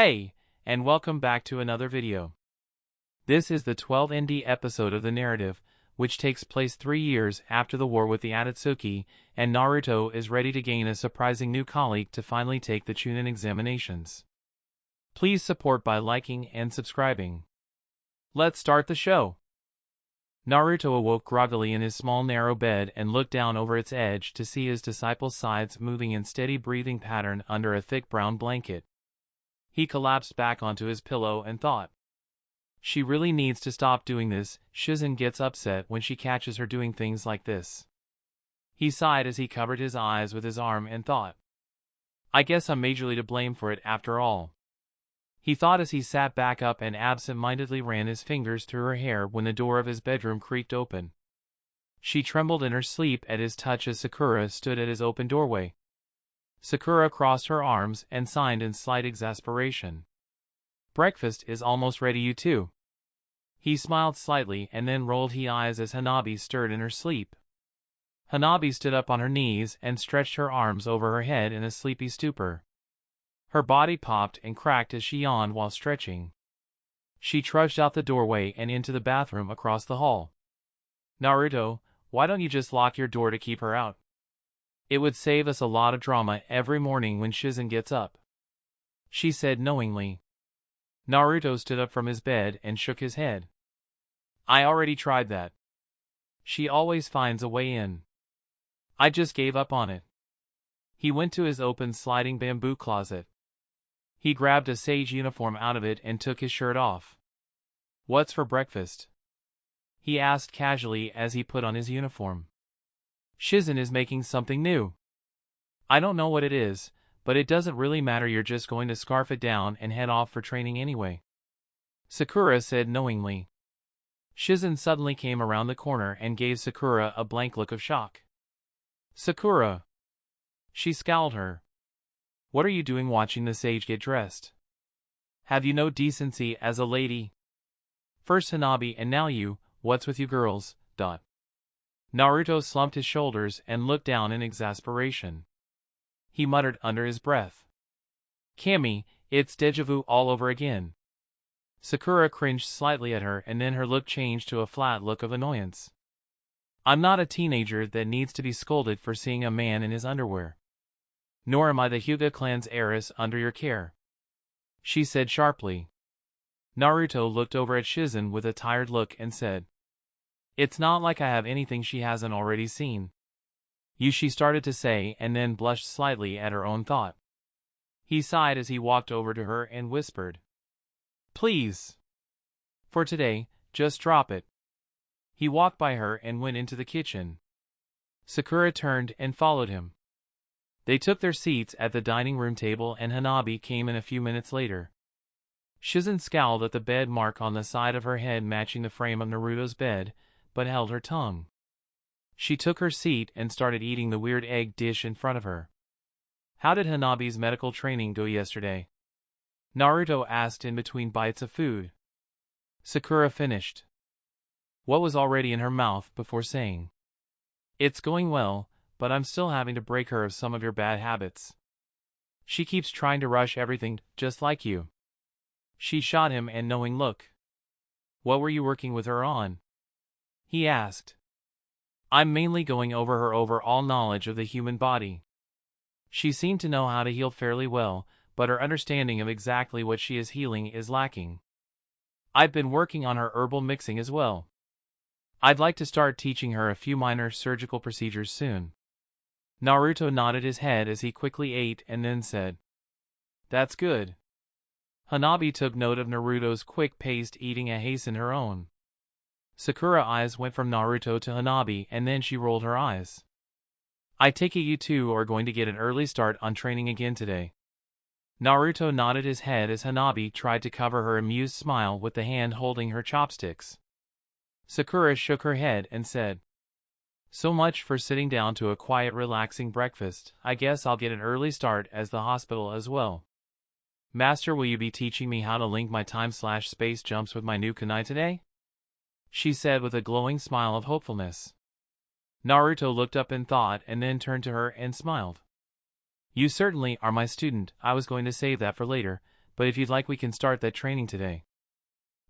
Hey, and welcome back to another video. This is the 12th episode of the narrative, which takes place 3 years after the war with the Akatsuki, and Naruto is ready to gain a surprising new colleague to finally take the Chunnin examinations. Please support by liking and subscribing. Let's start the show. Naruto awoke groggily in his small narrow bed and looked down over its edge to see his disciple's sides moving in steady breathing pattern under a thick brown blanket. He collapsed back onto his pillow and thought. She really needs to stop doing this. Chunnin gets upset when she catches her doing things like this. He sighed as he covered his eyes with his arm and thought. I guess I'm majorly to blame for it after all. He thought as he sat back up and absent-mindedly ran his fingers through her hair when the door of his bedroom creaked open. She trembled in her sleep at his touch as Sakura stood at his open doorway. Sakura crossed her arms and signed in slight exasperation. Breakfast is almost ready, you two. He smiled slightly and then rolled his eyes as Hanabi stirred in her sleep. Hanabi stood up on her knees and stretched her arms over her head in a sleepy stupor. Her body popped and cracked as she yawned while stretching. She trudged out the doorway and into the bathroom across the hall. Naruto, why don't you just lock your door to keep her out? It would save us a lot of drama every morning when Chunnin gets up, she said knowingly. Naruto stood up from his bed and shook his head. I already tried that. She always finds a way in. I just gave up on it. He went to his open sliding bamboo closet. He grabbed a sage uniform out of it and took his shirt off. What's for breakfast? He asked casually as he put on his uniform. Chunnin is making something new. I don't know what it is, but it doesn't really matter, you're just going to scarf it down and head off for training anyway. Sakura said knowingly. Chunnin suddenly came around the corner and gave Sakura a blank look of shock. Sakura! She scowled her. What are you doing watching the sage get dressed? Have you no decency as a lady? First Hanabi and now you, what's with you girls? Naruto slumped his shoulders and looked down in exasperation. He muttered under his breath. Kami, it's deja vu all over again. Sakura cringed slightly at her and then her look changed to a flat look of annoyance. I'm not a teenager that needs to be scolded for seeing a man in his underwear. Nor am I the Hyuga clan's heiress under your care, she said sharply. Naruto looked over at Chunnin with a tired look and said. It's not like I have anything she hasn't already seen. She started to say and then blushed slightly at her own thought. He sighed as he walked over to her and whispered. Please. For today, just drop it. He walked by her and went into the kitchen. Sakura turned and followed him. They took their seats at the dining room table and Hanabi came in a few minutes later. Chunnin scowled at the bed mark on the side of her head matching the frame of Naruto's bed, but held her tongue. She took her seat and started eating the weird egg dish in front of her. How did Hanabi's medical training go yesterday? Naruto asked in between bites of food. Sakura finished what was already in her mouth before saying. It's going well, but I'm still having to break her of some of your bad habits. She keeps trying to rush everything, just like you. She shot him a knowing look. What were you working with her on? He asked. I'm mainly going over her overall knowledge of the human body. She seemed to know how to heal fairly well, but her understanding of exactly what she is healing is lacking. I've been working on her herbal mixing as well. I'd like to start teaching her a few minor surgical procedures soon. Naruto nodded his head as he quickly ate and then said. That's good. Hanabi took note of Naruto's quick-paced eating and hastened her own. Sakura's eyes went from Naruto to Hanabi and then she rolled her eyes. I take it you two are going to get an early start on training again today. Naruto nodded his head as Hanabi tried to cover her amused smile with the hand holding her chopsticks. Sakura shook her head and said. So much for sitting down to a quiet relaxing breakfast. I guess I'll get an early start as the hospital as well. Master, will you be teaching me how to link my time/space jumps with my new kunai today? She said with a glowing smile of hopefulness. Naruto looked up in thought and then turned to her and smiled. You certainly are my student. I was going to save that for later, but if you'd like we can start that training today,"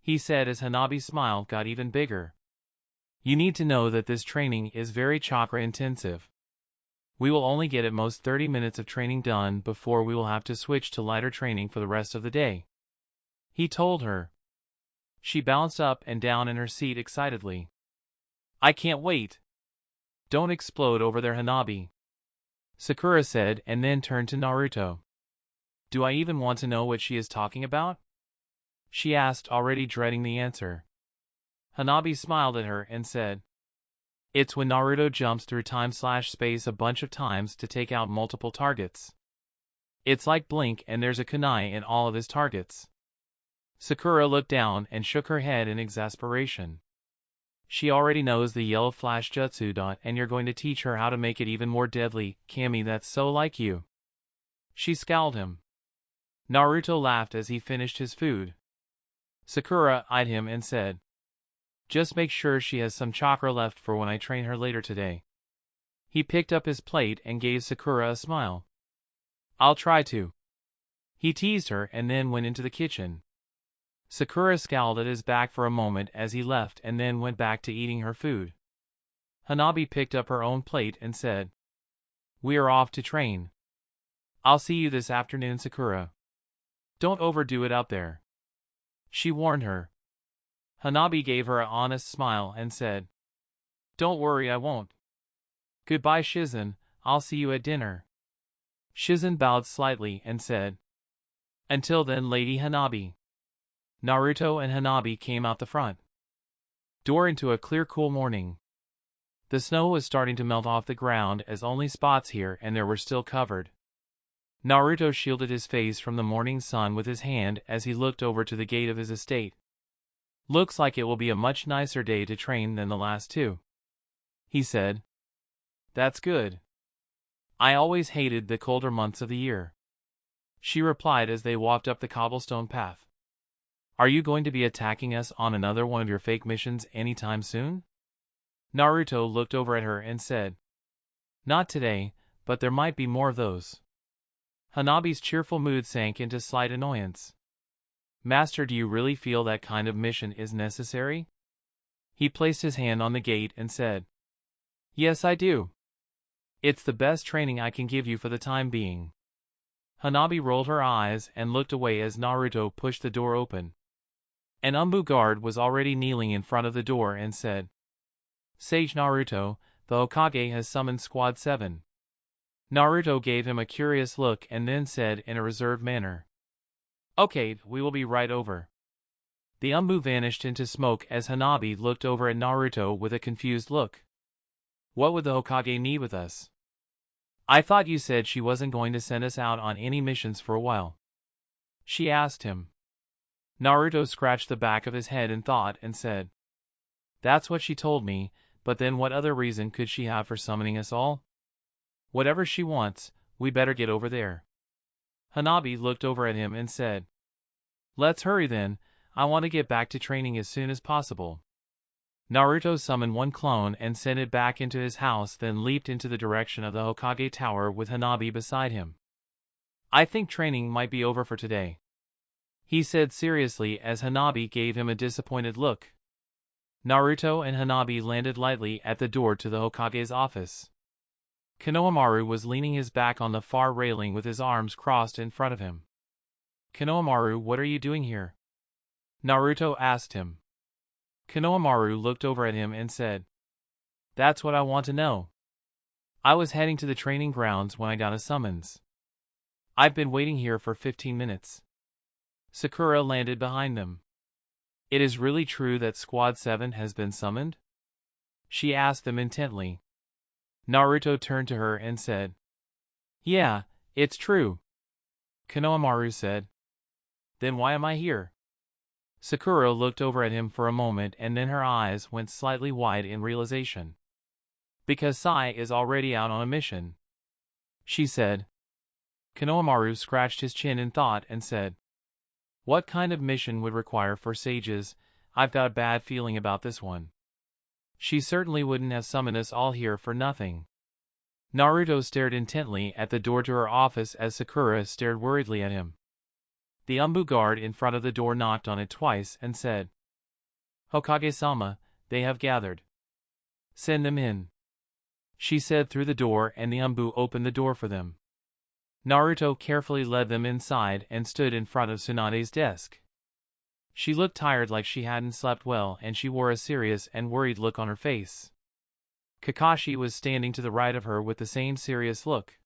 he said as Hanabi's smile got even bigger. "You need to know that this training is very chakra intensive. We will only get at most 30 minutes of training done before we will have to switch to lighter training for the rest of the day," he told her. She bounced up and down in her seat excitedly. "I can't wait." "Don't explode over there, Hanabi," Sakura said, and then turned to Naruto. "Do I even want to know what she is talking about?" she asked, already dreading the answer. Hanabi smiled at her and said, "It's when Naruto jumps through time/space a bunch of times to take out multiple targets. It's like Blink and there's a kunai in all of his targets." Sakura looked down and shook her head in exasperation. "She already knows the yellow flash jutsu, and you're going to teach her how to make it even more deadly. Kami, that's so like you." She scowled him. Naruto laughed as he finished his food. Sakura eyed him and said, "Just make sure she has some chakra left for when I train her later today." He picked up his plate and gave Sakura a smile. "I'll try to." He teased her and then went into the kitchen. Sakura scowled at his back for a moment as he left and then went back to eating her food. Hanabi picked up her own plate and said, "We are off to train. I'll see you this afternoon, Sakura. Don't overdo it out there," she warned her. Hanabi gave her an honest smile and said, "Don't worry, I won't. Goodbye, Shizen, I'll see you at dinner." Shizen bowed slightly and said, "Until then, Lady Hanabi." Naruto and Hanabi came out the front door into a clear, cool morning. The snow was starting to melt off the ground as only spots here and there were still covered. Naruto shielded his face from the morning sun with his hand as he looked over to the gate of his estate. "Looks like it will be a much nicer day to train than the last two," he said. "That's good. I always hated the colder months of the year," she replied as they walked up the cobblestone path. "Are you going to be attacking us on another one of your fake missions anytime soon?" Naruto looked over at her and said, "Not today, but there might be more of those." Hanabi's cheerful mood sank into slight annoyance. "Master, do you really feel that kind of mission is necessary?" He placed his hand on the gate and said, "Yes, I do. It's the best training I can give you for the time being." Hanabi rolled her eyes and looked away as Naruto pushed the door open. An Umbu guard was already kneeling in front of the door and said, "Sage Naruto, the Hokage has summoned Squad 7. Naruto gave him a curious look and then said in a reserved manner, "Okay, we will be right over." The Umbu vanished into smoke as Hanabi looked over at Naruto with a confused look. "What would the Hokage need with us? I thought you said she wasn't going to send us out on any missions for a while," she asked him. Naruto scratched the back of his head in thought and said, "That's what she told me, but then what other reason could she have for summoning us all? Whatever she wants, we better get over there." Hanabi looked over at him and said, "Let's hurry then, I want to get back to training as soon as possible." Naruto summoned one clone and sent it back into his house, then leaped into the direction of the Hokage Tower with Hanabi beside him. "I think training might be over for today," he said seriously as Hanabi gave him a disappointed look. Naruto and Hanabi landed lightly at the door to the Hokage's office. Konohamaru was leaning his back on the far railing with his arms crossed in front of him. "Konohamaru, what are you doing here?" Naruto asked him. Konohamaru looked over at him and said, "That's what I want to know. I was heading to the training grounds when I got a summons. I've been waiting here for 15 minutes. Sakura landed behind them. "It is really true that Squad 7 has been summoned?" she asked them intently. Naruto turned to her and said, "Yeah, it's true." Konohamaru said, "Then why am I here?" Sakura looked over at him for a moment and then her eyes went slightly wide in realization. "Because Sai is already out on a mission," she said. Konohamaru scratched his chin in thought and said, "What kind of mission would require 4 sages? I've got a bad feeling about this one. She certainly wouldn't have summoned us all here for nothing." Naruto stared intently at the door to her office as Sakura stared worriedly at him. The Umbu guard in front of the door knocked on it twice and said, "Hokage-sama, they have gathered. Send them in," she said through the door, and the Umbu opened the door for them. Naruto carefully led them inside and stood in front of Tsunade's desk. She looked tired, like she hadn't slept well, and she wore a serious and worried look on her face. Kakashi was standing to the right of her with the same serious look.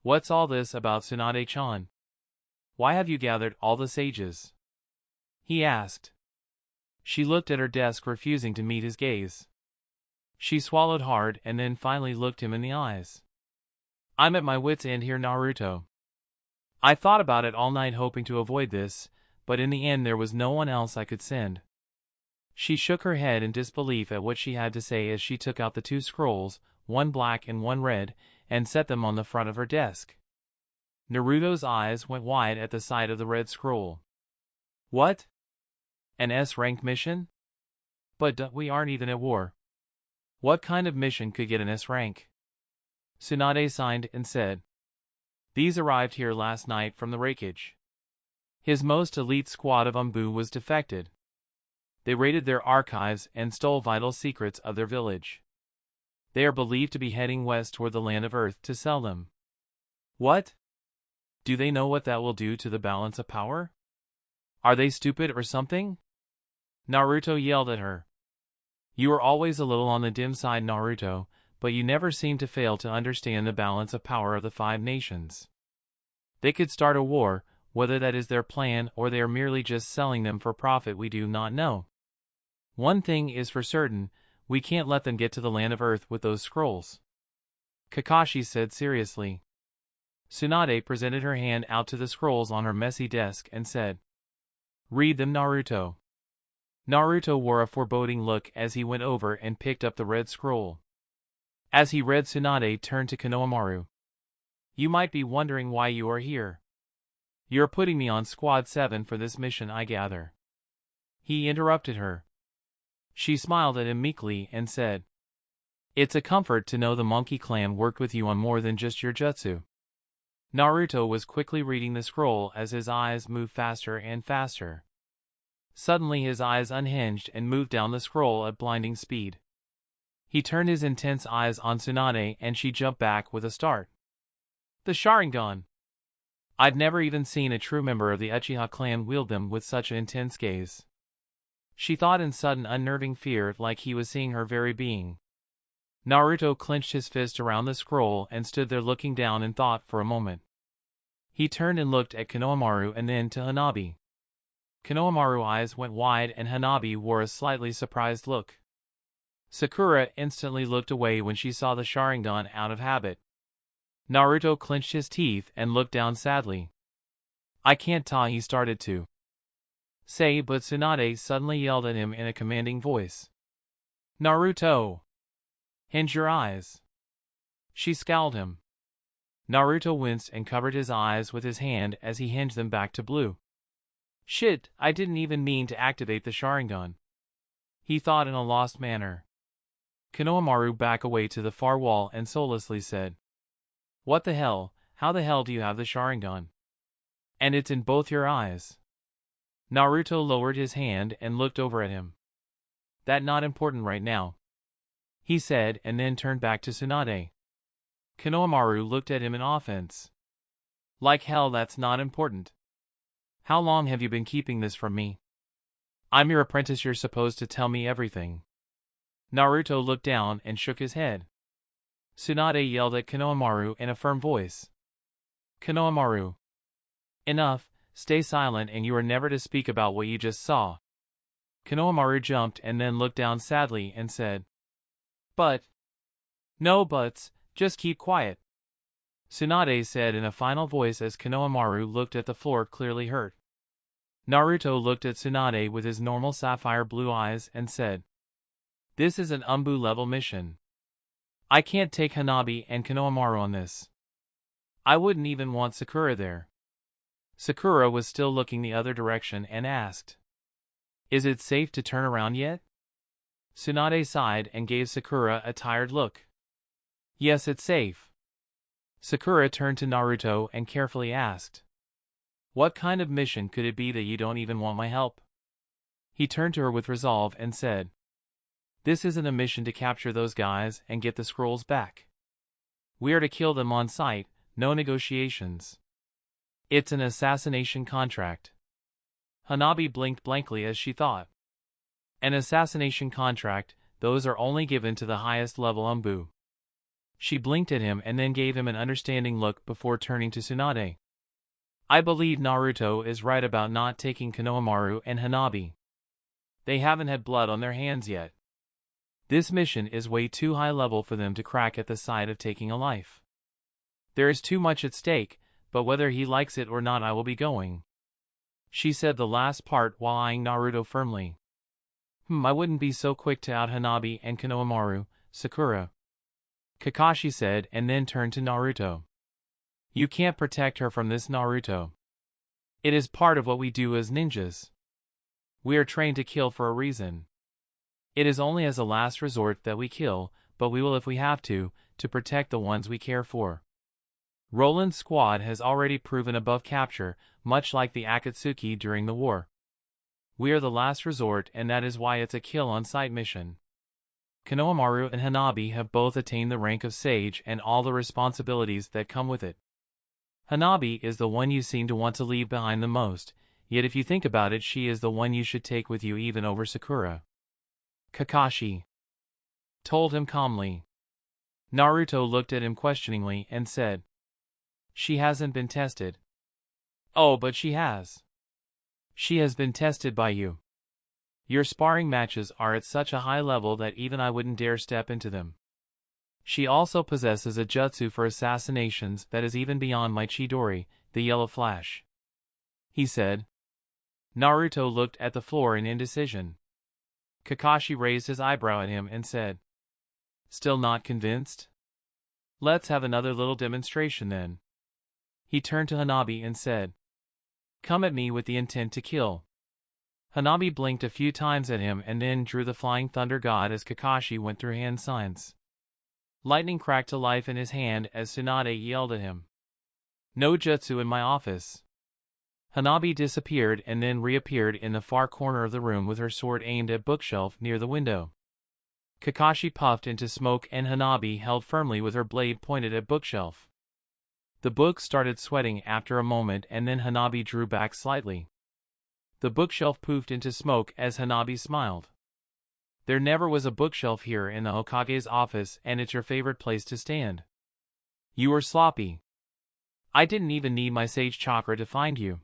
"What's all this about, Tsunade-chan? Why have you gathered all the sages?" he asked. She looked at her desk, refusing to meet his gaze. She swallowed hard and then finally looked him in the eyes. "I'm at my wit's end here, Naruto. I thought about it all night, hoping to avoid this, but in the end there was no one else I could send." She shook her head in disbelief at what she had to say as she took out the two scrolls, one black and one red, and set them on the front of her desk. Naruto's eyes went wide at the sight of the red scroll. "What? An S-rank mission? But we aren't even at war. What kind of mission could get an S rank?" Tsunade signed and said, "These arrived here last night from the wreckage. His most elite squad of Umbu was defected. They raided their archives and stole vital secrets of their village. They are believed to be heading west toward the land of Earth to sell them." "What? Do they know what that will do to the balance of power? Are they stupid or something?" Naruto yelled at her. "You are always a little on the dim side, Naruto, but you never seem to fail to understand the balance of power of the 5 nations. They could start a war, whether that is their plan or they are merely just selling them for profit, we do not know. One thing is for certain, we can't let them get to the land of Earth with those scrolls," Kakashi said seriously. Tsunade presented her hand out to the scrolls on her messy desk and said, "Read them, Naruto." Naruto wore a foreboding look as he went over and picked up the red scroll. As he read, Tsunade turned to Konohamaru. "You might be wondering why you are here. You're putting me on Squad 7 for this mission, I gather." He interrupted her. She smiled at him meekly and said, "It's a comfort to know the Monkey Clan worked with you on more than just your jutsu." Naruto was quickly reading the scroll as his eyes moved faster and faster. Suddenly his eyes unhinged and moved down the scroll at blinding speed. He turned his intense eyes on Tsunade and she jumped back with a start. "The Sharingan! I'd never even seen a true member of the Uchiha clan wield them with such an intense gaze." She thought in sudden unnerving fear, like he was seeing her very being. Naruto clenched his fist around the scroll and stood there looking down in thought for a moment. He turned and looked at Konohamaru and then to Hanabi. Konohamaru's eyes went wide and Hanabi wore a slightly surprised look. Sakura instantly looked away when she saw the Sharingan out of habit. Naruto clenched his teeth and looked down sadly. "I can't ta," he started to say, but Tsunade suddenly yelled at him in a commanding voice. "Naruto! Hinge your eyes." She scowled him. Naruto winced and covered his eyes with his hand as he hinged them back to blue. "Shit, I didn't even mean to activate the Sharingan," he thought in a lost manner. Konohamaru backed away to the far wall and soullessly said, "What the hell, how the hell do you have the Sharingan? And it's in both your eyes." Naruto lowered his hand and looked over at him. "That not important right now," he said, and then turned back to Tsunade. Konohamaru looked at him in offense. "Like hell that's not important. How long have you been keeping this from me? I'm your apprentice, you're supposed to tell me everything." Naruto looked down and shook his head. Tsunade yelled at Konohamaru in a firm voice. "Konohamaru! Enough, stay silent and you are never to speak about what you just saw." Konohamaru jumped and then looked down sadly and said, "But..." "No buts, just keep quiet," Tsunade said in a final voice as Konohamaru looked at the floor, clearly hurt. Naruto looked at Tsunade with his normal sapphire blue eyes and said, "This is an Umbu level mission. I can't take Hanabi and Konohamaru on this. I wouldn't even want Sakura there." Sakura was still looking the other direction and asked, "Is it safe to turn around yet?" Tsunade sighed and gave Sakura a tired look. "Yes, it's safe." Sakura turned to Naruto and carefully asked, What kind of mission could it be that you don't even want my help? He turned to her with resolve and said, This isn't a mission to capture those guys and get the scrolls back. We are to kill them on sight, no negotiations. It's an assassination contract. Hanabi blinked blankly as she thought. An assassination contract, those are only given to the highest level Umbu. She blinked at him and then gave him an understanding look before turning to Tsunade. I believe Naruto is right about not taking Konohamaru and Hanabi. They haven't had blood on their hands yet. This mission is way too high level for them to crack at the sight of taking a life. There is too much at stake, but whether he likes it or not I will be going. She said the last part while eyeing Naruto firmly. I wouldn't be so quick to out Hanabi and Konohamaru, Sakura. Kakashi said and then turned to Naruto. You can't protect her from this, Naruto. It is part of what we do as ninjas. We are trained to kill for a reason. It is only as a last resort that we kill, but we will if we have to protect the ones we care for. Roland's squad has already proven above capture, much like the Akatsuki during the war. We are the last resort and that is why it's a kill-on-sight mission. Konohamaru and Hanabi have both attained the rank of sage and all the responsibilities that come with it. Hanabi is the one you seem to want to leave behind the most, yet if you think about it she is the one you should take with you even over Sakura. Kakashi told him calmly. Naruto looked at him questioningly and said, She hasn't been tested. Oh, but she has. She has been tested by you. Your sparring matches are at such a high level that even I wouldn't dare step into them. She also possesses a jutsu for assassinations that is even beyond my Chidori, the Yellow Flash. He said. Naruto looked at the floor in indecision. Kakashi raised his eyebrow at him and said, Still not convinced? Let's have another little demonstration then. He turned to Hanabi and said, Come at me with the intent to kill. Hanabi blinked a few times at him and then drew the flying thunder god as Kakashi went through hand signs. Lightning cracked to life in his hand as Tsunade yelled at him. No jutsu in my office. Hanabi disappeared and then reappeared in the far corner of the room with her sword aimed at bookshelf near the window. Kakashi puffed into smoke and Hanabi held firmly with her blade pointed at bookshelf. The book started sweating after a moment and then Hanabi drew back slightly. The bookshelf poofed into smoke as Hanabi smiled. There never was a bookshelf here in the Hokage's office and it's your favorite place to stand. You were sloppy. I didn't even need my sage chakra to find you.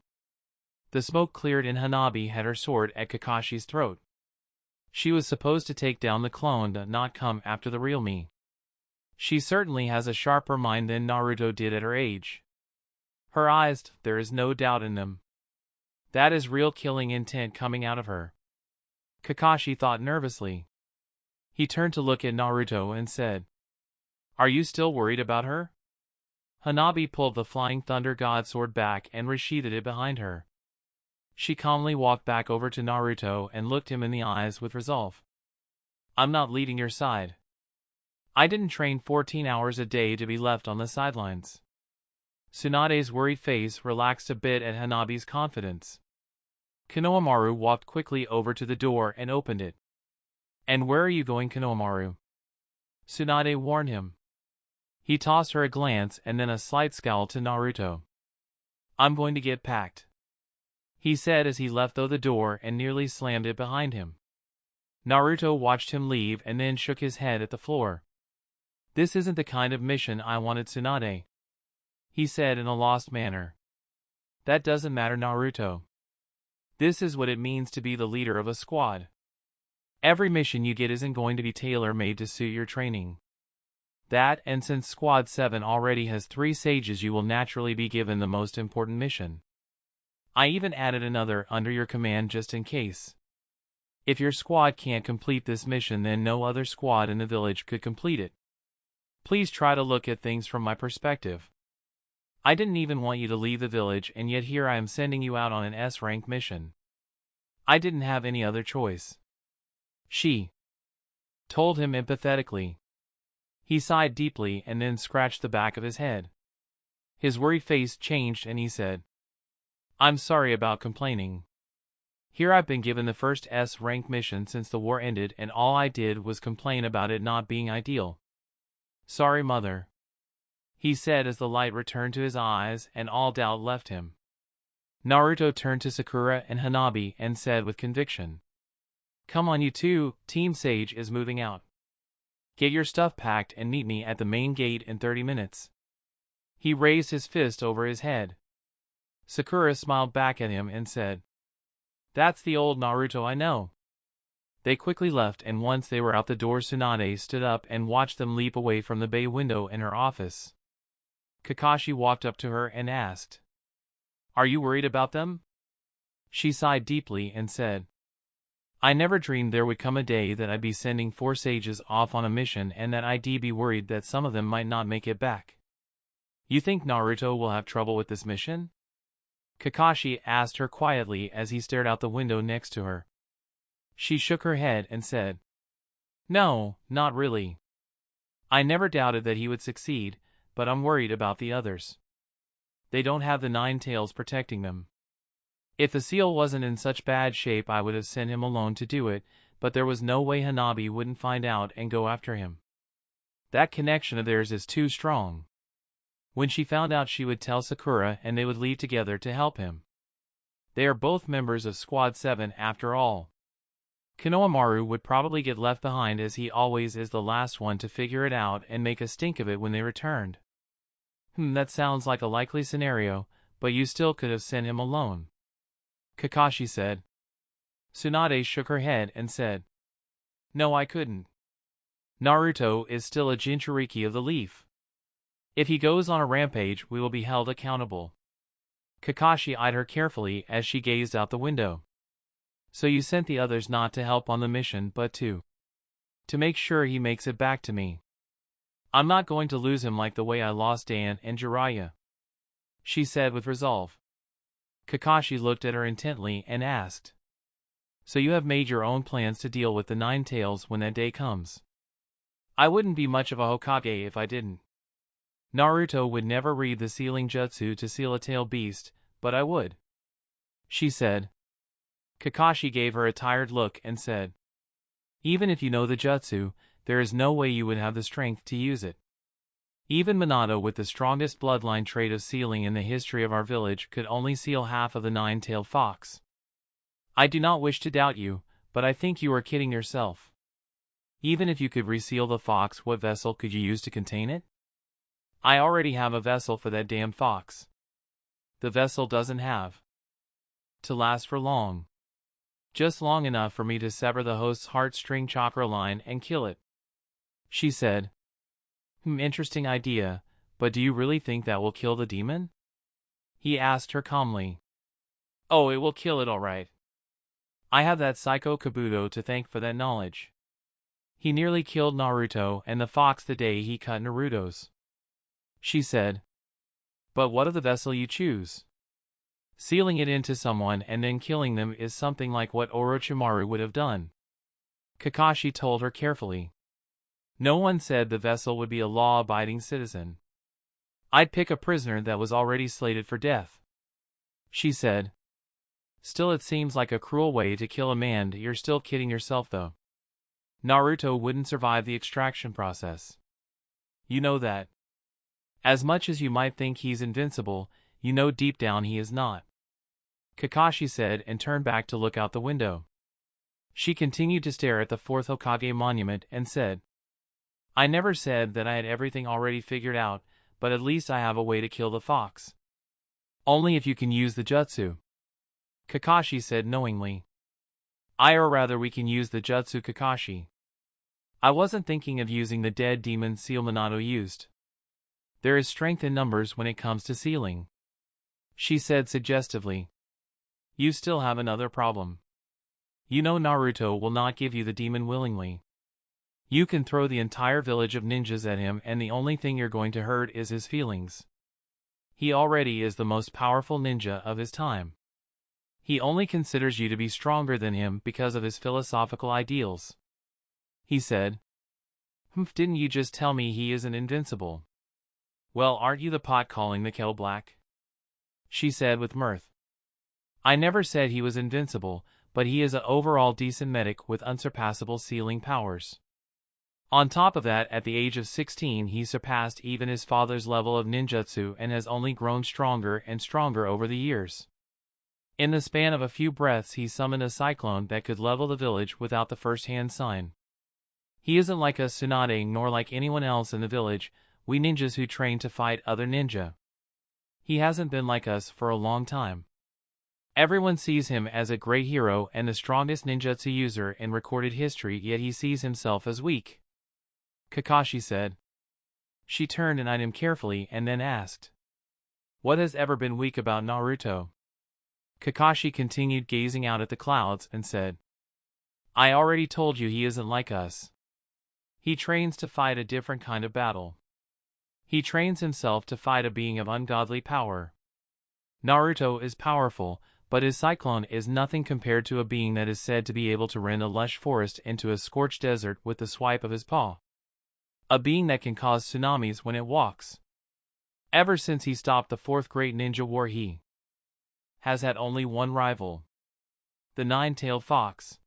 The smoke cleared and Hanabi had her sword at Kakashi's throat. She was supposed to take down the clone, not come after the real me. She certainly has a sharper mind than Naruto did at her age. Her eyes, there is no doubt in them. That is real killing intent coming out of her. Kakashi thought nervously. He turned to look at Naruto and said, Are you still worried about her? Hanabi pulled the flying thunder god sword back and resheathed it behind her. She calmly walked back over to Naruto and looked him in the eyes with resolve. I'm not leading your side. I didn't train 14 hours a day to be left on the sidelines. Tsunade's worried face relaxed a bit at Hanabi's confidence. Konohamaru walked quickly over to the door and opened it. And where are you going, Konohamaru? Tsunade warned him. He tossed her a glance and then a slight scowl to Naruto. I'm going to get packed, he said as he left the door and nearly slammed it behind him. Naruto watched him leave and then shook his head at the floor. This isn't the kind of mission I wanted, Tsunade, he said in a lost manner. That doesn't matter, Naruto. This is what it means to be the leader of a squad. Every mission you get isn't going to be tailor-made to suit your training. That, and since Squad 7 already has 3 sages, you will naturally be given the most important mission. I even added another under your command just in case. If your squad can't complete this mission, then no other squad in the village could complete it. Please try to look at things from my perspective. I didn't even want you to leave the village, and yet here I am sending you out on an S-rank mission. I didn't have any other choice. She told him empathetically. He sighed deeply and then scratched the back of his head. His worried face changed and he said, I'm sorry about complaining. Here I've been given the first S-rank mission since the war ended and all I did was complain about it not being ideal. Sorry, mother, he said as the light returned to his eyes and all doubt left him. Naruto turned to Sakura and Hanabi and said with conviction, "Come on you two, Team Sage is moving out. Get your stuff packed and meet me at the main gate in 30 minutes. He raised his fist over his head. Sakura smiled back at him and said, "That's the old Naruto I know." They quickly left and once they were out the door Tsunade stood up and watched them leap away from the bay window in her office. Kakashi walked up to her and asked, "Are you worried about them?" She sighed deeply and said, "I never dreamed there would come a day that I'd be sending 4 sages off on a mission and that I'd be worried that some of them might not make it back." "You think Naruto will have trouble with this mission?" Kakashi asked her quietly as he stared out the window next to her. She shook her head and said, "No, not really. I never doubted that he would succeed, but I'm worried about the others. They don't have the 9 tails protecting them. If the seal wasn't in such bad shape I would have sent him alone to do it, but there was no way Hanabi wouldn't find out and go after him. That connection of theirs is too strong." When she found out she would tell Sakura and they would leave together to help him. They are both members of Squad 7 after all. Konohamaru would probably get left behind as he always is the last one to figure it out and make a stink of it when they returned. That sounds like a likely scenario, but you still could have sent him alone," Kakashi said. Tsunade shook her head and said, "No, I couldn't. Naruto is still a Jinchuriki of the Leaf. If he goes on a rampage we will be held accountable." Kakashi eyed her carefully as she gazed out the window. "So you sent the others not to help on the mission but to make sure he makes it back to me. I'm not going to lose him like the way I lost Dan and Jiraiya," she said with resolve. Kakashi looked at her intently and asked, "So you have made your own plans to deal with the 9 tails when that day comes?" "I wouldn't be much of a Hokage if I didn't. Naruto would never read the sealing jutsu to seal a tail beast, but I would," she said. Kakashi gave her a tired look and said, "Even if you know the jutsu, there is no way you would have the strength to use it. Even Minato with the strongest bloodline trait of sealing in the history of our village could only seal half of the 9-tailed fox. I do not wish to doubt you, but I think you are kidding yourself. Even if you could reseal the fox, what vessel could you use to contain it? I already have a vessel for that damn fox. The vessel doesn't have to last for long. Just long enough for me to sever the host's heartstring chakra line and kill it," she said. Interesting idea, but do you really think that will kill the demon?" he asked her calmly. "Oh, it will kill it all right. I have that psycho Kabuto to thank for that knowledge. He nearly killed Naruto and the fox the day he cut Naruto's," she said. "But what of the vessel you choose? Sealing it into someone and then killing them is something like what Orochimaru would have done," Kakashi told her carefully. "No one said the vessel would be a law-abiding citizen. I'd pick a prisoner that was already slated for death," she said. "Still, it seems like a cruel way to kill a man. You're still kidding yourself though. Naruto wouldn't survive the extraction process. You know that. As much as you might think he's invincible, you know deep down he is not," Kakashi said and turned back to look out the window. She continued to stare at the 4th Hokage monument and said, "I never said that I had everything already figured out, but at least I have a way to kill the fox." "Only if you can use the jutsu," Kakashi said knowingly. Or rather we can use the jutsu, Kakashi. I wasn't thinking of using the dead demon seal Minato used. There is strength in numbers when it comes to sealing," she said suggestively. "You still have another problem. You know Naruto will not give you the demon willingly. You can throw the entire village of ninjas at him and the only thing you're going to hurt is his feelings. He already is the most powerful ninja of his time. He only considers you to be stronger than him because of his philosophical ideals," he said. Didn't you just tell me he isn't invincible?" "Well, aren't you the pot calling the kettle black?" she said with mirth. I never said he was invincible, but he is an overall decent medic with unsurpassable ceiling powers. On top of that, at the age of 16 he surpassed even his father's level of ninjutsu and has only grown stronger and stronger over the years. In the span of a few breaths he summoned a cyclone that could level the village without the first-hand sign. He isn't like us Tsunade nor like anyone else in the village, we ninjas who train to fight other ninja. He hasn't been like us for a long time. Everyone sees him as a great hero and the strongest ninjutsu user in recorded history, yet he sees himself as weak. Kakashi said. She turned and eyed him carefully and then asked, "What has ever been weak about Naruto?" Kakashi continued gazing out at the clouds and said, "I already told you he isn't like us. He trains to fight a different kind of battle. He trains himself to fight a being of ungodly power. Naruto is powerful, but his cyclone is nothing compared to a being that is said to be able to rend a lush forest into a scorched desert with the swipe of his paw. A being that can cause tsunamis when it walks. Ever since he stopped the fourth great ninja war he has had only one rival. The nine-tailed fox.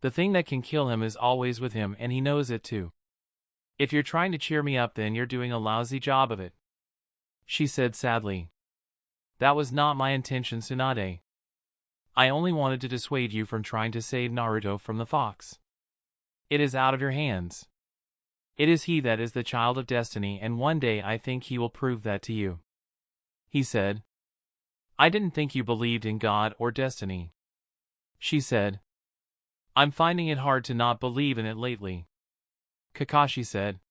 The thing that can kill him is always with him and he knows it too. If you're trying to cheer me up then you're doing a lousy job of it," she said sadly. "That was not my intention, Tsunade. I only wanted to dissuade you from trying to save Naruto from the fox. It is out of your hands. It is he that is the child of destiny and one day I think he will prove that to you," he said. "I didn't think you believed in God or destiny," she said. "I'm finding it hard to not believe in it lately," Kakashi said.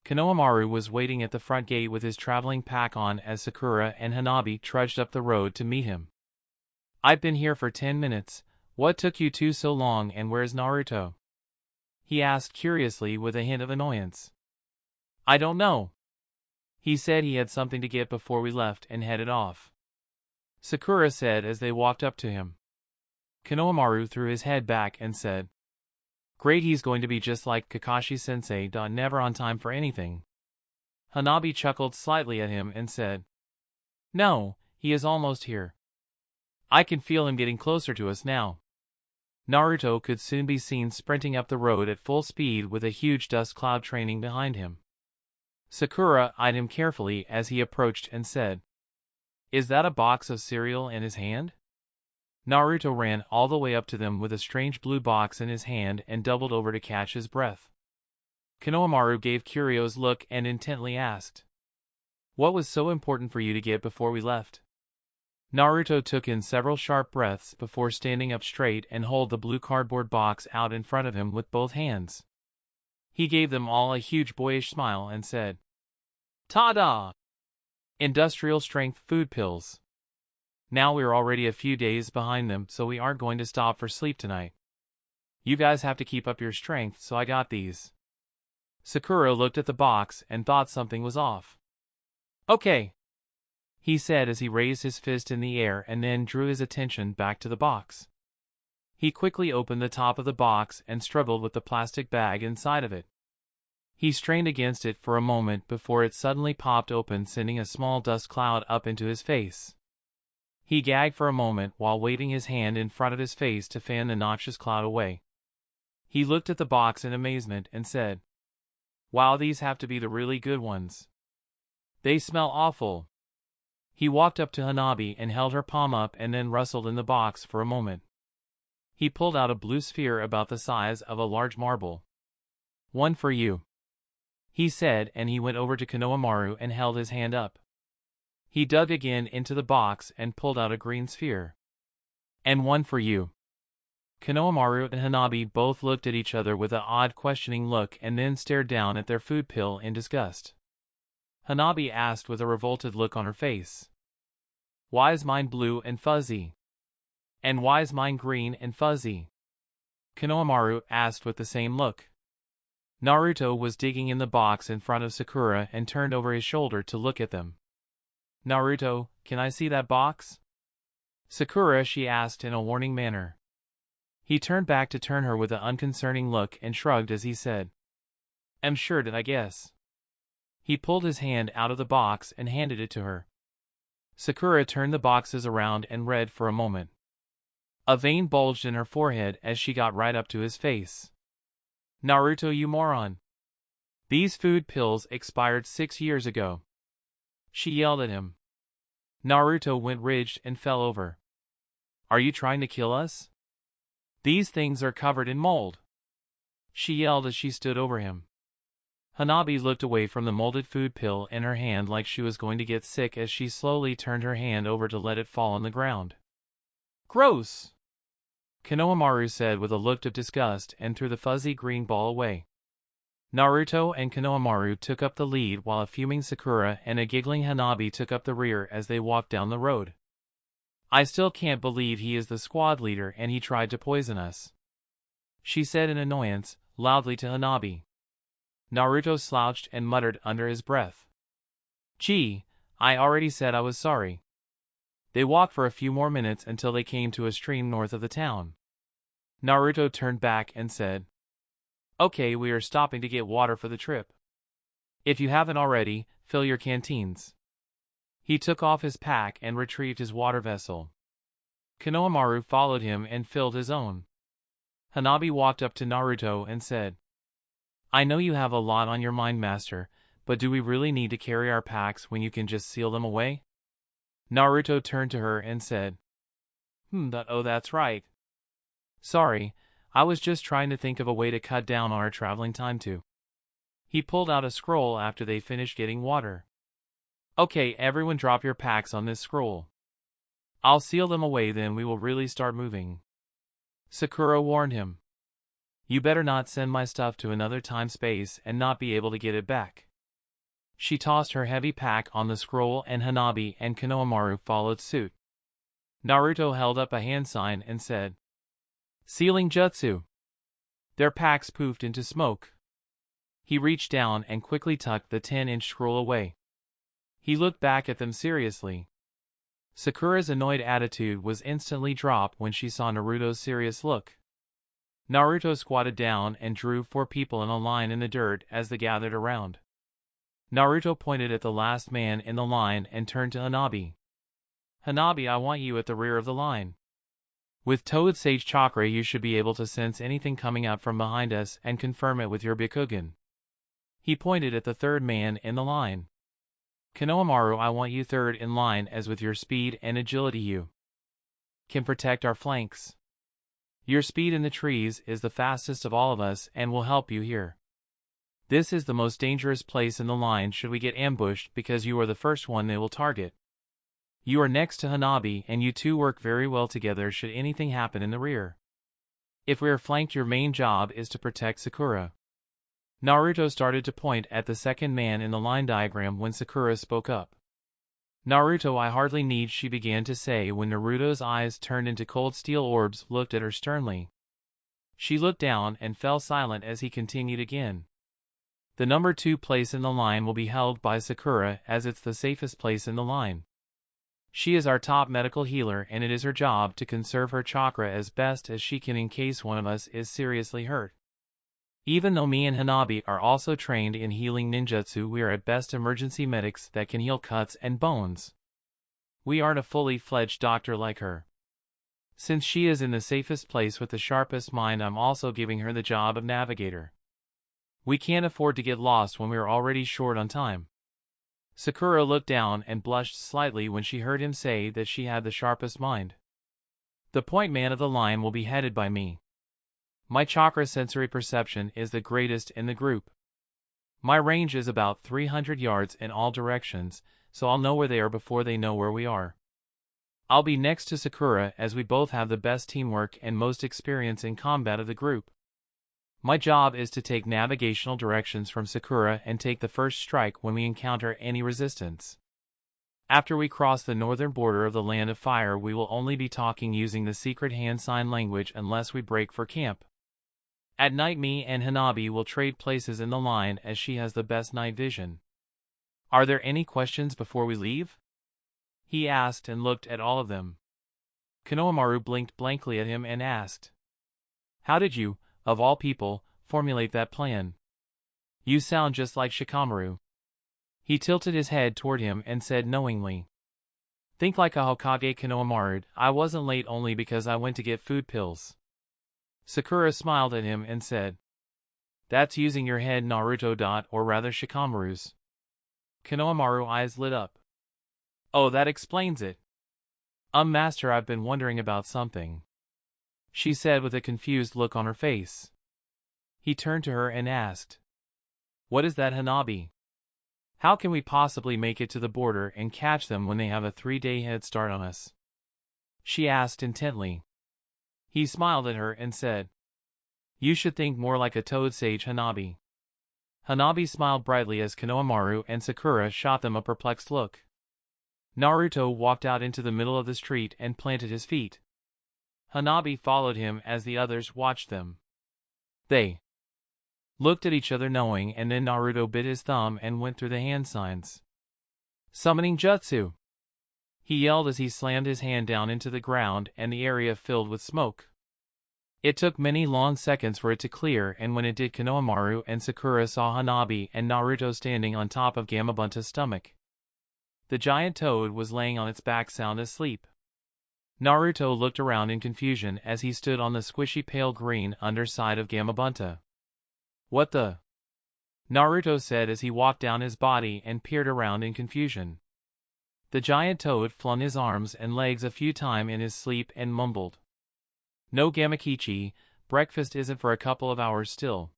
Konohamaru was waiting at the front gate with his traveling pack on as Sakura and Hanabi trudged up the road to meet him. "I've been here for 10 minutes, what took you two so long and where's Naruto?" he asked curiously with a hint of annoyance. "I don't know. He said he had something to get before we left and headed off," Sakura said as they walked up to him. Konohamaru threw his head back and said, "Great, he's going to be just like Kakashi-sensei, never on time for anything." Hanabi chuckled slightly at him and said, "No, he is almost here. I can feel him getting closer to us now." Naruto could soon be seen sprinting up the road at full speed with a huge dust cloud trailing behind him. Sakura eyed him carefully as he approached and said, "Is that a box of cereal in his hand?" Naruto ran all the way up to them with a strange blue box in his hand and doubled over to catch his breath. Konohamaru gave Curio's look and intently asked, "What was so important for you to get before we left?" Naruto took in several sharp breaths before standing up straight and held the blue cardboard box out in front of him with both hands. He gave them all a huge boyish smile and said, "Ta-da! Industrial strength food pills. Now we're already a few days behind them, so we aren't going to stop for sleep tonight. You guys have to keep up your strength, so I got these." Sakura looked at the box and thought something was off. "Okay," he said as he raised his fist in the air and then drew his attention back to the box. He quickly opened the top of the box and struggled with the plastic bag inside of it. He strained against it for a moment before it suddenly popped open, sending a small dust cloud up into his face. He gagged for a moment while waving his hand in front of his face to fan the noxious cloud away. He looked at the box in amazement and said, "Wow, these have to be the really good ones. They smell awful." He walked up to Hanabi and held her palm up and then rustled in the box for a moment. He pulled out a blue sphere about the size of a large marble. "One for you," he said, and he went over to Konohamaru and held his hand up. He dug again into the box and pulled out a green sphere. "And one for you." Konohamaru and Hanabi both looked at each other with an odd questioning look and then stared down at their food pill in disgust. Hanabi asked with a revolted look on her face, "Why's mine blue and fuzzy? And why's mine green and fuzzy?" Konohamaru asked with the same look. Naruto was digging in the box in front of Sakura and turned over his shoulder to look at them. "Naruto, can I see that box?" Sakura, she asked in a warning manner. He turned back to turn her with an unconcerning look and shrugged as he said, "I'm sure that I guess." He pulled his hand out of the box and handed it to her. Sakura turned the boxes around and read for a moment. A vein bulged in her forehead as she got right up to his face. Naruto, you moron. These food pills expired 6 years ago. She yelled at him. Naruto went ridged and fell over. Are you trying to kill us? These things are covered in mold. She yelled as she stood over him. Hanabi looked away from the molded food pill in her hand like she was going to get sick as she slowly turned her hand over to let it fall on the ground. Gross! Konohamaru said with a look of disgust and threw the fuzzy green ball away. Naruto and Konohamaru took up the lead while a fuming Sakura and a giggling Hanabi took up the rear as they walked down the road. I still can't believe he is the squad leader and he tried to poison us, she said in annoyance, loudly to Hanabi. Naruto slouched and muttered under his breath. Gee, I already said I was sorry. They walked for a few more minutes until they came to a stream north of the town. Naruto turned back and said, Okay, we are stopping to get water for the trip. If you haven't already, fill your canteens. He took off his pack and retrieved his water vessel. Konohamaru followed him and filled his own. Hanabi walked up to Naruto and said, I know you have a lot on your mind, master, but do we really need to carry our packs when you can just seal them away? Naruto turned to her and said, That's right. Sorry, I was just trying to think of a way to cut down on our traveling time too. He pulled out a scroll after they finished getting water. Okay, everyone drop your packs on this scroll. I'll seal them away, then we will really start moving. Sakura warned him. You better not send my stuff to another time-space and not be able to get it back. She tossed her heavy pack on the scroll and Hanabi and Konohamaru followed suit. Naruto held up a hand sign and said, Sealing jutsu. Their packs poofed into smoke. He reached down and quickly tucked the 10-inch scroll away. He looked back at them seriously. Sakura's annoyed attitude was instantly dropped when she saw Naruto's serious look. Naruto squatted down and drew 4 people in a line in the dirt as they gathered around. Naruto pointed at the last man in the line and turned to Hanabi. Hanabi, I want you at the rear of the line. With Toad Sage Chakra you should be able to sense anything coming out from behind us and confirm it with your Byakugan. He pointed at the third man in the line. Konohamaru, I want you third in line as with your speed and agility you can protect our flanks. Your speed in the trees is the fastest of all of us and will help you here. This is the most dangerous place in the line should we get ambushed because you are the first one they will target. You are next to Hanabi and you two work very well together should anything happen in the rear. If we are flanked, your main job is to protect Sakura. Naruto started to point at the second man in the line diagram when Sakura spoke up. Naruto, I hardly need, she began to say when Naruto's eyes turned into cold steel orbs looked at her sternly. She looked down and fell silent as he continued again. The number 2 place in the line will be held by Sakura as it's the safest place in the line. She is our top medical healer and it is her job to conserve her chakra as best as she can in case one of us is seriously hurt. Even though me and Hanabi are also trained in healing ninjutsu, we are at best emergency medics that can heal cuts and bones. We aren't a fully fledged doctor like her. Since she is in the safest place with the sharpest mind, I'm also giving her the job of navigator. We can't afford to get lost when we are already short on time. Sakura looked down and blushed slightly when she heard him say that she had the sharpest mind. The point man of the line will be headed by me. My chakra sensory perception is the greatest in the group. My range is about 300 yards in all directions, so I'll know where they are before they know where we are. I'll be next to Sakura as we both have the best teamwork and most experience in combat of the group. My job is to take navigational directions from Sakura and take the first strike when we encounter any resistance. After we cross the northern border of the Land of Fire, we will only be talking using the secret hand sign language unless we break for camp. At night, me and Hanabi will trade places in the line as she has the best night vision. Are there any questions before we leave? He asked and looked at all of them. Konohamaru blinked blankly at him and asked, How did you, of all people, formulate that plan? You sound just like Shikamaru. He tilted his head toward him and said knowingly, Think like a Hokage Konohamaru. I wasn't late only because I went to get food pills. Sakura smiled at him and said, "That's using your head, Naruto. Or rather Shikamaru's." Konohamaru's eyes lit up. "Oh, that explains it. Master, I've been wondering about something," she said with a confused look on her face. He turned to her and asked, "What is that, Hanabi? How can we possibly make it to the border and catch them when they have a 3-day head start on us?" she asked intently. He smiled at her and said, "You should think more like a toad sage, Hanabi." Hanabi smiled brightly as Konohamaru and Sakura shot them a perplexed look. Naruto walked out into the middle of the street and planted his feet. Hanabi followed him as the others watched them. They looked at each other knowing, and then Naruto bit his thumb and went through the hand signs. "Summoning Jutsu!" he yelled as he slammed his hand down into the ground and the area filled with smoke. It took many long seconds for it to clear, and when it did, Konohamaru and Sakura saw Hanabi and Naruto standing on top of Gamabunta's stomach. The giant toad was laying on its back sound asleep. Naruto looked around in confusion as he stood on the squishy pale green underside of Gamabunta. "What the?" Naruto said as he walked down his body and peered around in confusion. The giant toad flung his arms and legs a few times in his sleep and mumbled, "No Gamakichi, breakfast isn't for a couple of hours still."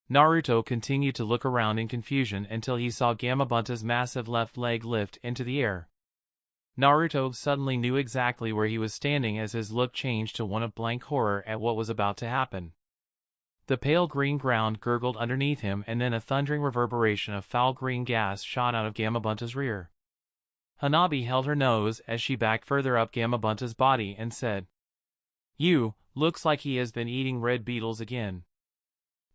Naruto continued to look around in confusion until he saw Gamabunta's massive left leg lift into the air. Naruto suddenly knew exactly where he was standing as his look changed to one of blank horror at what was about to happen. The pale green ground gurgled underneath him, and then a thundering reverberation of foul green gas shot out of Gamabunta's rear. Hanabi held her nose as she backed further up Gamabunta's body and said, Looks like he has been eating red beetles again."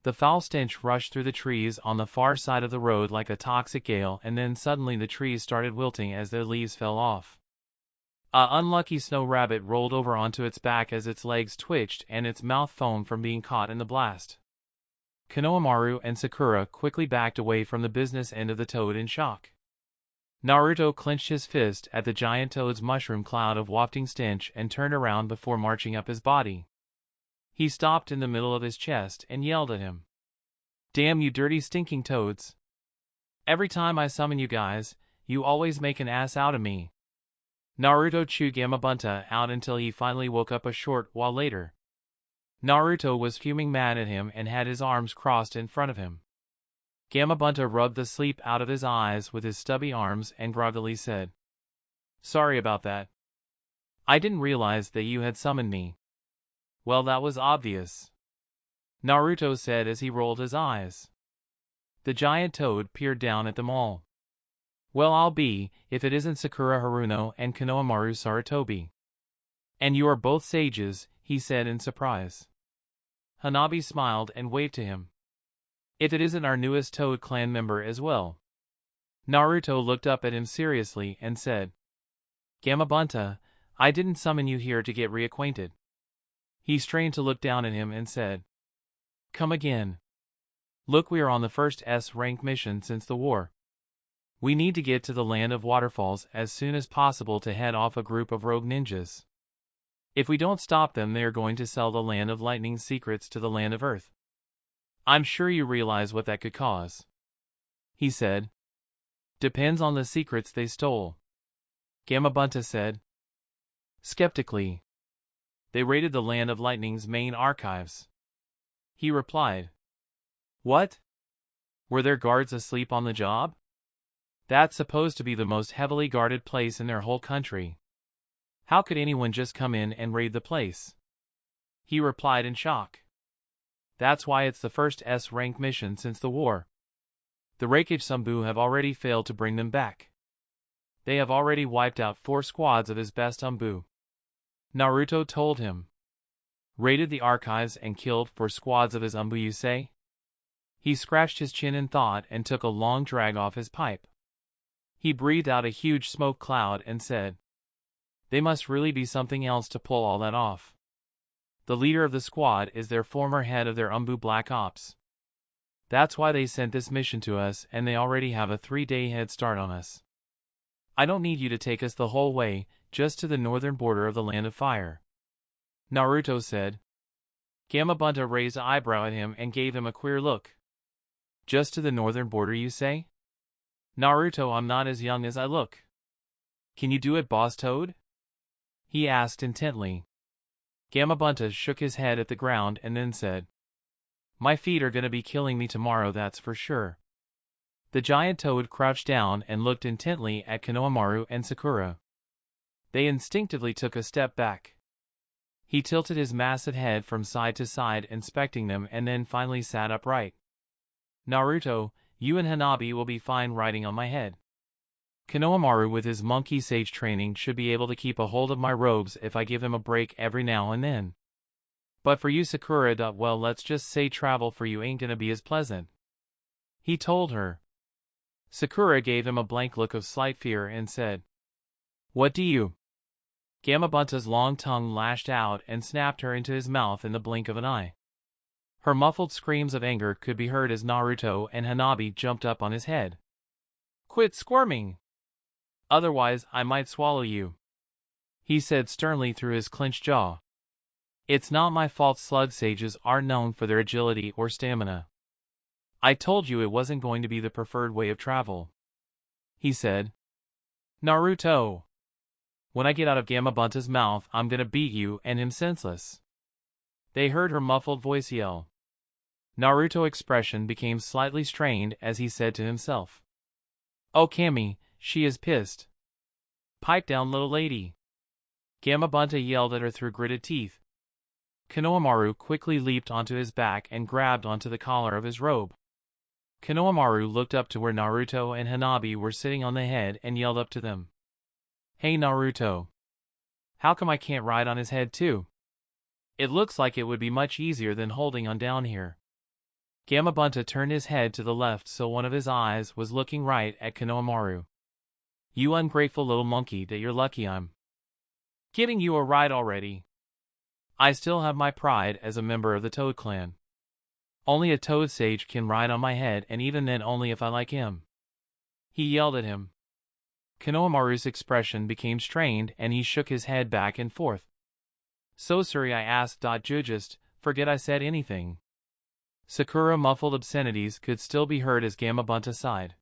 The foul stench rushed through the trees on the far side of the road like a toxic gale, and then suddenly the trees started wilting as their leaves fell off. A unlucky snow rabbit rolled over onto its back as its legs twitched and its mouth foamed from being caught in the blast. Konohamaru and Sakura quickly backed away from the business end of the toad in shock. Naruto clenched his fist at the giant toad's mushroom cloud of wafting stench and turned around before marching up his body. He stopped in the middle of his chest and yelled at him, "Damn you dirty stinking toads. Every time I summon you guys, you always make an ass out of me." Naruto chewed Gamabunta out until he finally woke up a short while later. Naruto was fuming mad at him and had his arms crossed in front of him. Gamabunta rubbed the sleep out of his eyes with his stubby arms and groggily said, "Sorry about that. I didn't realize that you had summoned me." "Well, that was obvious," Naruto said as he rolled his eyes. The giant toad peered down at them all. "Well, I'll be, if it isn't Sakura Haruno and Konohamaru Sarutobi. And you are both sages," he said in surprise. Hanabi smiled and waved to him. "If it isn't our newest Toad clan member as well." Naruto looked up at him seriously and said, "Gamabunta, I didn't summon you here to get reacquainted." He strained to look down at him and said, "Come again. Look, we are on the first S-rank mission since the war. We need to get to the land of waterfalls as soon as possible to head off a group of rogue ninjas. If we don't stop them, they are going to sell the land of lightning's secrets to the land of earth. I'm sure you realize what that could cause," he said. "Depends on the secrets they stole," Gamabunta said. Skeptically, "They raided the land of lightning's main archives," he replied. "What? Were there guards asleep on the job? That's supposed to be the most heavily guarded place in their whole country. How could anyone just come in and raid the place?" he replied in shock. "That's why it's the first S-rank mission since the war. The Raikage Sambu have already failed to bring them back. They have already wiped out 4 squads of his best Umbu," Naruto told him. "Raided the archives and killed 4 squads of his Umbu, you say?" He scratched his chin in thought and took a long drag off his pipe. He breathed out a huge smoke cloud and said, "They must really be something else to pull all that off. The leader of the squad is their former head of their Umbu Black Ops. That's why they sent this mission to us, and they already have a 3-day head start on us." I don't need you to take us the whole way, just to the northern border of the Land of Fire," Naruto said. Gamabunta raised an eyebrow at him and gave him a queer look. "Just to the northern border, you say?" "Naruto, I'm not as young as I look." "Can you do it, Boss Toad?" he asked intently. Gamabunta shook his head at the ground and then said, "My feet are gonna be killing me tomorrow, that's for sure." The giant toad crouched down and looked intently at Konohamaru and Sakura. They instinctively took a step back. He tilted his massive head from side to side, inspecting them, and then finally sat upright. "Naruto, you and Hanabi will be fine riding on my head. Konohamaru with his monkey sage training should be able to keep a hold of my robes if I give him a break every now and then. But for you, Sakura, well, let's just say travel for you ain't gonna be as pleasant," he told her. Sakura gave him a blank look of slight fear and said, "What do you?" Gamabunta's long tongue lashed out and snapped her into his mouth in the blink of an eye. Her muffled screams of anger could be heard as Naruto and Hanabi jumped up on his head. "Quit squirming! Otherwise, I might swallow you," he said sternly through his clenched jaw. "It's not my fault slug sages aren't known for their agility or stamina. I told you it wasn't going to be the preferred way of travel," he said. "Naruto! When I get out of Gamabunta's mouth, I'm gonna beat you and him senseless," they heard her muffled voice yell. Naruto's expression became slightly strained as he said to himself, "Oh, Kami, she is pissed. Pipe down, little lady." Gamabunta yelled at her through gritted teeth. Konohamaru quickly leaped onto his back and grabbed onto the collar of his robe. Konohamaru looked up to where Naruto and Hanabi were sitting on the head and yelled up to them, "Hey Naruto. How come I can't ride on his head too? It looks like it would be much easier than holding on down here." Gamabunta turned his head to the left so one of his eyes was looking right at Konohamaru. "You ungrateful little monkey, that you're lucky I'm giving you a ride already. I still have my pride as a member of the Toad Clan. Only a Toad Sage can ride on my head, and even then only if I like him," he yelled at him. Konohamaru's expression became strained and he shook his head back and forth. "So sorry I asked. You just forget I said anything." Sakura muffled obscenities could still be heard as Gamabunta sighed.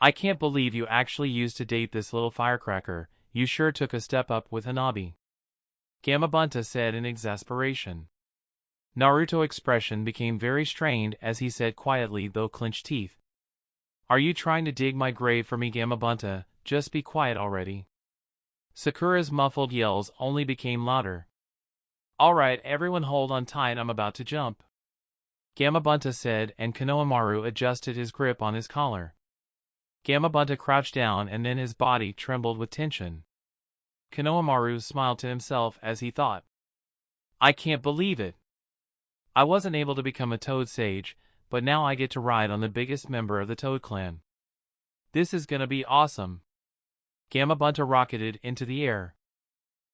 "I can't believe you actually used to date this little firecracker. You sure took a step up with Hanabi," Gamabunta said in exasperation. Naruto's expression became very strained as he said quietly, though clenched teeth, "Are you trying to dig my grave for me, Gamabunta? Just be quiet already." Sakura's muffled yells only became louder. "Alright, everyone hold on tight, I'm about to jump," Gamabunta said, and Konohamaru adjusted his grip on his collar. Gamabunta crouched down and then his body trembled with tension. Konohamaru smiled to himself as he thought, "I can't believe it. I wasn't able to become a Toad Sage, but now I get to ride on the biggest member of the Toad Clan. This is gonna be awesome." Gamabunta rocketed into the air.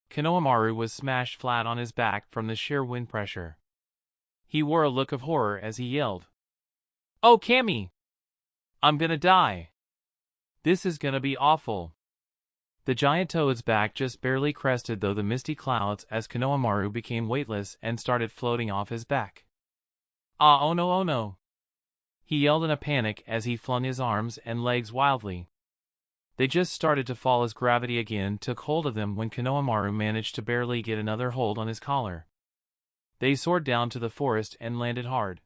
Konohamaru was smashed flat on his back from the sheer wind pressure. He wore a look of horror as he yelled, "Oh, Kami! I'm gonna die. This is gonna be awful." The giant toad's back just barely crested though the misty clouds as Konohamaru became weightless and started floating off his back. "Ah, oh no, oh no!" he yelled in a panic as he flung his arms and legs wildly. They just started to fall as gravity again took hold of them when Konohamaru managed to barely get another hold on his collar. They soared down to the forest and landed hard.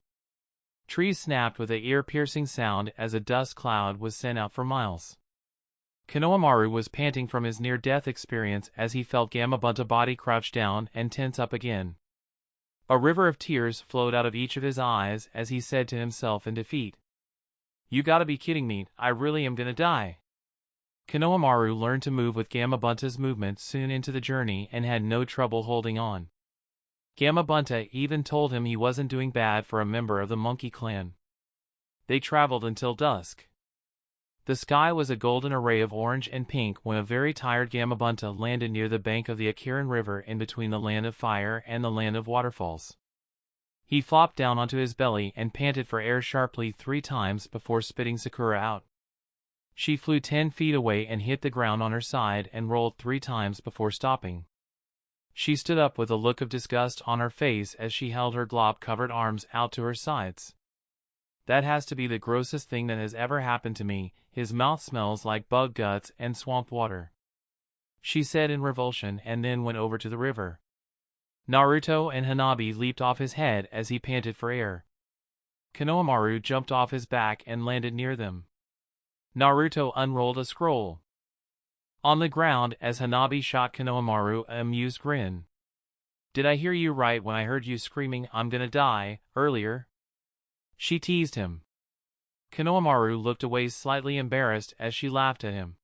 Trees snapped with a ear-piercing sound as a dust cloud was sent out for miles. Konohamaru was panting from his near-death experience as he felt Gamabunta's body crouch down and tense up again. A river of tears flowed out of each of his eyes as he said to himself in defeat, "You gotta be kidding me, I really am gonna die." Konohamaru learned to move with Gamabunta's movements soon into the journey and had no trouble holding on. Gamabunta even told him he wasn't doing bad for a member of the Monkey Clan. They traveled until dusk. The sky was a golden array of orange and pink when a very tired Gamabunta landed near the bank of the Akiran River in between the Land of Fire and the Land of Waterfalls. He flopped down onto his belly and panted for air sharply 3 times before spitting Sakura out. She flew 10 feet away and hit the ground on her side and rolled 3 times before stopping. She stood up with a look of disgust on her face as she held her glop-covered arms out to her sides. That has to be the grossest thing that has ever happened to me. His mouth smells like bug guts and swamp water, she said in revulsion, and then went over to the river. Naruto and Hanabi leaped off his head as he panted for air. Konohamaru jumped off his back and landed near them. Naruto unrolled a scroll on the ground as Hanabi shot Konohamaru an amused grin. "Did I hear you right when I heard you screaming 'I'm gonna die' earlier?" she teased him. Konohamaru looked away slightly embarrassed as she laughed at him.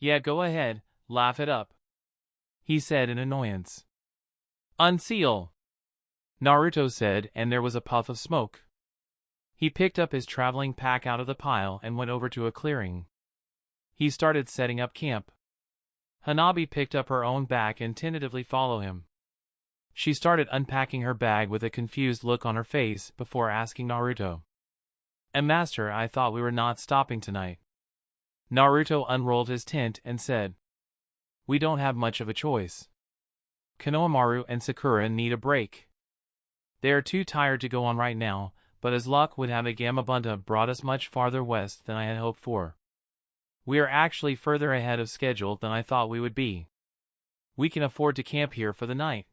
"Yeah, go ahead, laugh it up," he said in annoyance. "Unseal," Naruto said, and there was a puff of smoke. He picked up his traveling pack out of the pile and went over to a clearing. He started setting up camp. Hanabi picked up her own bag and tentatively followed him. She started unpacking her bag with a confused look on her face before asking Naruto, "And Master, I thought we were not stopping tonight." Naruto unrolled his tent and said, "We don't have much of a choice. Konohamaru and Sakura need a break. They are too tired to go on right now, but as luck would have it, Gamabunta brought us much farther west than I had hoped for. We are actually further ahead of schedule than I thought we would be. We can afford to camp here for the night.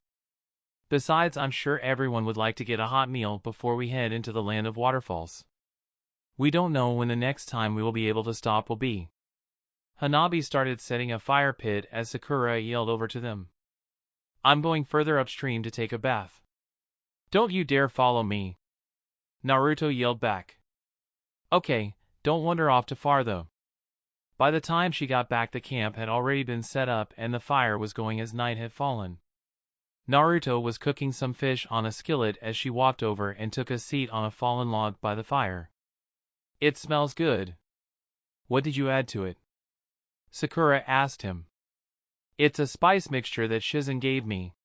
Besides, I'm sure everyone would like to get a hot meal before we head into the land of waterfalls. We don't know when the next time we will be able to stop will be." Hanabi started setting a fire pit as Sakura yelled over to them, "I'm going further upstream to take a bath. Don't you dare follow me," Naruto yelled back. "Okay, don't wander off too far though." By the time she got back, the camp had already been set up and the fire was going as night had fallen. Naruto was cooking some fish on a skillet as she walked over and took a seat on a fallen log by the fire. "It smells good. What did you add to it?" Sakura asked him. "It's a spice mixture that Shizen gave me,"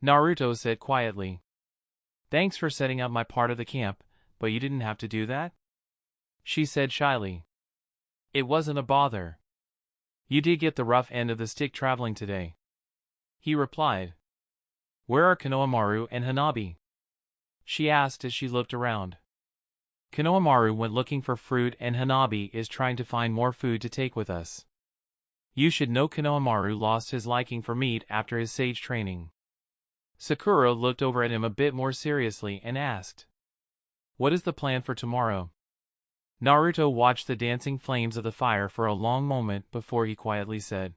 Naruto said quietly. "Thanks for setting up my part of the camp, but you didn't have to do that," she said shyly. "It wasn't a bother. You did get the rough end of the stick traveling today," he replied. "Where are Konohamaru and Hanabi?" she asked as she looked around. "Konohamaru went looking for fruit and Hanabi is trying to find more food to take with us. You should know Konohamaru lost his liking for meat after his sage training." Sakura looked over at him a bit more seriously and asked, "What is the plan for tomorrow?" Naruto watched the dancing flames of the fire for a long moment before he quietly said,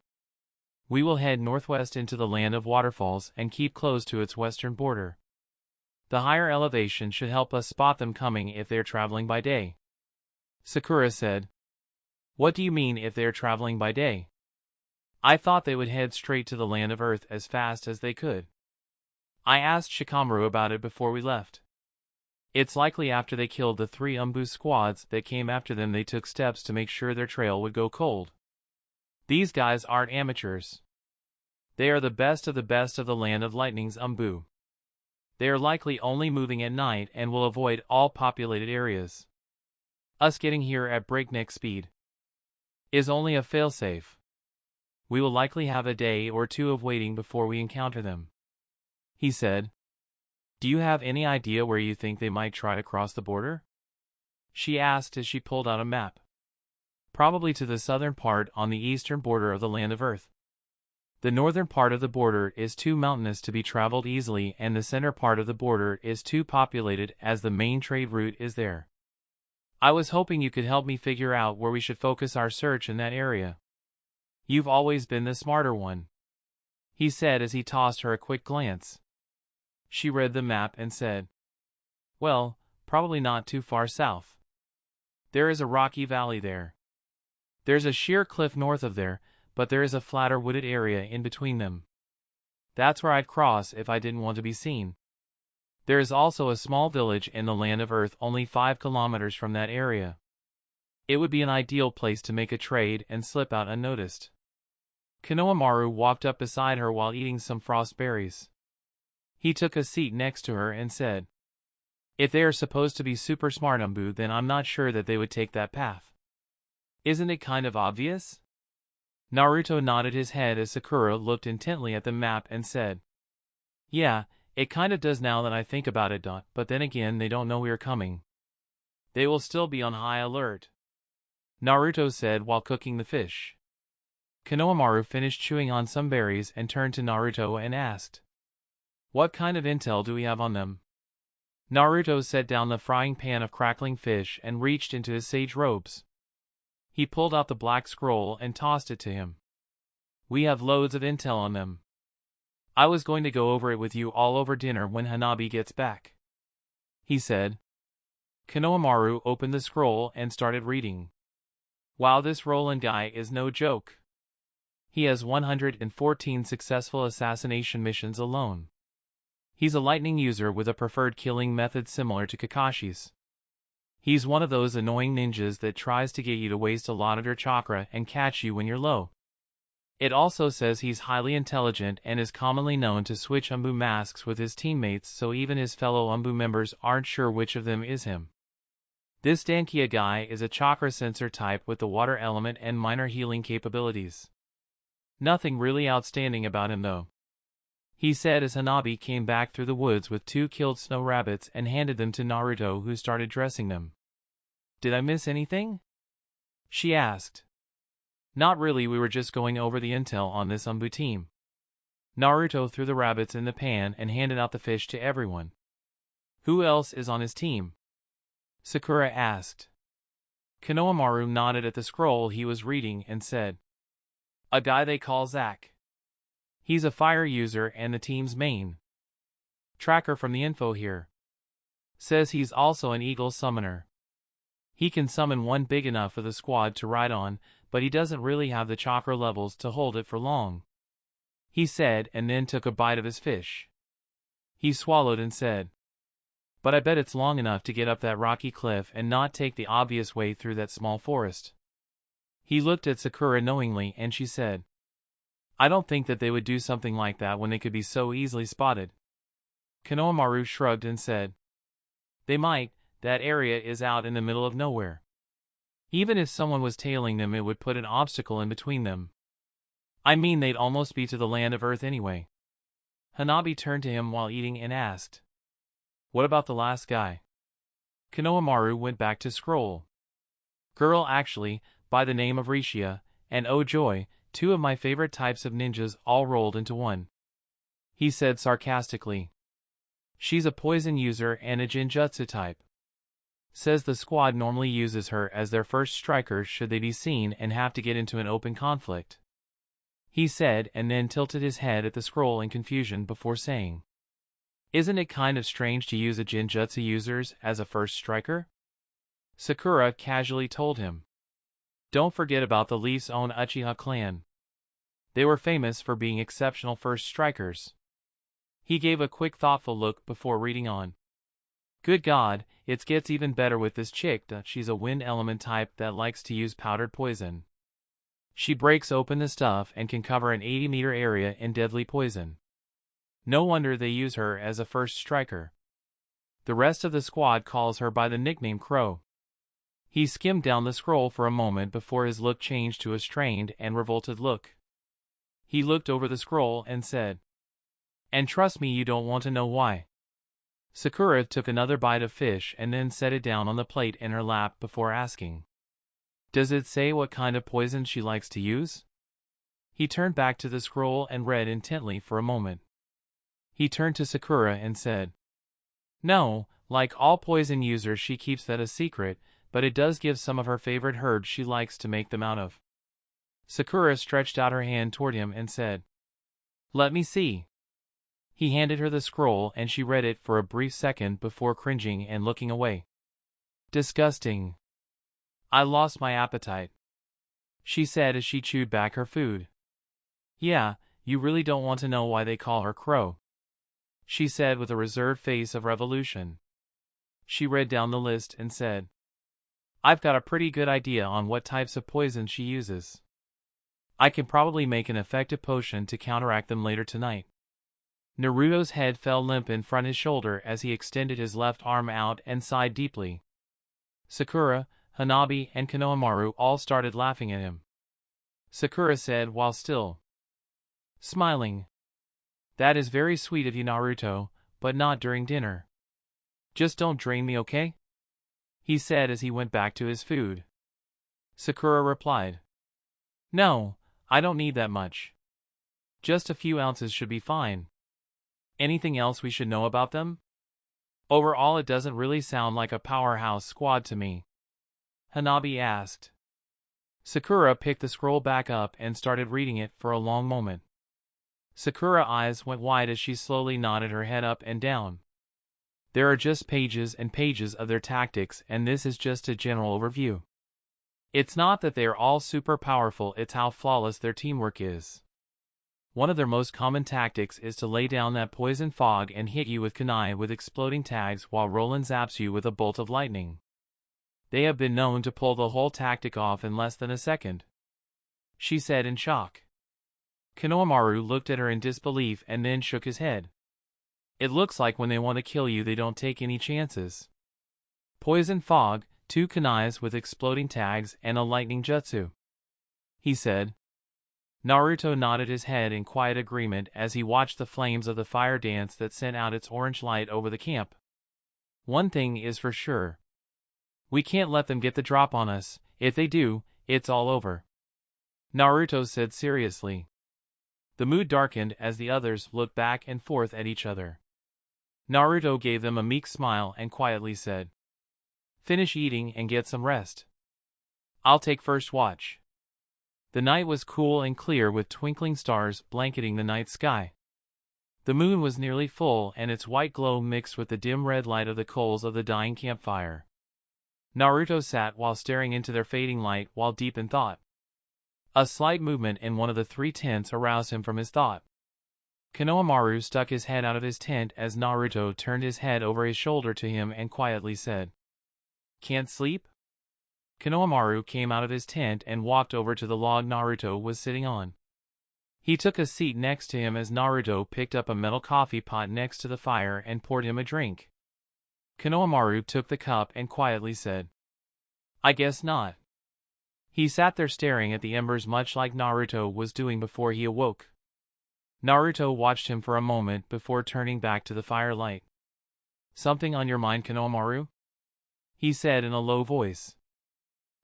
"We will head northwest into the land of waterfalls and keep close to its western border. The higher elevation should help us spot them coming if they are traveling by day." Sakura said, "What do you mean if they are traveling by day? I thought they would head straight to the land of earth as fast as they could. I asked Shikamaru about it before we left. It's likely after they killed the 3 Umbu squads that came after them they took steps to make sure their trail would go cold. These guys aren't amateurs. They are the best of the land of lightning's Umbu. They are likely only moving at night and will avoid all populated areas. Us getting here at breakneck speed is only a failsafe. We will likely have a day or two of waiting before we encounter them," he said. "Do you have any idea where you think they might try to cross the border?" she asked as she pulled out a map. "Probably to the southern part on the eastern border of the land of Earth. The northern part of the border is too mountainous to be traveled easily and the center part of the border is too populated as the main trade route is there. I was hoping you could help me figure out where we should focus our search in that area. You've always been the smarter one," he said as he tossed her a quick glance. She read the map and said, "Well, probably not too far south. There is a rocky valley there. There's a sheer cliff north of there, but there is a flatter wooded area in between them. That's where I'd cross if I didn't want to be seen. There is also a small village in the land of Earth only 5 kilometers from that area. It would be an ideal place to make a trade and slip out unnoticed." Konohamaru walked up beside her while eating some frost berries. He took a seat next to her and said, "If they are supposed to be super smart Umbu, then I'm not sure that they would take that path. Isn't it kind of obvious? Naruto nodded his head as Sakura looked intently at the map and said, "Yeah, it kind of does now that I think about it, but then again they don't know we are coming. They will still be on high alert," Naruto said while cooking the fish. Konohamaru finished chewing on some berries and turned to Naruto and asked, "What kind of intel do we have on them?" Naruto set down the frying pan of crackling fish and reached into his sage robes. He pulled out the black scroll and tossed it to him. "We have loads of intel on them. I was going to go over it with you all over dinner when Hanabi gets back," he said. Konohamaru opened the scroll and started reading. "Wow, this Roland guy is no joke. He has 114 successful assassination missions alone. He's a lightning user with a preferred killing method similar to Kakashi's. He's one of those annoying ninjas that tries to get you to waste a lot of your chakra and catch you when you're low. It also says he's highly intelligent and is commonly known to switch Umbu masks with his teammates, so even his fellow Umbu members aren't sure which of them is him. This Dankia guy is a chakra sensor type with the water element and minor healing capabilities. Nothing really outstanding about him though," he said as Hanabi came back through the woods with 2 killed snow rabbits and handed them to Naruto, who started dressing them. "Did I miss anything?" she asked. "Not really, we were just going over the intel on this Umbu team." Naruto threw the rabbits in the pan and handed out the fish to everyone. "Who else is on his team?" Sakura asked. Konohamaru nodded at the scroll he was reading and said, "A guy they call Zack. He's a fire user and the team's main tracker from the info here. Says he's also an eagle summoner. He can summon one big enough for the squad to ride on, but he doesn't really have the chakra levels to hold it for long," he said, and then took a bite of his fish. He swallowed and said, "But I bet it's long enough to get up that rocky cliff and not take the obvious way through that small forest." He looked at Sakura knowingly and she said, "I don't think that they would do something like that when they could be so easily spotted." Konohamaru shrugged and said, "They might, that area is out in the middle of nowhere. Even if someone was tailing them, it would put an obstacle in between them. I mean, they'd almost be to the land of Earth anyway." Hanabi turned to him while eating and asked, "What about the last guy?" Konohamaru went back to scroll. "Girl actually, by the name of Rishia, and oh joy, 2 of my favorite types of ninjas all rolled into one," he said sarcastically. "She's a poison user and a Jinjutsu type. Says the squad normally uses her as their first striker should they be seen and have to get into an open conflict," he said, and then tilted his head at the scroll in confusion before saying, "Isn't it kind of strange to use a Jinjutsu users as a first striker?" Sakura casually told him. "Don't forget about the Leaf's own Uchiha clan. They were famous for being exceptional first strikers." He gave a quick thoughtful look before reading on. "Good God, it gets even better with this chick. She's a wind element type that likes to use powdered poison. She breaks open the stuff and can cover an 80-meter area in deadly poison. No wonder they use her as a first striker. The rest of the squad calls her by the nickname Crow." He skimmed down the scroll for a moment before his look changed to a strained and revolted look. He looked over the scroll and said, "And trust me, you don't want to know why." Sakura took another bite of fish and then set it down on the plate in her lap before asking, "Does it say what kind of poison she likes to use?" He turned back to the scroll and read intently for a moment. He turned to Sakura and said, "No, like all poison users she keeps that a secret, but it does give some of her favorite herbs she likes to make them out of." Sakura stretched out her hand toward him and said, "Let me see." He handed her the scroll and she read it for a brief second before cringing and looking away. "Disgusting. I lost my appetite," she said as she chewed back her food. "Yeah, you really don't want to know why they call her Crow," she said with a reserved face of revolution. She read down the list and said, "I've got a pretty good idea on what types of poison she uses. I can probably make an effective potion to counteract them later tonight." Naruto's head fell limp in front of his shoulder as he extended his left arm out and sighed deeply. Sakura, Hanabi and Konohamaru all started laughing at him. Sakura said while still smiling, "That is very sweet of you, Naruto, but not during dinner. Just don't drain me, okay?" he said as he went back to his food. Sakura replied, "No, I don't need that much. Just a few ounces should be fine. Anything else we should know about them?" "Overall, it doesn't really sound like a powerhouse squad to me," Hanabi asked. Sakura picked the scroll back up and started reading it for a long moment. Sakura's eyes went wide as she slowly nodded her head up and down. There are just pages and pages of their tactics, and this is just a general overview. It's not that they are all super powerful, it's how flawless their teamwork is. One of their most common tactics is to lay down that poison fog and hit you with kunai with exploding tags while Roland zaps you with a bolt of lightning. They have been known to pull the whole tactic off in less than a second," she said in shock. Konohamaru looked at her in disbelief and then shook his head. "It looks like when they want to kill you they don't take any chances. Poison fog, 2 kunais with exploding tags, and a lightning jutsu," he said. Naruto nodded his head in quiet agreement as he watched the flames of the fire dance that sent out its orange light over the camp. "One thing is for sure. We can't let them get the drop on us. If they do, it's all over," Naruto said seriously. The mood darkened as the others looked back and forth at each other. Naruto gave them a meek smile and quietly said, "Finish eating and get some rest. I'll take first watch." The night was cool and clear with twinkling stars blanketing the night sky. The moon was nearly full and its white glow mixed with the dim red light of the coals of the dying campfire. Naruto sat while staring into their fading light while deep in thought. A slight movement in one of the 3 tents aroused him from his thought. Konohamaru stuck his head out of his tent as Naruto turned his head over his shoulder to him and quietly said, "Can't sleep?" Konohamaru came out of his tent and walked over to the log Naruto was sitting on. He took a seat next to him as Naruto picked up a metal coffee pot next to the fire and poured him a drink. Konohamaru took the cup and quietly said, "I guess not." He sat there staring at the embers much like Naruto was doing before he awoke. Naruto watched him for a moment before turning back to the firelight. "Something on your mind, Konohamaru?" he said in a low voice.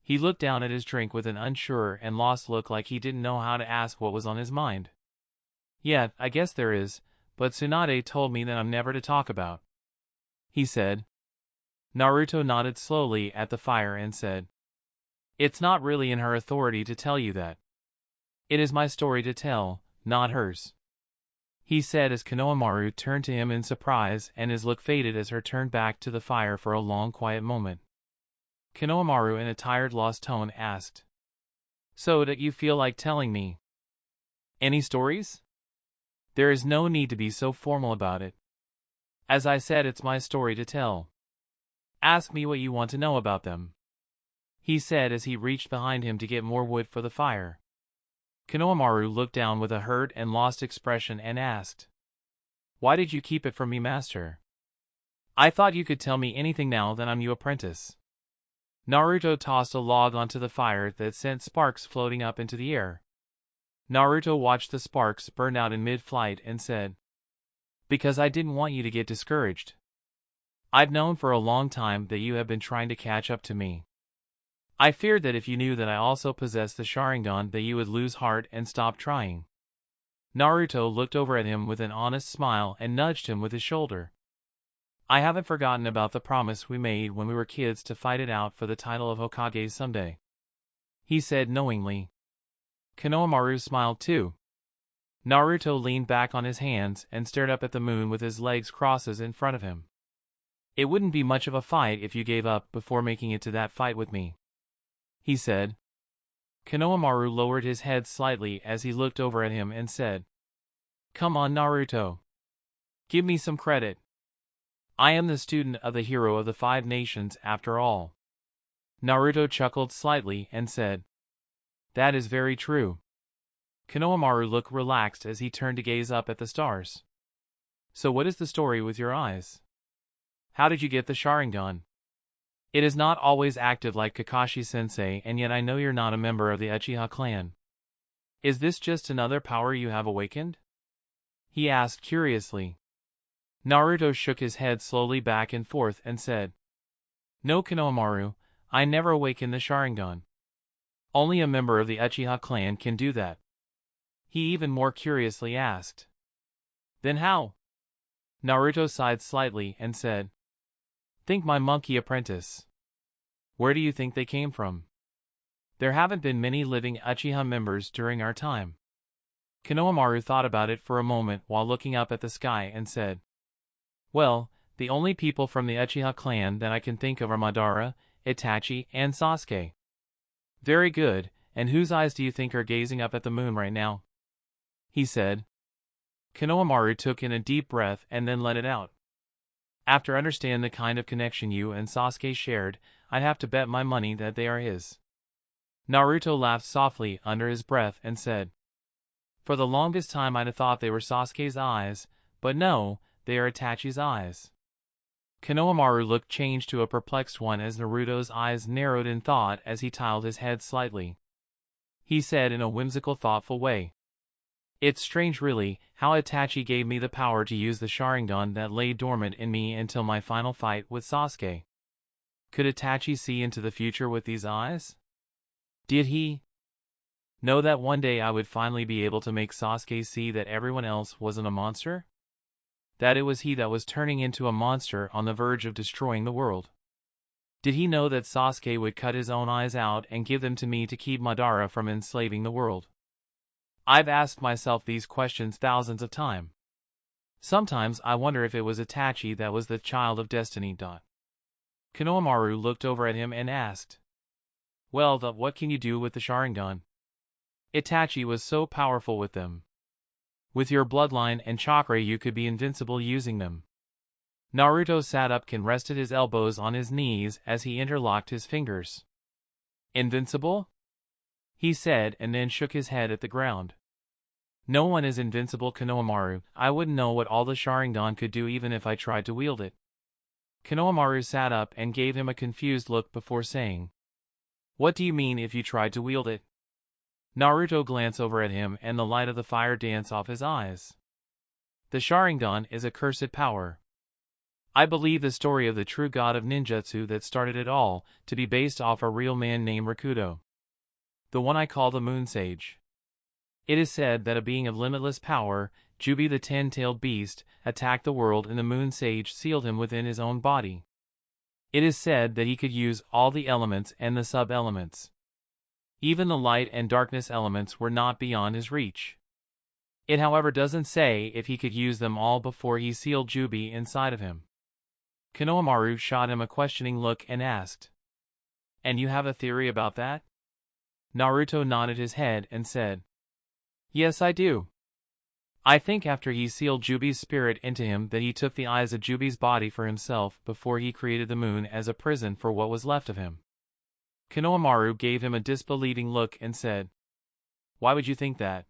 He looked down at his drink with an unsure and lost look like he didn't know how to ask what was on his mind. "Yeah, I guess there is, but Tsunade told me that I'm never to talk about," he said. Naruto nodded slowly at the fire and said, "It's not really in her authority to tell you that. It is my story to tell, not hers," he said as Konohamaru turned to him in surprise and his look faded as her turned back to the fire for a long quiet moment. Konohamaru in a tired lost tone asked, "So that you feel like telling me any stories?" "There is no need to be so formal about it. As I said, it's my story to tell. Ask me what you want to know about them," he said as he reached behind him to get more wood for the fire. Konohamaru looked down with a hurt and lost expression and asked, "Why did you keep it from me, master? I thought you could tell me anything now that I'm your apprentice." Naruto tossed a log onto the fire that sent sparks floating up into the air. Naruto watched the sparks burn out in mid-flight and said, "Because I didn't want you to get discouraged. I've known for a long time that you have been trying to catch up to me. I feared that if you knew that I also possessed the Sharingan that you would lose heart and stop trying." Naruto looked over at him with an honest smile and nudged him with his shoulder. "I haven't forgotten about the promise we made when we were kids to fight it out for the title of Hokage someday," he said knowingly. Konohamaru smiled too. Naruto leaned back on his hands and stared up at the moon with his legs crossed in front of him. "It wouldn't be much of a fight if you gave up before making it to that fight with me," he said. Konohamaru lowered his head slightly as he looked over at him and said, "Come on, Naruto. Give me some credit. I am the student of the hero of the 5 nations after all." Naruto chuckled slightly and said, "That is very true." Konohamaru looked relaxed as he turned to gaze up at the stars. "So what is the story with your eyes? How did you get the Sharingan? It is not always active like Kakashi-sensei, and yet I know you're not a member of the Uchiha clan. Is this just another power you have awakened? He asked curiously. Naruto shook his head slowly back and forth and said, No, Konohamaru, I never awakened the Sharingan. Only a member of the Uchiha clan can do that. He even more curiously asked. Then how? Naruto sighed slightly and said, Think my monkey apprentice. Where do you think they came from? There haven't been many living Uchiha members during our time. Konohamaru thought about it for a moment while looking up at the sky and said, Well, the only people from the Uchiha clan that I can think of are Madara, Itachi, and Sasuke. Very good, and whose eyes do you think are gazing up at the moon right now? He said. Konohamaru took in a deep breath and then let it out. After understanding the kind of connection you and Sasuke shared, I'd have to bet my money that they are his. Naruto laughed softly under his breath and said, For the longest time I'd have thought they were Sasuke's eyes, but no, they are Itachi's eyes. Konohamaru looked changed to a perplexed one as Naruto's eyes narrowed in thought as he tilted his head slightly. He said in a whimsical, thoughtful way, It's strange really, how Itachi gave me the power to use the Sharingan that lay dormant in me until my final fight with Sasuke. Could Itachi see into the future with these eyes? Did he know that one day I would finally be able to make Sasuke see that everyone else wasn't a monster? That it was he that was turning into a monster on the verge of destroying the world? Did he know that Sasuke would cut his own eyes out and give them to me to keep Madara from enslaving the world? I've asked myself these questions thousands of times. Sometimes I wonder if it was Itachi that was the child of destiny. Konohamaru looked over at him and asked, Well, what can you do with the Sharingan? Itachi was so powerful with them. With your bloodline and chakra you could be invincible using them. Naruto sat up and rested his elbows on his knees as he interlocked his fingers. Invincible? He said and then shook his head at the ground. No one is invincible, Konohamaru. I wouldn't know what all the Sharingan could do even if I tried to wield it. Konohamaru sat up and gave him a confused look before saying, What do you mean if you tried to wield it? Naruto glanced over at him and the light of the fire danced off his eyes. The Sharingan is a cursed power. I believe the story of the true god of ninjutsu that started it all to be based off a real man named Rakudo. The one I call the Moon Sage. It is said that a being of limitless power, Jubi the 10-tailed beast, attacked the world and the Moon Sage sealed him within his own body. It is said that he could use all the elements and the sub-elements. Even the light and darkness elements were not beyond his reach. It however doesn't say if he could use them all before he sealed Jubi inside of him. Konohamaru shot him a questioning look and asked, And you have a theory about that? Naruto nodded his head and said, Yes, I do. I think after he sealed Jubi's spirit into him that he took the eyes of Jubi's body for himself before he created the moon as a prison for what was left of him. Konohamaru gave him a disbelieving look and said, Why would you think that?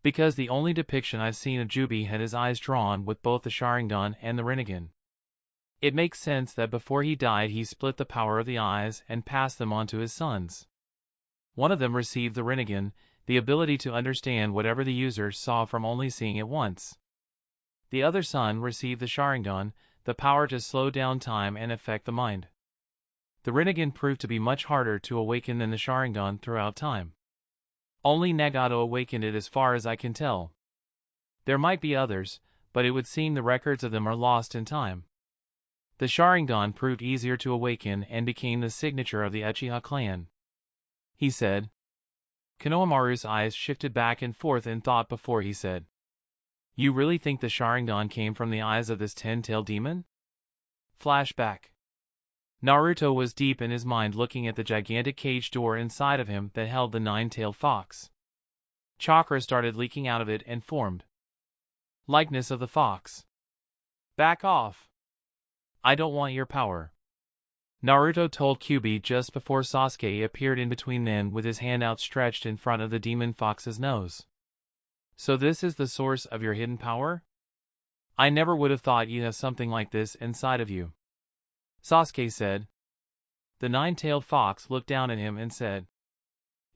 Because the only depiction I've seen of Jubi had his eyes drawn with both the Sharingan and the Rinnegan. It makes sense that before he died he split the power of the eyes and passed them on to his sons. One of them received the Rinnegan, the ability to understand whatever the user saw from only seeing it once. The other son received the Sharingan, the power to slow down time and affect the mind. The Rinnegan proved to be much harder to awaken than the Sharingan throughout time. Only Nagato awakened it as far as I can tell. There might be others, but it would seem the records of them are lost in time. The Sharingan proved easier to awaken and became the signature of the Uchiha clan. He said. Konohamaru's eyes shifted back and forth in thought before he said, You really think the Sharingan came from the eyes of this 10-tailed demon? Flashback. Naruto was deep in his mind looking at the gigantic cage door inside of him that held the 9-tailed fox. Chakra started leaking out of it and formed. Likeness of the fox. Back off. I don't want your power. Naruto told Kyuubi just before Sasuke appeared in between them with his hand outstretched in front of the demon fox's nose. So this is the source of your hidden power? I never would have thought you have something like this inside of you. Sasuke said. The nine-tailed fox looked down at him and said,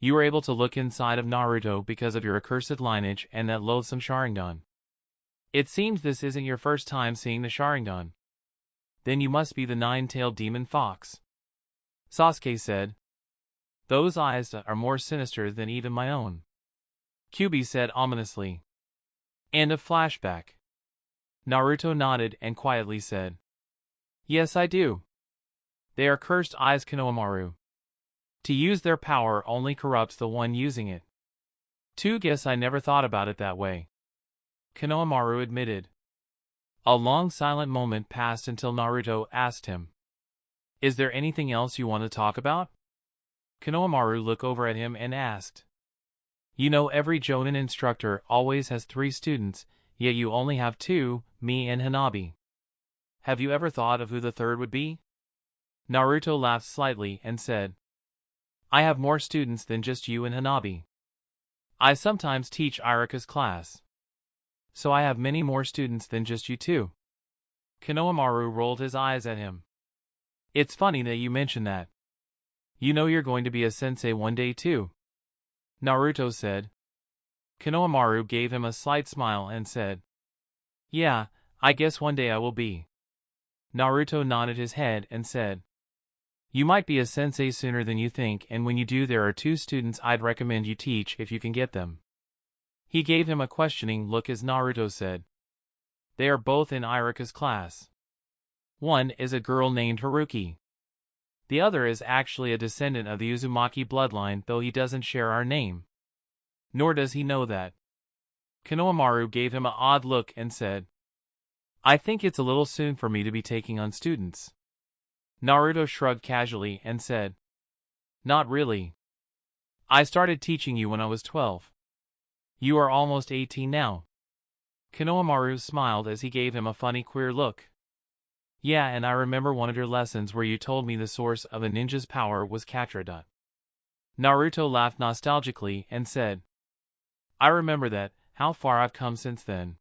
"You were able to look inside of Naruto because of your accursed lineage and that loathsome Sharingan. It seems this isn't your first time seeing the Sharingan. Then you must be the nine-tailed demon fox." Sasuke said, "Those eyes are more sinister than even my own." Kyuubi said ominously, "And a flashback." Naruto nodded and quietly said, "Yes, I do. They are cursed eyes, Konohamaru. To use their power only corrupts the one using it." Guess I never thought about it that way," Konohamaru admitted. A long silent moment passed until Naruto asked him, "Is there anything else you want to talk about?" Konohamaru looked over at him and asked, "You know every Jonin instructor always has 3 students, yet you only have 2, me and Hanabi. Have you ever thought of who the third would be?" Naruto laughed slightly and said, "I have more students than just you and Hanabi. I sometimes teach Irika's class. So I have many more students than just you two." Konohamaru rolled his eyes at him. "It's funny that you mention that. You know you're going to be a sensei one day too," Naruto said. Konohamaru gave him a slight smile and said, "Yeah, I guess one day I will be." Naruto nodded his head and said, "You might be a sensei sooner than you think, and when you do there are 2 students I'd recommend you teach if you can get them." He gave him a questioning look as Naruto said, "They are both in Irika's class. One is a girl named Haruki. The other is actually a descendant of the Uzumaki bloodline, though he doesn't share our name. Nor does he know that." Konohamaru gave him an odd look and said, "I think it's a little soon for me to be taking on students." Naruto shrugged casually and said, "Not really. I started teaching you when I was 12. You are almost 18 now." Konohamaru smiled as he gave him a funny queer look. "Yeah, and I remember one of your lessons where you told me the source of a ninja's power was Katrada." Naruto laughed nostalgically and said, "I remember that. How far I've come since then."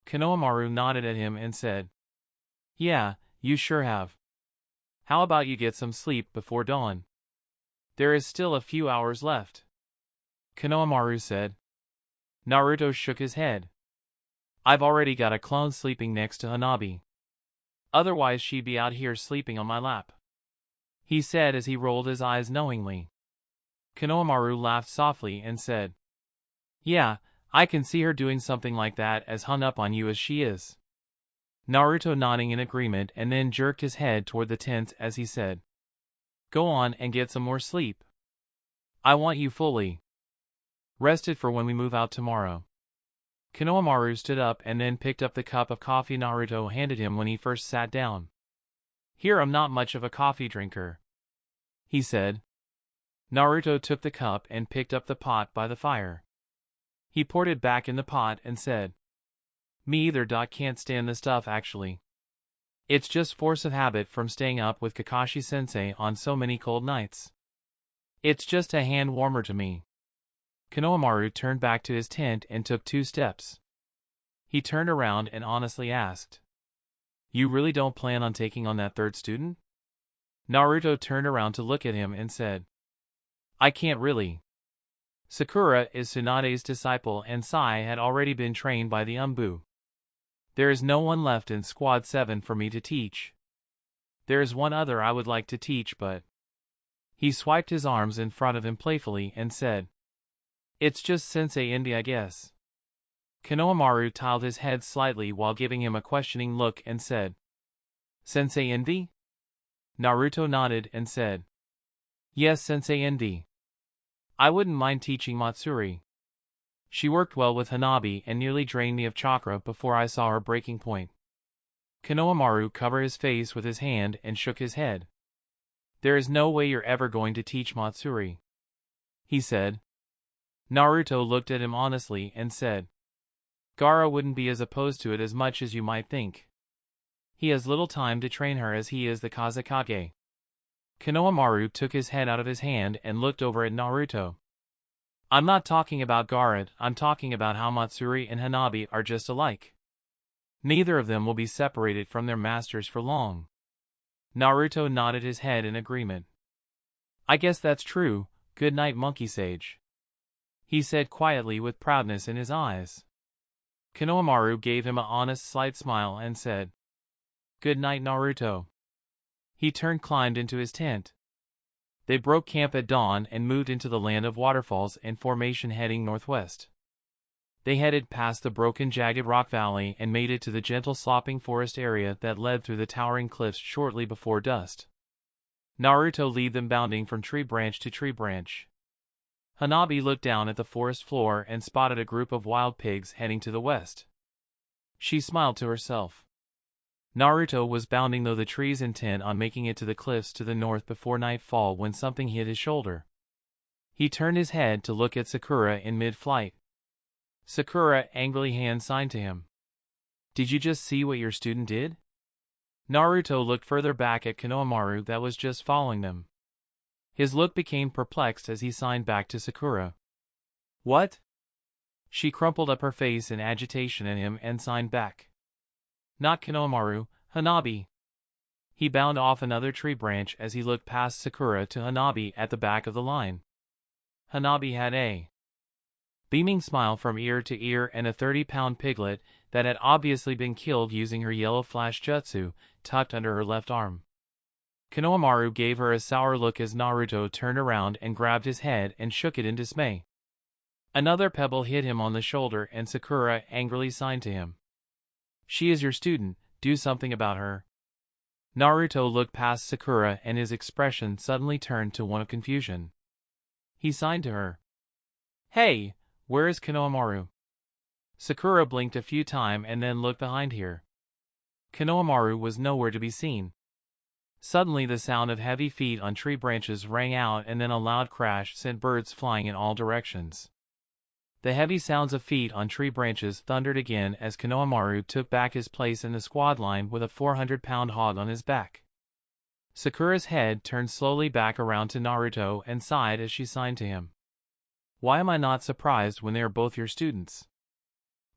Konohamaru nodded at him and said, "Yeah, you sure have. How about you get some sleep before dawn? There is still a few hours left," Konohamaru said. Naruto shook his head. "I've already got a clone sleeping next to Hanabi. Otherwise she'd be out here sleeping on my lap," he said as he rolled his eyes knowingly. Konohamaru laughed softly and said, "Yeah, I can see her doing something like that as hung up on you as she is." Naruto nodding in agreement and then jerked his head toward the tent as he said, "Go on and get some more sleep. I want you fully rested for when we move out tomorrow." Konohamaru stood up and then picked up the cup of coffee Naruto handed him when he first sat down. "Here, I'm not much of a coffee drinker," he said. Naruto took the cup and picked up the pot by the fire. He poured it back in the pot and said, "Me either. Can't stand the stuff actually. It's just force of habit from staying up with Kakashi-sensei on so many cold nights. It's just a hand warmer to me." Konohamaru turned back to his tent and took 2 steps. He turned around and honestly asked, "You really don't plan on taking on that third student?" Naruto turned around to look at him and said, "I can't really. Sakura is Tsunade's disciple and Sai had already been trained by the Umbu. There is no one left in Squad 7 for me to teach. There is one other I would like to teach, but..." He swiped his arms in front of him playfully and said, "It's just Sensei Indy, I guess." Konohamaru tilted his head slightly while giving him a questioning look and said, "Sensei Envy?" Naruto nodded and said, "Yes, Sensei Envy. I wouldn't mind teaching Matsuri. She worked well with Hanabi and nearly drained me of chakra before I saw her breaking point." Konohamaru covered his face with his hand and shook his head. "There is no way you're ever going to teach Matsuri," he said. Naruto looked at him honestly and said, "Gaara wouldn't be as opposed to it as much as you might think. He has little time to train her as he is the Kazekage." Konohamaru took his head out of his hand and looked over at Naruto. "I'm not talking about Gaara, I'm talking about how Matsuri and Hanabi are just alike. Neither of them will be separated from their masters for long. Naruto nodded his head in agreement. I guess that's true, good night monkey sage, he said quietly with proudness in his eyes. Konohamaru gave him an honest slight smile and said, good night Naruto. He climbed into his tent. They broke camp at dawn and moved into the land of waterfalls in formation heading northwest. They headed past the broken jagged rock valley and made it to the gentle sloping forest area that led through the towering cliffs shortly before dusk. Naruto led them bounding from tree branch to tree branch. Hanabi looked down at the forest floor and spotted a group of wild pigs heading to the west. She smiled to herself. Naruto was bounding through the trees intent on making it to the cliffs to the north before nightfall when something hit his shoulder. He turned his head to look at Sakura in mid-flight. Sakura angrily hand-signed to him. Did you just see what your student did? Naruto looked further back at Konohamaru that was just following them. His look became perplexed as he signed back to Sakura. What? She crumpled up her face in agitation at him and signed back. Not Konohamaru, Hanabi. He bounded off another tree branch as he looked past Sakura to Hanabi at the back of the line. Hanabi had a beaming smile from ear to ear and a 30-pound piglet that had obviously been killed using her yellow flash jutsu tucked under her left arm. Konohamaru gave her a sour look as Naruto turned around and grabbed his head and shook it in dismay. Another pebble hit him on the shoulder and Sakura angrily signed to him. She is your student, do something about her. Naruto looked past Sakura and his expression suddenly turned to one of confusion. He signed to her. Hey, where is Konohamaru? Sakura blinked a few times and then looked behind her. Konohamaru was nowhere to be seen. Suddenly the sound of heavy feet on tree branches rang out and then a loud crash sent birds flying in all directions. The heavy sounds of feet on tree branches thundered again as Konohamaru took back his place in the squad line with a 400-pound hog on his back. Sakura's head turned slowly back around to Naruto and sighed as she signed to him. Why am I not surprised when they are both your students?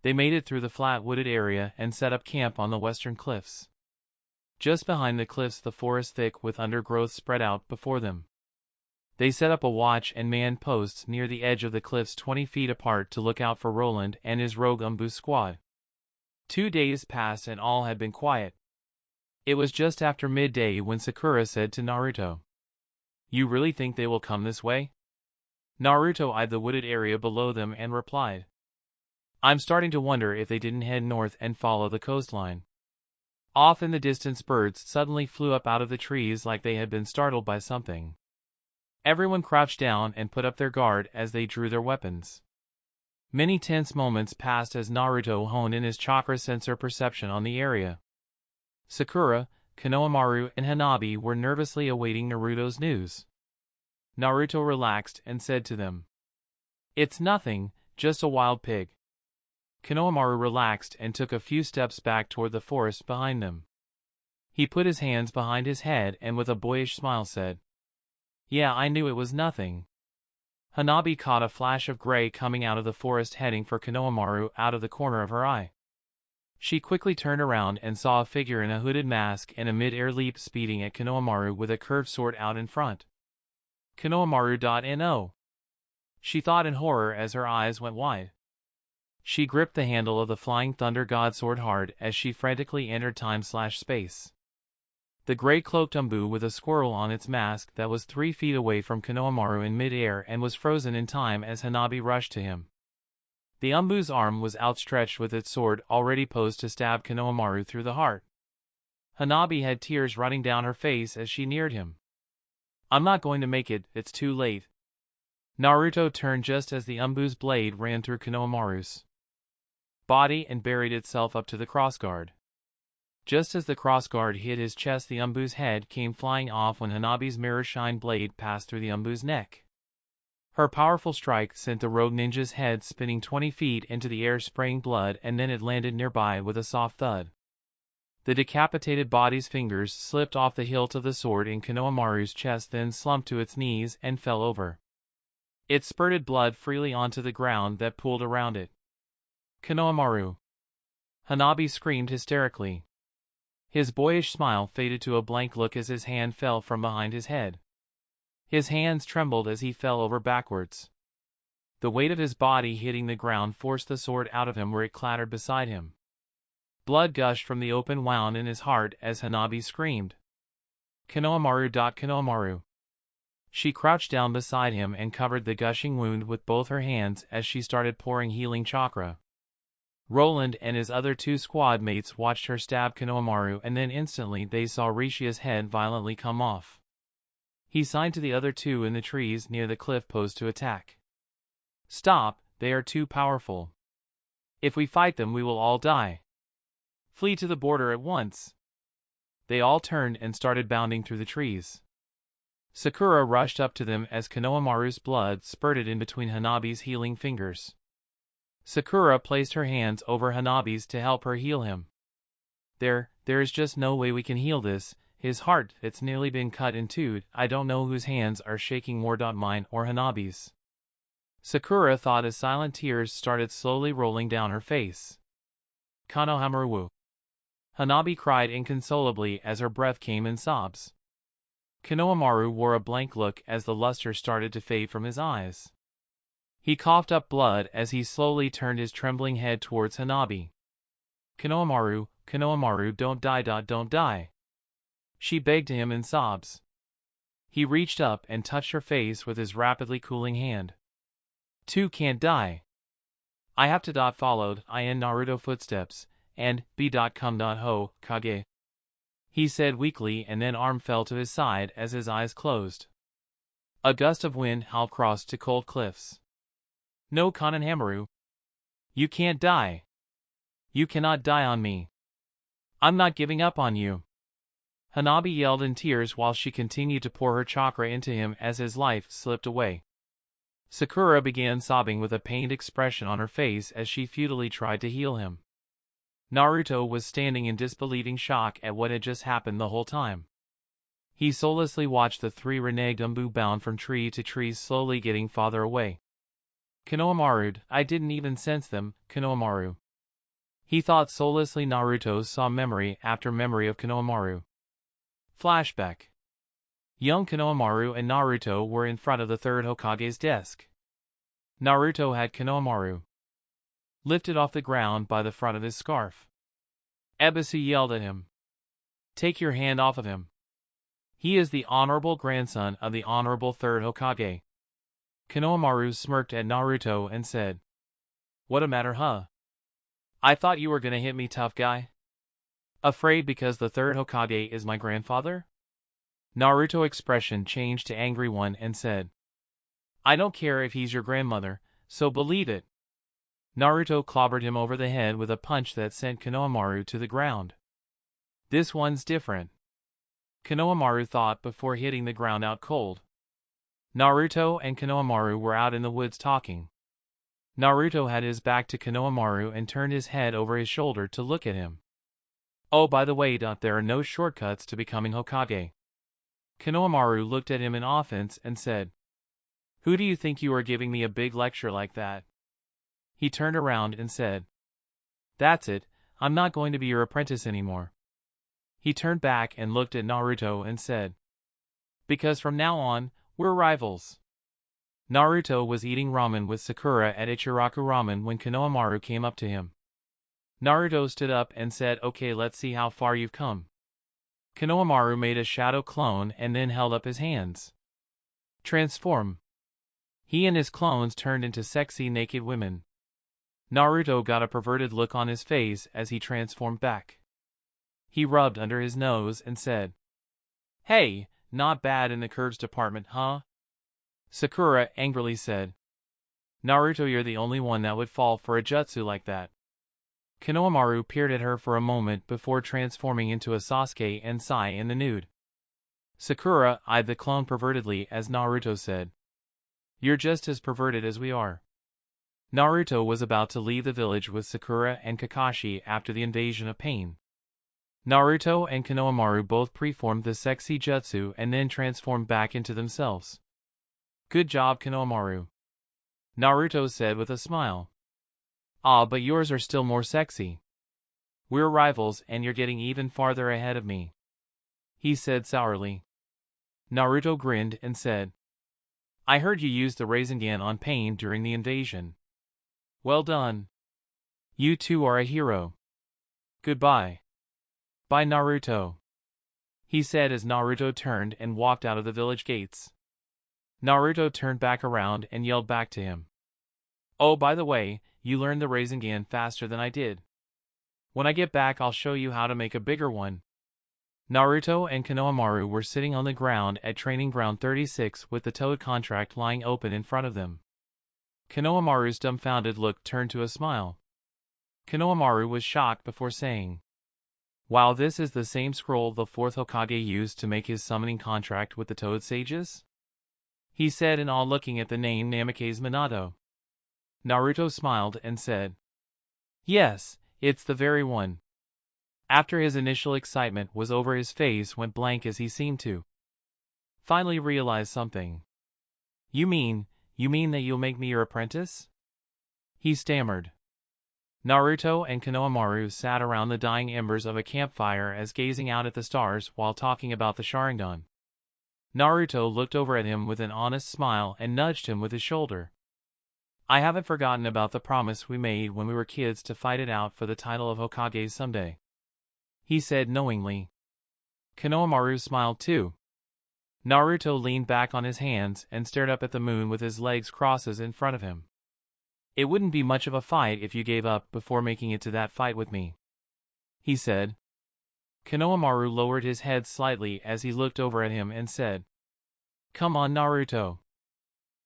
They made it through the flat wooded area and set up camp on the western cliffs. Just behind the cliffs the forest thick with undergrowth spread out before them. They set up a watch and man posts near the edge of the cliffs 20 feet apart to look out for Roland and his rogue Umbu squad. 2 days passed and all had been quiet. It was just after midday when Sakura said to Naruto, "You really think they will come this way?" Naruto eyed the wooded area below them and replied, "I'm starting to wonder if they didn't head north and follow the coastline." Off in the distance birds suddenly flew up out of the trees like they had been startled by something. Everyone crouched down and put up their guard as they drew their weapons. Many tense moments passed as Naruto honed in his chakra sensor perception on the area. Sakura, Konohamaru and Hanabi were nervously awaiting Naruto's news. Naruto relaxed and said to them, "It's nothing, just a wild pig." Konohamaru relaxed and took a few steps back toward the forest behind them. He put his hands behind his head and with a boyish smile said, "Yeah, I knew it was nothing." Hanabi caught a flash of gray coming out of the forest heading for Konohamaru out of the corner of her eye. She quickly turned around and saw a figure in a hooded mask and a mid-air leap speeding at Konohamaru with a curved sword out in front. Konohamaru.no. She thought in horror as her eyes went wide. She gripped the handle of the Flying Thunder God sword hard as she frantically entered time/space. The gray-cloaked Umbu with a squirrel on its mask that was 3 feet away from Konohamaru in mid-air and was frozen in time as Hanabi rushed to him. The Umbu's arm was outstretched with its sword already posed to stab Konohamaru through the heart. Hanabi had tears running down her face as she neared him. "I'm not going to make it, it's too late." Naruto turned just as the Umbu's blade ran through Konohamaru's body and buried itself up to the crossguard. Just as the crossguard hit his chest, the Umbu's head came flying off when Hanabi's mirror-shine blade passed through the Umbu's neck. Her powerful strike sent the rogue ninja's head spinning 20 feet into the air, spraying blood, and then it landed nearby with a soft thud. The decapitated body's fingers slipped off the hilt of the sword in Konohamaru's chest, then slumped to its knees and fell over. It spurted blood freely onto the ground that pooled around it. "Konohamaru!" Hanabi screamed hysterically. His boyish smile faded to a blank look as his hand fell from behind his head. His hands trembled as he fell over backwards. The weight of his body hitting the ground forced the sword out of him where it clattered beside him. Blood gushed from the open wound in his heart as Hanabi screamed. Konohamaru! Konohamaru! She crouched down beside him and covered the gushing wound with both her hands as she started pouring healing chakra. Roland and his other two squad mates watched her stab Konohamaru, and then instantly they saw Rishia's head violently come off. He signed to the other two in the trees near the cliff post to attack. "Stop, they are too powerful. If we fight them we will all die. Flee to the border at once." They all turned and started bounding through the trees. Sakura rushed up to them as Konohamaru's blood spurted in between Hanabi's healing fingers. Sakura placed her hands over Hanabi's to help her heal him. There is just no way we can heal this. His heart, it's nearly been cut in two. I don't know whose hands are shaking more, mine or Hanabi's. Sakura thought as silent tears started slowly rolling down her face. Konohamaru. Hanabi cried inconsolably as her breath came in sobs. Konohamaru wore a blank look as the luster started to fade from his eyes. He coughed up blood as he slowly turned his trembling head towards Hanabi. Konohamaru, Konohamaru, don't die, don't die. She begged him in sobs. He reached up and touched her face with his rapidly cooling hand. Two can't die. I have to. Followed in Naruto footsteps, and come ho, Kage. He said weakly, and then arm fell to his side as his eyes closed. A gust of wind howled across to cold cliffs. No, Konohamaru. You can't die. You cannot die on me. I'm not giving up on you. Hanabi yelled in tears while she continued to pour her chakra into him as his life slipped away. Sakura began sobbing with a pained expression on her face as she futilely tried to heal him. Naruto was standing in disbelieving shock at what had just happened the whole time. He soullessly watched the three reneged Umbu bound from tree to tree slowly getting farther away. Konohamaru, I didn't even sense them, Konohamaru. He thought soullessly. Naruto saw memory after memory of Konohamaru. Flashback. Young Konohamaru and Naruto were in front of the third Hokage's desk. Naruto had Konohamaru lifted off the ground by the front of his scarf. Ebisu yelled at him. Take your hand off of him. He is the honorable grandson of the honorable third Hokage. Konohamaru smirked at Naruto and said, What a matter, huh? I thought you were gonna hit me, tough guy. Afraid because the third Hokage is my grandfather? Naruto's expression changed to angry one and said, I don't care if he's your grandmother, so believe it. Naruto clobbered him over the head with a punch that sent Konohamaru to the ground. This one's different, Konohamaru thought before hitting the ground out cold. Naruto and Konohamaru were out in the woods talking. Naruto had his back to Konohamaru and turned his head over his shoulder to look at him. Oh, by the way, there are no shortcuts to becoming Hokage. Konohamaru looked at him in offense and said, Who do you think you are giving me a big lecture like that? He turned around and said, That's it, I'm not going to be your apprentice anymore. He turned back and looked at Naruto and said, Because from now on, we're rivals. Naruto was eating ramen with Sakura at Ichiraku Ramen when Konohamaru came up to him. Naruto stood up and said, Okay, let's see how far you've come. Konohamaru made a shadow clone and then held up his hands. Transform. He and his clones turned into sexy naked women. Naruto got a perverted look on his face as he transformed back. He rubbed under his nose and said, Hey, not bad in the curves department, huh? Sakura angrily said, Naruto, you're the only one that would fall for a jutsu like that. Konohamaru peered at her for a moment before transforming into a Sasuke and Sai in the nude. Sakura eyed the clone pervertedly as Naruto said, You're just as perverted as we are. Naruto was about to leave the village with Sakura and Kakashi after the invasion of pain. Naruto and Konohamaru both preformed the sexy jutsu and then transformed back into themselves. Good job, Konohamaru. Naruto said with a smile. Ah, but yours are still more sexy. We're rivals and you're getting even farther ahead of me," he said sourly. Naruto grinned and said, "I heard you used the Rasengan on Pain during the invasion. Well done. You too are a hero. Goodbye." "Bye, Naruto," he said as Naruto turned and walked out of the village gates. Naruto turned back around and yelled back to him, "Oh, by the way, you learned the Rasengan faster than I did. When I get back I'll show you how to make a bigger one." Naruto and Konohamaru were sitting on the ground at Training Ground 36 with the Toad contract lying open in front of them. Konohamaru's dumbfounded look turned to a smile. Konohamaru was shocked before saying, "Wow, this is the same scroll the fourth Hokage used to make his summoning contract with the Toad Sages?" he said in awe, looking at the name Namikaze Minato. Naruto smiled and said, "Yes, it's the very one." After his initial excitement was over, his face went blank as he seemed to finally realize something. You mean that you'll make me your apprentice?" he stammered. Naruto and Konohamaru sat around the dying embers of a campfire as gazing out at the stars while talking about the Sharingan. Naruto looked over at him with an honest smile and nudged him with his shoulder. "I haven't forgotten about the promise we made when we were kids to fight it out for the title of Hokage someday," he said knowingly. Konohamaru smiled too. Naruto leaned back on his hands and stared up at the moon with his legs crossed in front of him. "It wouldn't be much of a fight if you gave up before making it to that fight with me," he said. Konohamaru lowered his head slightly as he looked over at him and said, "Come on, Naruto.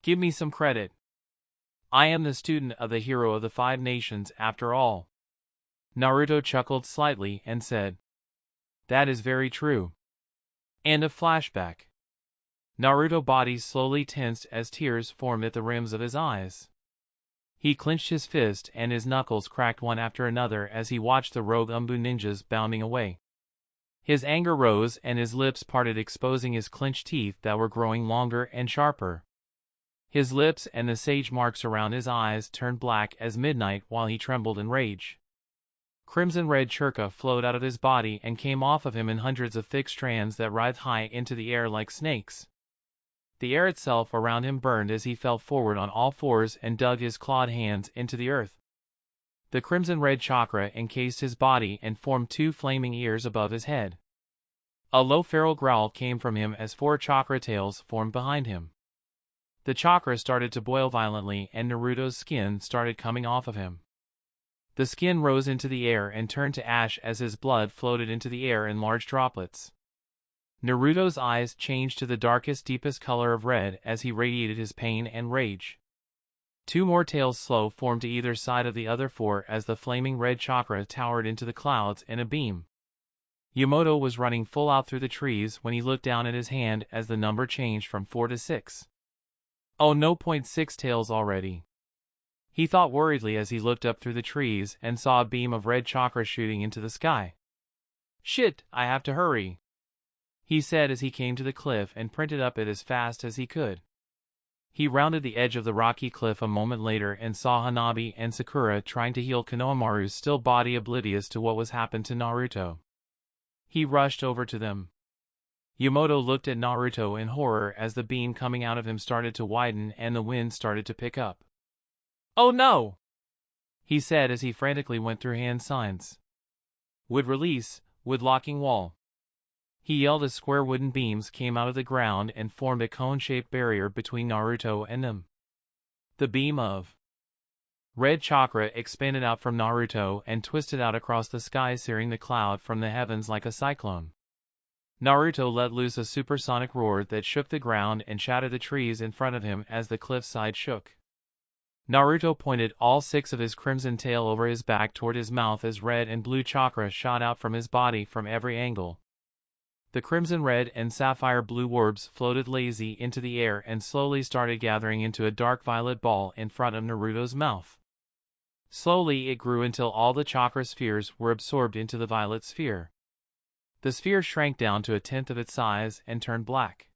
Give me some credit. I am the student of the hero of the 5 nations after all." Naruto chuckled slightly and said, "That is very true." End of flashback. Naruto's body slowly tensed as tears formed at the rims of his eyes. He clenched his fist and his knuckles cracked one after another as he watched the rogue Umbu ninjas bounding away. His anger rose and his lips parted, exposing his clenched teeth that were growing longer and sharper. His lips and the sage marks around his eyes turned black as midnight while he trembled in rage. Crimson red chakra flowed out of his body and came off of him in hundreds of thick strands that writhed high into the air like snakes. The air itself around him burned as he fell forward on all fours and dug his clawed hands into the earth. The crimson red chakra encased his body and formed 2 flaming ears above his head. A low feral growl came from him as 4 chakra tails formed behind him. The chakra started to boil violently and Naruto's skin started coming off of him. The skin rose into the air and turned to ash as his blood floated into the air in large droplets. Naruto's eyes changed to the darkest, deepest color of red as he radiated his pain and rage. 2 more tails slow formed to either side of the other 4 as the flaming red chakra towered into the clouds in a beam. Yamato was running full out through the trees when he looked down at his hand as the number changed from 4 to 6. "Oh no, 6 tails already," he thought worriedly as he looked up through the trees and saw a beam of red chakra shooting into the sky. "Shit, I have to hurry," he said as he came to the cliff and printed up it as fast as he could. He rounded the edge of the rocky cliff a moment later and saw Hanabi and Sakura trying to heal Konohamaru's still body, oblivious to what was happened to Naruto. He rushed over to them. Yamato looked at Naruto in horror as the beam coming out of him started to widen and the wind started to pick up. "Oh no!" he said as he frantically went through hand signs. "Wood release, wood locking wall." He yelled as square wooden beams came out of the ground and formed a cone-shaped barrier between Naruto and them. The beam of red chakra expanded out from Naruto and twisted out across the sky, searing the cloud from the heavens like a cyclone. Naruto let loose a supersonic roar that shook the ground and shattered the trees in front of him as the cliffside shook. Naruto pointed all 6 of his crimson tail over his back toward his mouth as red and blue chakra shot out from his body from every angle. The crimson red and sapphire blue orbs floated lazy into the air and slowly started gathering into a dark violet ball in front of Naruto's mouth. Slowly it grew until all the chakra spheres were absorbed into the violet sphere. The sphere shrank down to 1/10 of its size and turned black.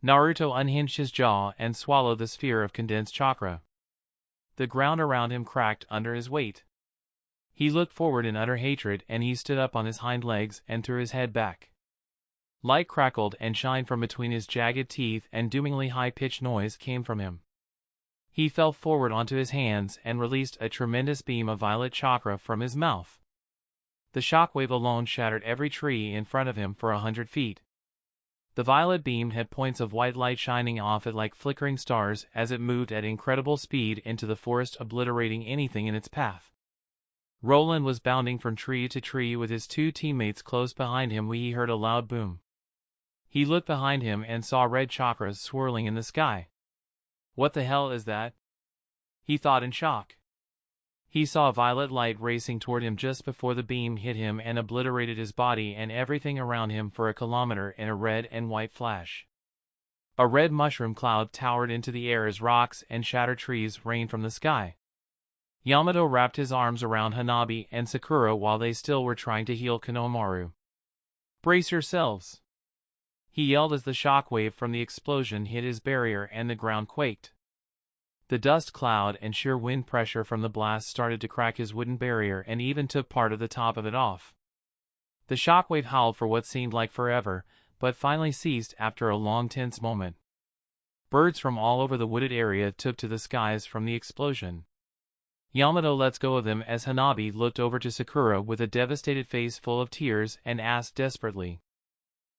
Naruto unhinged his jaw and swallowed the sphere of condensed chakra. The ground around him cracked under his weight. He looked forward in utter hatred and he stood up on his hind legs and threw his head back. Light crackled and shined from between his jagged teeth and doomingly high-pitched noise came from him. He fell forward onto his hands and released a tremendous beam of violet chakra from his mouth. The shockwave alone shattered every tree in front of him for 100 feet. The violet beam had points of white light shining off it like flickering stars as it moved at incredible speed into the forest, obliterating anything in its path. Roland was bounding from tree to tree with his two teammates close behind him when he heard a loud boom. He looked behind him and saw red chakras swirling in the sky. What the hell is that? He thought in shock. He saw a violet light racing toward him just before the beam hit him and obliterated his body and everything around him for a kilometer in a red and white flash. A red mushroom cloud towered into the air as rocks and shattered trees rained from the sky. Yamato wrapped his arms around Hanabi and Sakura while they still were trying to heal Konohamaru. "Brace yourselves!" he yelled as the shockwave from the explosion hit his barrier and the ground quaked. The dust cloud and sheer wind pressure from the blast started to crack his wooden barrier and even took part of the top of it off. The shockwave howled for what seemed like forever, but finally ceased after a long tense moment. Birds from all over the wooded area took to the skies from the explosion. Yamato lets go of them as Hanabi looked over to Sakura with a devastated face full of tears and asked desperately,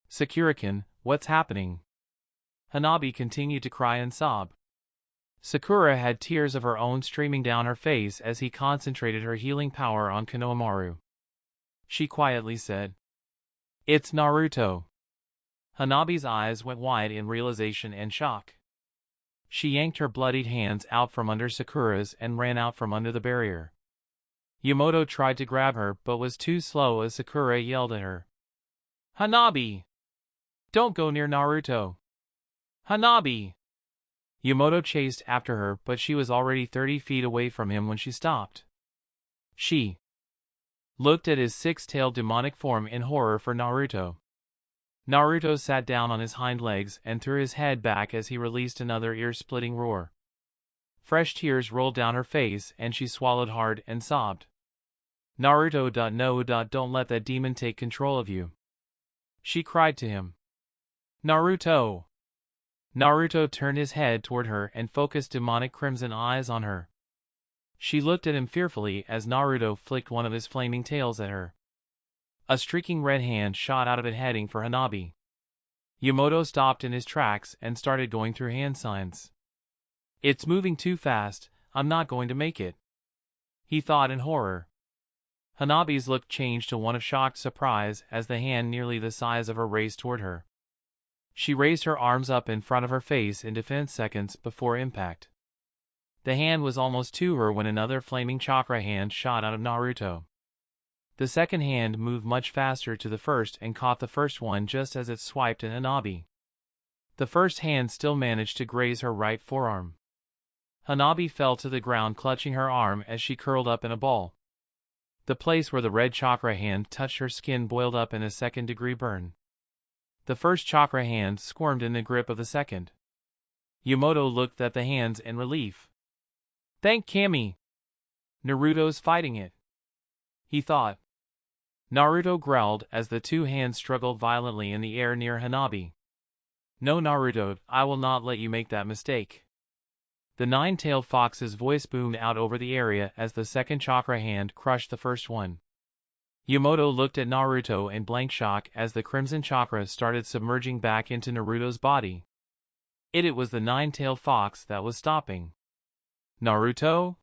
"Sakura-kun, what's happening?" Hanabi continued to cry and sob. Sakura had tears of her own streaming down her face as he concentrated her healing power on Konohamaru. She quietly said, "It's Naruto." Hanabi's eyes went wide in realization and shock. She yanked her bloodied hands out from under Sakura's and ran out from under the barrier. Yamato tried to grab her but was too slow as Sakura yelled at her, "Hanabi! Don't go near Naruto! Hanabi!" Yamato chased after her but she was already 30 feet away from him when she stopped. She looked at his six-tailed demonic form in horror for Naruto. Naruto sat down on his hind legs and threw his head back as he released another ear-splitting roar. Fresh tears rolled down her face and she swallowed hard and sobbed. "Naruto, no, don't let that demon take control of you," she cried to him. "Naruto!" Naruto turned his head toward her and focused demonic crimson eyes on her. She looked at him fearfully as Naruto flicked one of his flaming tails at her. A streaking red hand shot out of it heading for Hanabi. Yamato stopped in his tracks and started going through hand signs. "It's moving too fast, I'm not going to make it," he thought in horror. Hanabi's look changed to one of shocked surprise as the hand nearly the size of her raced toward her. She raised her arms up in front of her face in defense seconds before impact. The hand was almost to her when another flaming chakra hand shot out of Naruto. The second hand moved much faster to the first and caught the first one just as it swiped at Hanabi. The first hand still managed to graze her right forearm. Hanabi fell to the ground clutching her arm as she curled up in a ball. The place where the red chakra hand touched her skin boiled up in a second-degree burn. The first chakra hand squirmed in the grip of the second. Yamato looked at the hands in relief. "Thank Kami! Naruto's fighting it," he thought. Naruto growled as the two hands struggled violently in the air near Hanabi. "No, Naruto, I will not let you make that mistake." The nine-tailed fox's voice boomed out over the area as the second chakra hand crushed the first one. Yamato looked at Naruto in blank shock as the crimson chakra started submerging back into Naruto's body. It was the nine-tailed fox that was stopping. "Naruto?"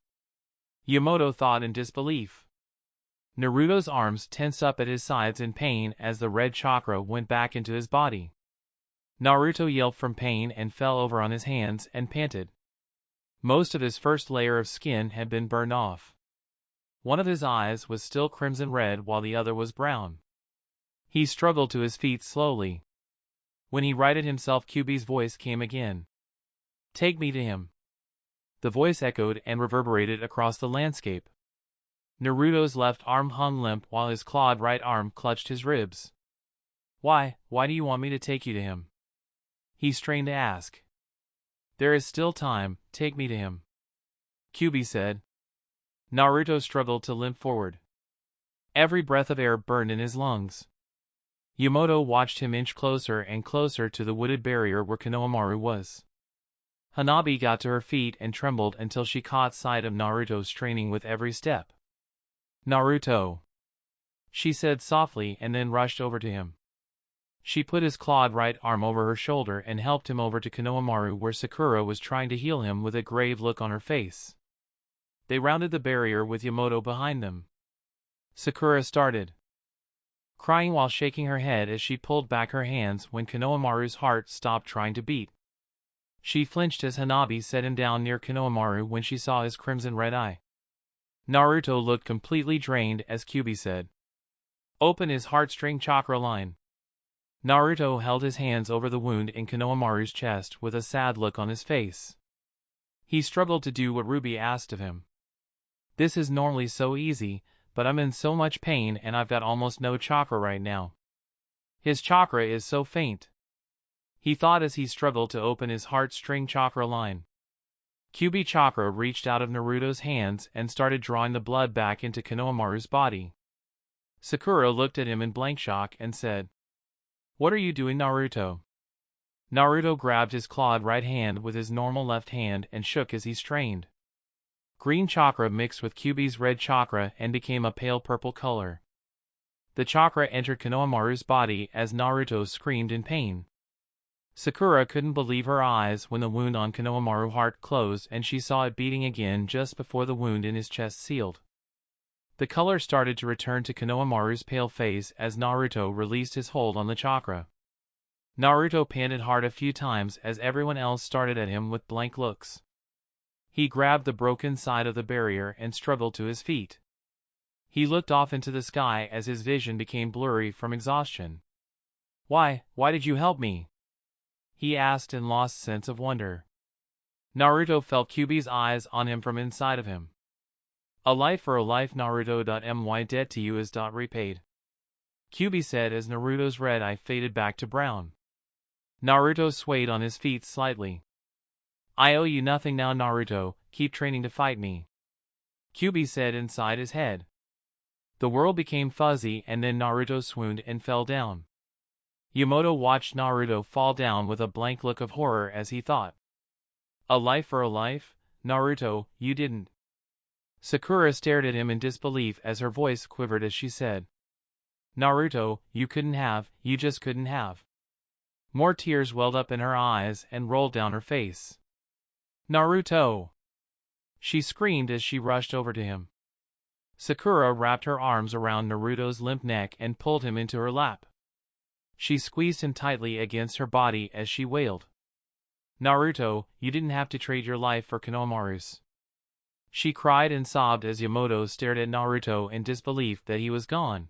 Yamato thought in disbelief. Naruto's arms tensed up at his sides in pain as the red chakra went back into his body. Naruto yelped from pain and fell over on his hands and panted. Most of his first layer of skin had been burned off. One of his eyes was still crimson red while the other was brown. He struggled to his feet slowly. When he righted himself, Kyuubi's voice came again. "Take me to him." The voice echoed and reverberated across the landscape. Naruto's left arm hung limp while his clawed right arm clutched his ribs. Why do you want me to take you to him?" he strained to ask. "There is still time, take me to him," Kyuubi said. Naruto struggled to limp forward. Every breath of air burned in his lungs. Yamato watched him inch closer and closer to the wooded barrier where Konohamaru was. Hanabi got to her feet and trembled until she caught sight of Naruto straining with every step. "Naruto," she said softly and then rushed over to him. She put his clawed right arm over her shoulder and helped him over to Konohamaru where Sakura was trying to heal him with a grave look on her face. They rounded the barrier with Yamato behind them. Sakura started crying while shaking her head as she pulled back her hands when Konohamaru's heart stopped trying to beat. She flinched as Hanabi set him down near Konohamaru when she saw his crimson red eye. Naruto looked completely drained as Kyuubi said, "Open his heartstring chakra line." Naruto held his hands over the wound in Konohamaru's chest with a sad look on his face. He struggled to do what Ruby asked of him. "This is normally so easy, but I'm in so much pain and I've got almost no chakra right now. His chakra is so faint," he thought as he struggled to open his heartstring chakra line. Kyuubi chakra reached out of Naruto's hands and started drawing the blood back into Konohamaru's body. Sakura looked at him in blank shock and said, "What are you doing, Naruto?" Naruto grabbed his clawed right hand with his normal left hand and shook as he strained. Green chakra mixed with Kyuubi's red chakra and became a pale purple color. The chakra entered Konohamaru's body as Naruto screamed in pain. Sakura couldn't believe her eyes when the wound on Konohamaru's heart closed and she saw it beating again just before the wound in his chest sealed. The color started to return to Konohamaru's pale face as Naruto released his hold on the chakra. Naruto panted hard a few times as everyone else started at him with blank looks. He grabbed the broken side of the barrier and struggled to his feet. He looked off into the sky as his vision became blurry from exhaustion. Why did you help me?" he asked in lost sense of wonder. Naruto felt Kyuubi's eyes on him from inside of him. "A life for a life, Naruto. My debt to you is repaid," Kyuubi said as Naruto's red eye faded back to brown. Naruto swayed on his feet slightly. "I owe you nothing now, Naruto, keep training to fight me," Kyuubi said inside his head. The world became fuzzy and then Naruto swooned and fell down. Yamato watched Naruto fall down with a blank look of horror as he thought, "A life for a life? Naruto, you didn't." Sakura stared at him in disbelief as her voice quivered as she said, "Naruto, you couldn't have, you just couldn't have." More tears welled up in her eyes and rolled down her face. "Naruto!" she screamed as she rushed over to him. Sakura wrapped her arms around Naruto's limp neck and pulled him into her lap. She squeezed him tightly against her body as she wailed, "Naruto, you didn't have to trade your life for Konohamaru's." She cried and sobbed as Yamato stared at Naruto in disbelief that he was gone.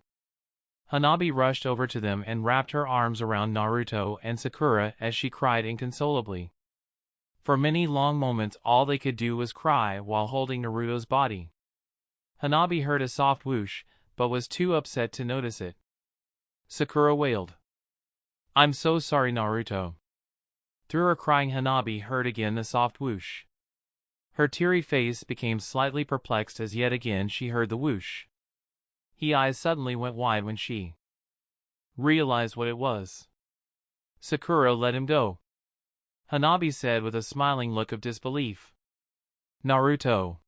Hanabi rushed over to them and wrapped her arms around Naruto and Sakura as she cried inconsolably. For many long moments all they could do was cry while holding Naruto's body. Hanabi heard a soft whoosh, but was too upset to notice it. Sakura wailed, "I'm so sorry, Naruto." Through her crying, Hanabi heard again the soft whoosh. Her teary face became slightly perplexed as yet again she heard the whoosh. Her eyes suddenly went wide when she realized what it was. Sakura let him go, Hanabi said with a smiling look of disbelief. "Naruto!"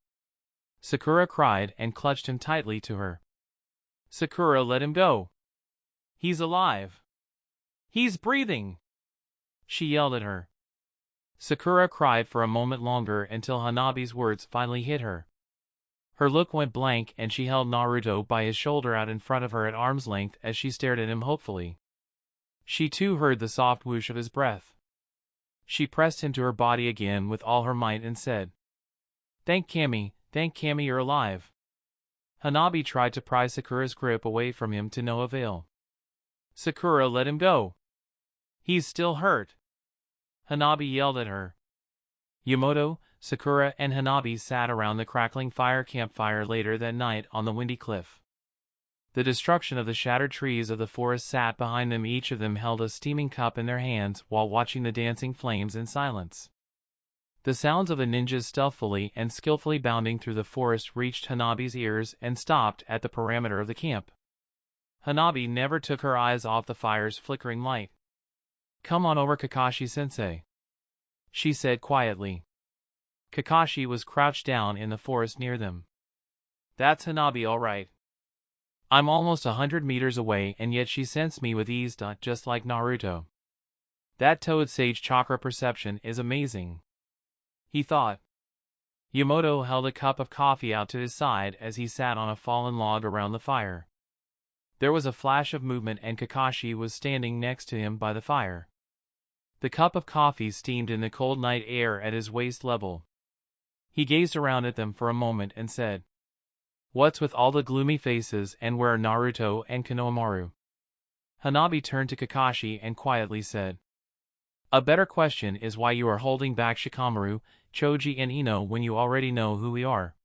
Sakura cried and clutched him tightly to her. Sakura let him go. "He's alive! He's breathing!" she yelled at her. Sakura cried for a moment longer until Hanabi's words finally hit her. Her look went blank and she held Naruto by his shoulder out in front of her at arm's length as she stared at him hopefully. She too heard the soft whoosh of his breath. She pressed him to her body again with all her might and said, thank Kami, you're alive." Hanabi tried to pry Sakura's grip away from him to no avail. Sakura let him go. "He's still hurt," Hanabi yelled at her. Yamato, Sakura and Hanabi sat around the crackling campfire later that night on the windy cliff. The destruction of the shattered trees of the forest sat behind them. Each of them held a steaming cup in their hands while watching the dancing flames in silence. The sounds of the ninjas stealthily and skillfully bounding through the forest reached Hanabi's ears and stopped at the perimeter of the camp. Hanabi never took her eyes off the fire's flickering light. "Come on over, Kakashi-sensei," she said quietly. Kakashi was crouched down in the forest near them. "That's Hanabi, all right. I'm almost 100 meters away and yet she sensed me with ease, just like Naruto. That Toad Sage chakra perception is amazing," he thought. Yamato held a cup of coffee out to his side as he sat on a fallen log around the fire. There was a flash of movement and Kakashi was standing next to him by the fire. The cup of coffee steamed in the cold night air at his waist level. He gazed around at them for a moment and said, "What's with all the gloomy faces and where are Naruto and Konohamaru?" Hanabi turned to Kakashi and quietly said, "A better question is why you are holding back Shikamaru, Choji and Ino when you already know who we are."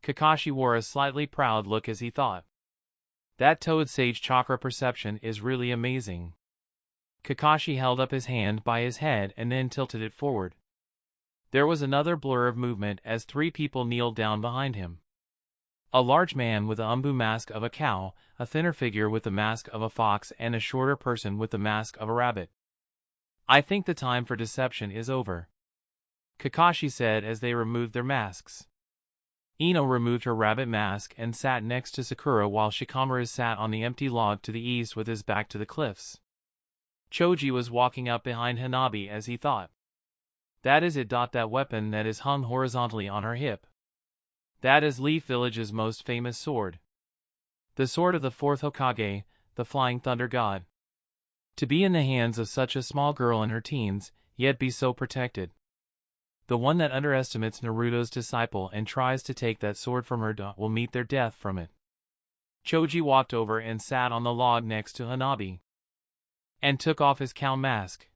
Kakashi wore a slightly proud look as he thought. That Toad Sage chakra perception is really amazing. Kakashi held up his hand by his head and then tilted it forward. There was another blur of movement as 3 people kneeled down behind him. A large man with the umbu mask of a cow, a thinner figure with the mask of a fox and a shorter person with the mask of a rabbit. "I think the time for deception is over," Kakashi said as they removed their masks. Ino removed her rabbit mask and sat next to Sakura while Shikamaru sat on the empty log to the east with his back to the cliffs. Choji was walking up behind Hanabi as he thought. "That is it. That weapon that is hung horizontally on her hip. That is Leaf Village's most famous sword. The sword of the 4th Hokage, the Flying Thunder God. To be in the hands of such a small girl in her teens, yet be so protected. The one that underestimates Naruto's disciple and tries to take that sword from her will meet their death from it." Choji walked over and sat on the log next to Hanabi and took off his cow mask.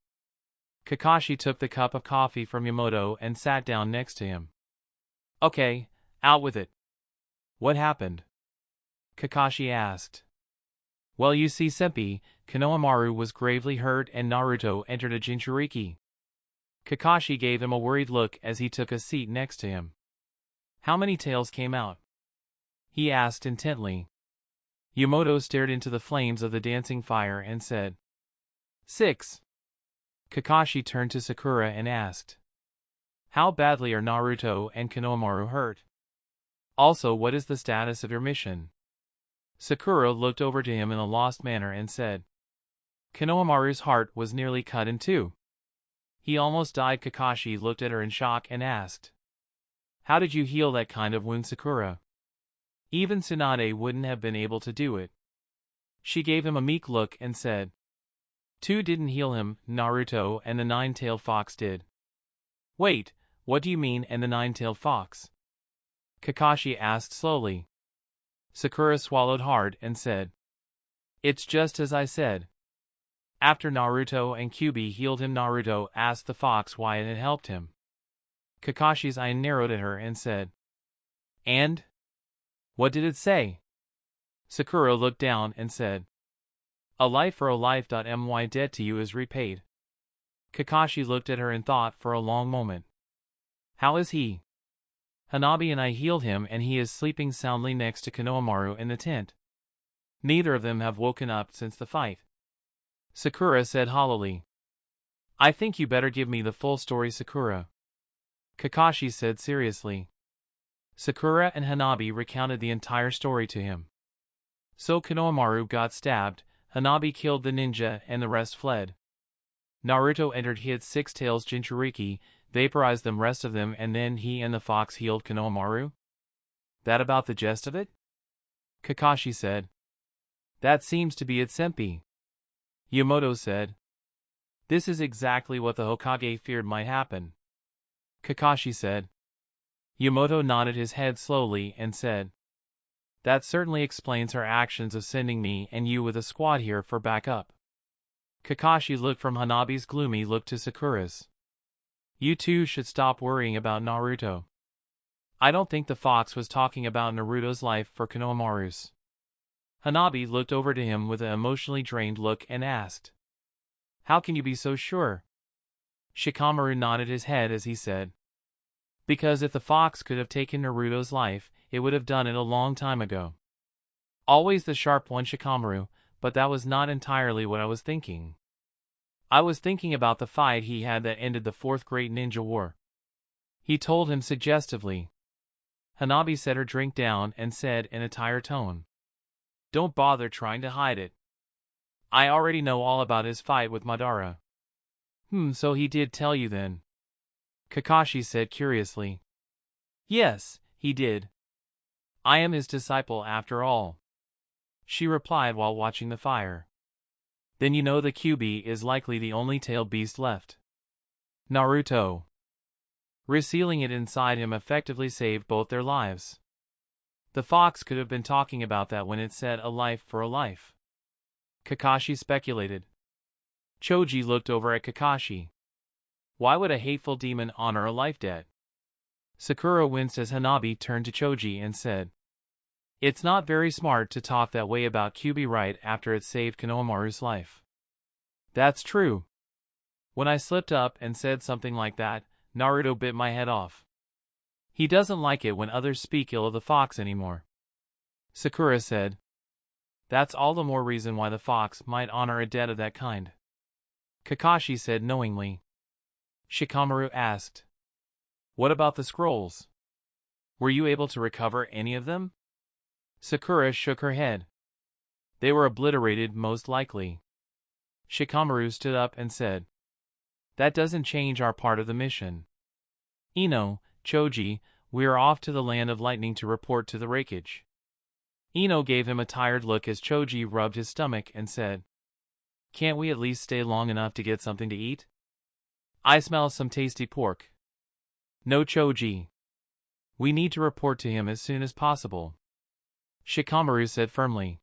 Kakashi took the cup of coffee from Yamato and sat down next to him. "Okay, out with it. What happened?" Kakashi asked. "Well, you see, Senpai, Konohamaru was gravely hurt and Naruto entered a Jinchuriki." Kakashi gave him a worried look as he took a seat next to him. "How many tails came out?" he asked intently. Yamato stared into the flames of the dancing fire and said, 6. Kakashi turned to Sakura and asked, "How badly are Naruto and Konohamaru hurt? Also, what is the status of your mission?" Sakura looked over to him in a lost manner and said, "Konohamaru's heart was nearly cut in 2. He almost died." Kakashi looked at her in shock and asked, "How did you heal that kind of wound, Sakura? Even Tsunade wouldn't have been able to do it." She gave him a meek look and said, "2 didn't heal him, Naruto and the 9-tailed fox did." "Wait, what do you mean, and the 9-tailed fox?" Kakashi asked slowly. Sakura swallowed hard and said, "It's just as I said. After Naruto and Kyuubi healed him, Naruto asked the fox why it had helped him." Kakashi's eye narrowed at her and said, "And? What did it say?" Sakura looked down and said, "A life for a life. My debt to you is repaid." Kakashi looked at her and thought for a long moment. "How is he?" "Hanabi and I healed him and he is sleeping soundly next to Konohamaru in the tent. Neither of them have woken up since the fight," Sakura said hollowly. "I think you better give me the full story, Sakura," Kakashi said seriously. Sakura and Hanabi recounted the entire story to him. So Konohamaru got stabbed, Hanabi killed the ninja and the rest fled. Naruto entered his 6 tails Jinchuriki, vaporized the rest of them, and then he and the fox healed Konohamaru? That about the gist of it?" Kakashi said. "That seems to be it, Senpai," Yamato said. "This is exactly what the Hokage feared might happen," Kakashi said. Yamato nodded his head slowly and said, "That certainly explains her actions of sending me and you with a squad here for backup." Kakashi looked from Hanabi's gloomy look to Sakura's. "You two should stop worrying about Naruto. I don't think the fox was talking about Naruto's life for Konohamaru's." Hanabi looked over to him with an emotionally drained look and asked, "How can you be so sure?" Shikamaru nodded his head as he said, because if the fox could have taken Naruto's life, it would have done it a long time ago. Always the sharp one, Shikamaru, but that was not entirely what I was thinking. I was thinking about the fight he had that ended the Fourth Great Ninja War. He told him suggestively. Hanabi set her drink down and said in a tired tone, don't bother trying to hide it. I already know all about his fight with Madara. So he did tell you then? Kakashi said curiously. Yes, he did. I am his disciple after all. She replied while watching the fire. Then you know the Kyuubi is likely the only tailed beast left. Naruto. Resealing it inside him effectively saved both their lives. The fox could have been talking about that when it said a life for a life. Kakashi speculated. Choji looked over at Kakashi. Why would a hateful demon honor a life debt? Sakura winced as Hanabi turned to Choji and said, it's not very smart to talk that way about Kyuubi right after it saved Konohamaru's life. That's true. When I slipped up and said something like that, Naruto bit my head off. He doesn't like it when others speak ill of the fox anymore. Sakura said. That's all the more reason why the fox might honor a debt of that kind. Kakashi said knowingly. Shikamaru asked. What about the scrolls? Were you able to recover any of them? Sakura shook her head. They were obliterated most likely. Shikamaru stood up and said. That doesn't change our part of the mission. Ino, Choji, we are off to the land of lightning to report to the Raikage. Ino gave him a tired look as Choji rubbed his stomach and said, can't we at least stay long enough to get something to eat? I smell some tasty pork. No, Choji. We need to report to him as soon as possible. Shikamaru said firmly.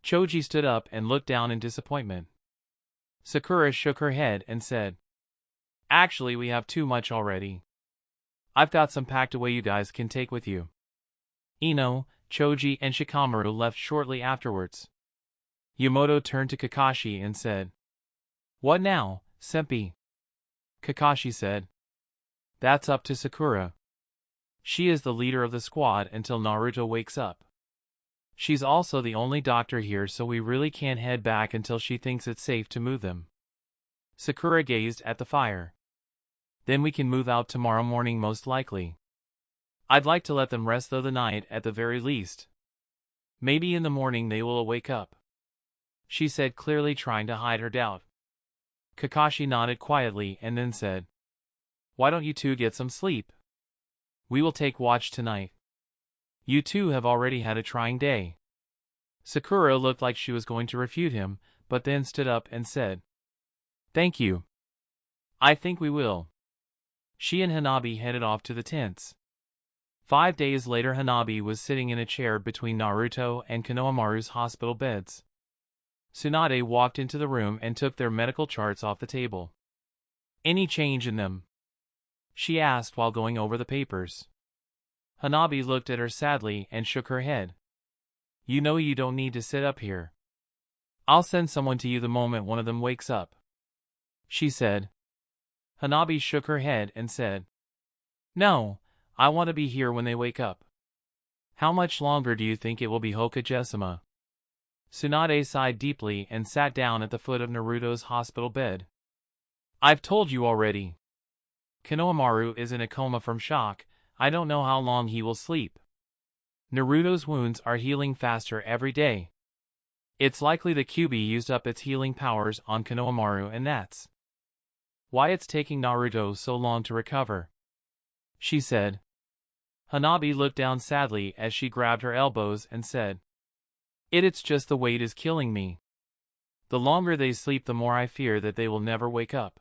Choji stood up and looked down in disappointment. Sakura shook her head and said, actually, we have too much already. I've got some packed away you guys can take with you. Ino, Choji, and Shikamaru left shortly afterwards. Yamoto turned to Kakashi and said, what now, Senpai? Kakashi said, that's up to Sakura. She is the leader of the squad until Naruto wakes up. She's also the only doctor here, so we really can't head back until she thinks it's safe to move them. Sakura gazed at the fire. Then we can move out tomorrow morning most likely. I'd like to let them rest though the night at the very least. Maybe in the morning they will wake up. She said, clearly trying to hide her doubt. Kakashi nodded quietly and then said, why don't you two get some sleep? We will take watch tonight. You two have already had a trying day. Sakura looked like she was going to refute him, but then stood up and said, thank you. I think we will. She and Hanabi headed off to the tents. 5 days later, Hanabi was sitting in a chair between Naruto and Konohamaru's hospital beds. Tsunade walked into the room and took their medical charts off the table. Any change in them? She asked while going over the papers. Hanabi looked at her sadly and shook her head. You know you don't need to sit up here. I'll send someone to you the moment one of them wakes up, she said. Hanabi shook her head and said, no, I want to be here when they wake up. How much longer do you think it will be, Hokage-sama? Tsunade sighed deeply and sat down at the foot of Naruto's hospital bed. I've told you already. Konohamaru is in a coma from shock. I don't know how long he will sleep. Naruto's wounds are healing faster every day. It's likely the Kyuubi used up its healing powers on Konohamaru, and that's why it's taking Naruto so long to recover, she said. Hanabi looked down sadly as she grabbed her elbows and said, It's just the weight is killing me. The longer they sleep, the more I fear that they will never wake up.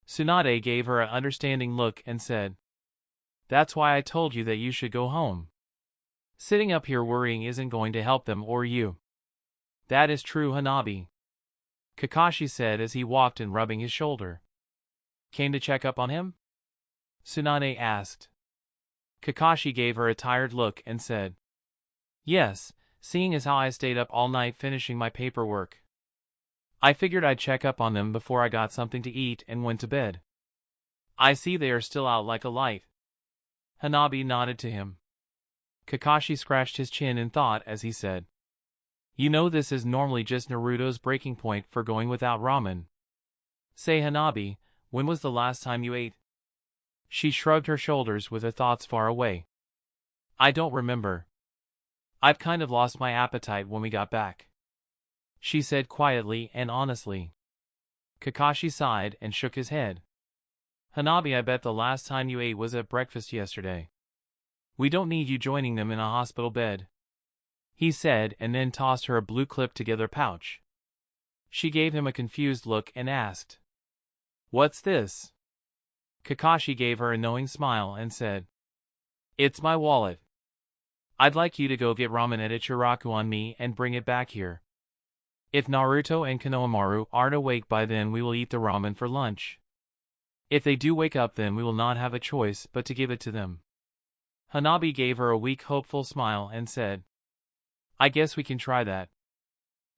Tsunade gave her an understanding look and said, That's why I told you that you should go home. Sitting up here worrying isn't going to help them or you. That is true, Hanabi, Kakashi said as he walked in, rubbing his shoulder. Came to check up on him? Tsunade asked. Kakashi gave her a tired look and said, Yes, seeing as how I stayed up all night finishing my paperwork. I figured I'd check up on them before I got something to eat and went to bed. I see they are still out like a light. Hanabi nodded to him. Kakashi scratched his chin in thought as he said, "You know this is normally just Naruto's breaking point for going without ramen. Say Hanabi, when was the last time you ate?" She shrugged her shoulders with her thoughts far away. "I don't remember. I've kind of lost my appetite when we got back," she said quietly and honestly. Kakashi sighed and shook his head. "Hanabi, I bet the last time you ate was at breakfast yesterday. We don't need you joining them in a hospital bed," he said, and then tossed her a blue clipped-together pouch. She gave him a confused look and asked, "What's this?" Kakashi gave her a knowing smile and said, "It's my wallet. I'd like you to go get ramen at Ichiraku on me and bring it back here. If Naruto and Konohamaru aren't awake by then, we will eat the ramen for lunch. If they do wake up, then we will not have a choice but to give it to them." Hanabi gave her a weak, hopeful smile and said, "I guess we can try that.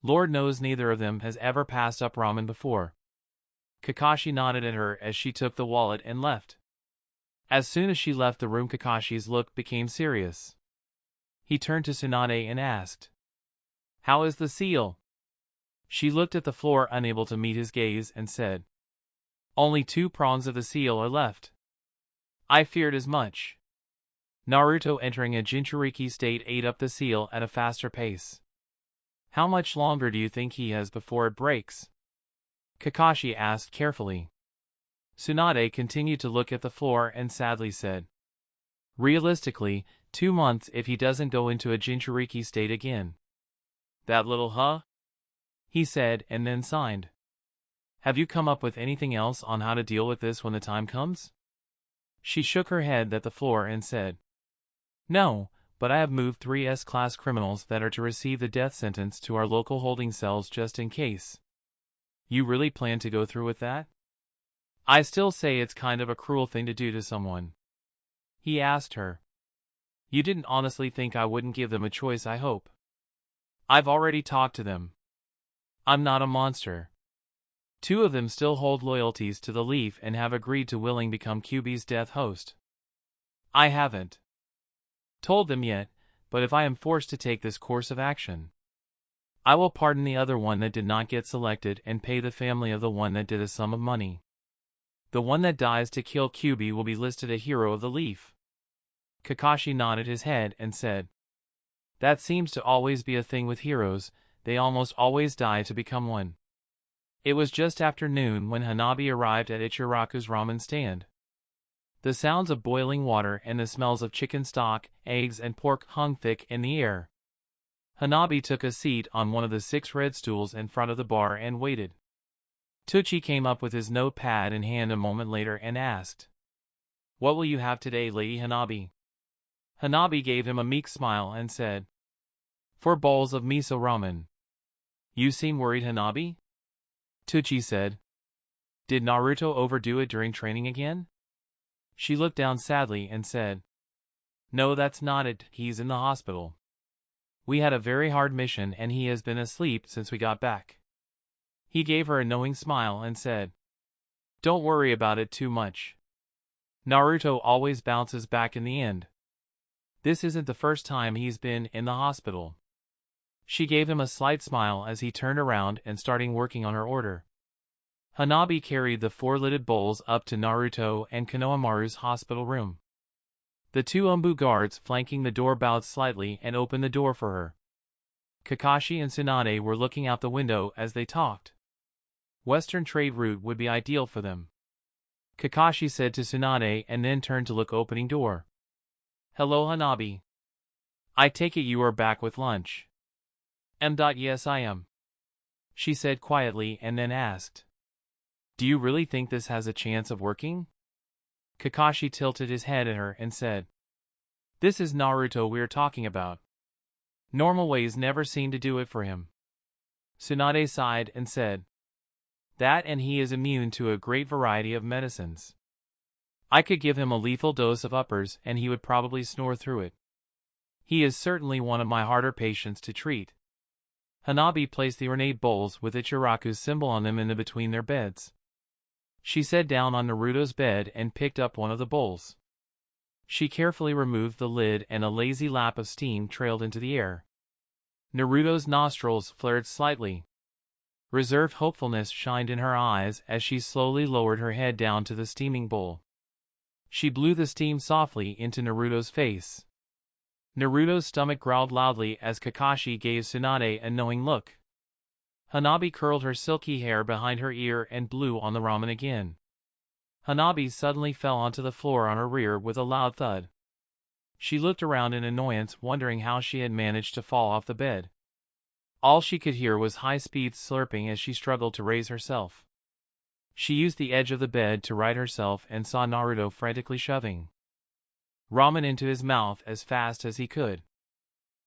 Lord knows neither of them has ever passed up ramen before." Kakashi nodded at her as she took the wallet and left. As soon as she left the room, Kakashi's look became serious. He turned to Tsunade and asked, "How is the seal?" She looked at the floor, unable to meet his gaze, and said, "Only 2 prongs of the seal are left." "I feared as much." Naruto, entering a Jinchuriki state, ate up the seal at a faster pace. "How much longer do you think he has before it breaks?" Kakashi asked carefully. Tsunade continued to look at the floor and sadly said, "Realistically, 2 months if he doesn't go into a Jinchuriki state again." "That little huh?" he said, and then signed. "Have you come up with anything else on how to deal with this when the time comes?" She shook her head at the floor and said, "No, but I have moved 3 S-class criminals that are to receive the death sentence to our local holding cells just in case." "You really plan to go through with that?" "I still say it's kind of a cruel thing to do to someone," he asked her. "You didn't honestly think I wouldn't give them a choice, I hope." "I've already talked to them. I'm not a monster. 2 of them still hold loyalties to the Leaf and have agreed to willing become Kyuubi's death host. I haven't told them yet, but if I am forced to take this course of action, I will pardon the other one that did not get selected and pay the family of the one that did a sum of money. The one that dies to kill Kyuubi will be listed a hero of the Leaf." Kakashi nodded his head and said, "That seems to always be a thing with heroes, they almost always die to become one." It was just after noon when Hanabi arrived at Ichiraku's ramen stand. The sounds of boiling water and the smells of chicken stock, eggs, and pork hung thick in the air. Hanabi took a seat on one of the 6 red stools in front of the bar and waited. Tucci came up with his notepad in hand a moment later and asked, "What will you have today, Lady Hanabi?" Hanabi gave him a meek smile and said, "4 bowls of miso ramen." "You seem worried, Hanabi?" Tucci said. "Did Naruto overdo it during training again?" She looked down sadly and said, "No, that's not it, he's in the hospital. We had a very hard mission and he has been asleep since we got back." He gave her a knowing smile and said, "Don't worry about it too much. Naruto always bounces back in the end. This isn't the first time he's been in the hospital." She gave him a slight smile as he turned around and started working on her order. Hanabi carried the 4 lidded bowls up to Naruto and Konohamaru's hospital room. The 2 Umbu guards flanking the door bowed slightly and opened the door for her. Kakashi and Tsunade were looking out the window as they talked. Western trade route would be ideal for them. Kakashi said to Tsunade and then turned to look opening door. "Hello, Hanabi. I take it you are back with lunch." Yes, I am," she said quietly and then asked, "Do you really think this has a chance of working?" Kakashi tilted his head at her and said, "This is Naruto we're talking about. Normal ways never seem to do it for him." Tsunade sighed and said, "That and he is immune to a great variety of medicines. I could give him a lethal dose of uppers and he would probably snore through it. He is certainly one of my harder patients to treat." Hanabi placed the ornate bowls with Ichiraku's symbol on them in between their beds. She sat down on Naruto's bed and picked up one of the bowls. She carefully removed the lid and a lazy lap of steam trailed into the air. Naruto's nostrils flared slightly. Reserved hopefulness shined in her eyes as she slowly lowered her head down to the steaming bowl. She blew the steam softly into Naruto's face. Naruto's stomach growled loudly as Kakashi gave Tsunade a knowing look. Hanabi curled her silky hair behind her ear and blew on the ramen again. Hanabi suddenly fell onto the floor on her rear with a loud thud. She looked around in annoyance, wondering how she had managed to fall off the bed. All she could hear was high-speed slurping as she struggled to raise herself. She used the edge of the bed to right herself and saw Naruto frantically shoving ramen into his mouth as fast as he could.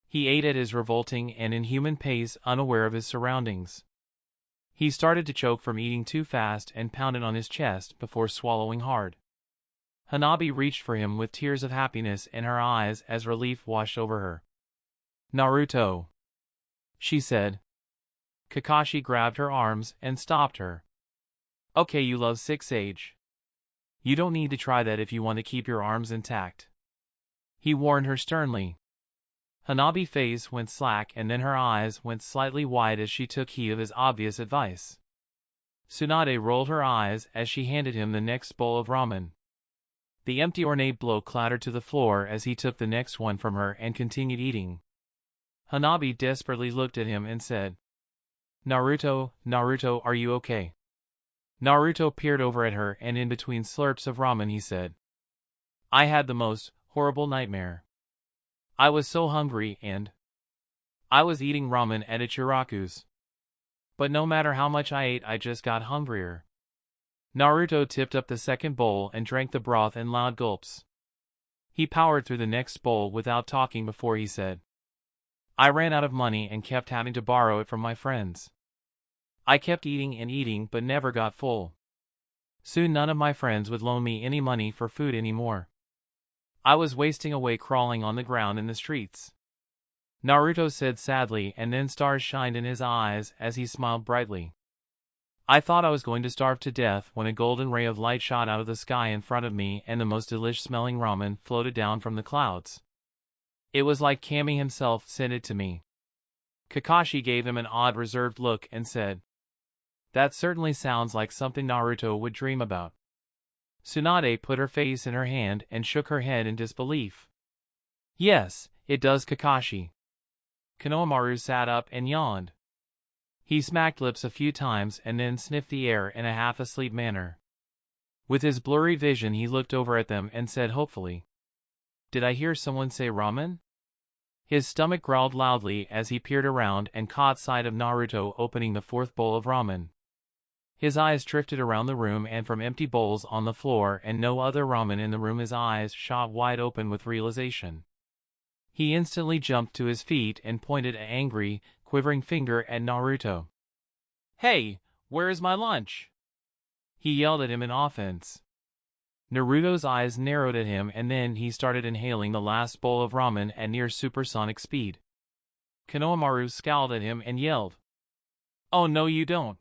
He ate at his revolting and inhuman pace, unaware of his surroundings. He started to choke from eating too fast and pounded on his chest before swallowing hard. Hanabi reached for him with tears of happiness in her eyes as relief washed over her. "Naruto," she said. Kakashi grabbed her arms and stopped her. "Okay, you love Six Age. You don't need to try that if you want to keep your arms intact," he warned her sternly. Hanabi's face went slack and then her eyes went slightly wide as she took heed of his obvious advice. Tsunade rolled her eyes as she handed him the next bowl of ramen. The empty ornate bowl clattered to the floor as he took the next one from her and continued eating. Hanabi desperately looked at him and said, "Naruto, Naruto, are you okay?" Naruto peered over at her and in between slurps of ramen he said, "I had the most horrible nightmare. I was so hungry and I was eating ramen at Ichiraku's. But no matter how much I ate, I just got hungrier." Naruto tipped up the second bowl and drank the broth in loud gulps. He powered through the next bowl without talking before he said, "I ran out of money and kept having to borrow it from my friends. I kept eating and eating but never got full. Soon none of my friends would loan me any money for food anymore. I was wasting away crawling on the ground in the streets." Naruto said sadly, and then stars shined in his eyes as he smiled brightly. "I thought I was going to starve to death when a golden ray of light shot out of the sky in front of me and the most delish-smelling ramen floated down from the clouds. It was like Kami himself sent it to me." Kakashi gave him an odd reserved look and said, "That certainly sounds like something Naruto would dream about." Tsunade put her face in her hand and shook her head in disbelief. "Yes, it does, Kakashi." Konohamaru sat up and yawned. He smacked lips a few times and then sniffed the air in a half-asleep manner. With his blurry vision he looked over at them and said hopefully, "Did I hear someone say ramen?" His stomach growled loudly as he peered around and caught sight of Naruto opening the fourth bowl of ramen. His eyes drifted around the room and from empty bowls on the floor and no other ramen in the room his eyes shot wide open with realization. He instantly jumped to his feet and pointed an angry, quivering finger at Naruto. "Hey, where is my lunch?" he yelled at him in offense. Naruto's eyes narrowed at him and then he started inhaling the last bowl of ramen at near supersonic speed. Konohamaru scowled at him and yelled, "Oh no you don't."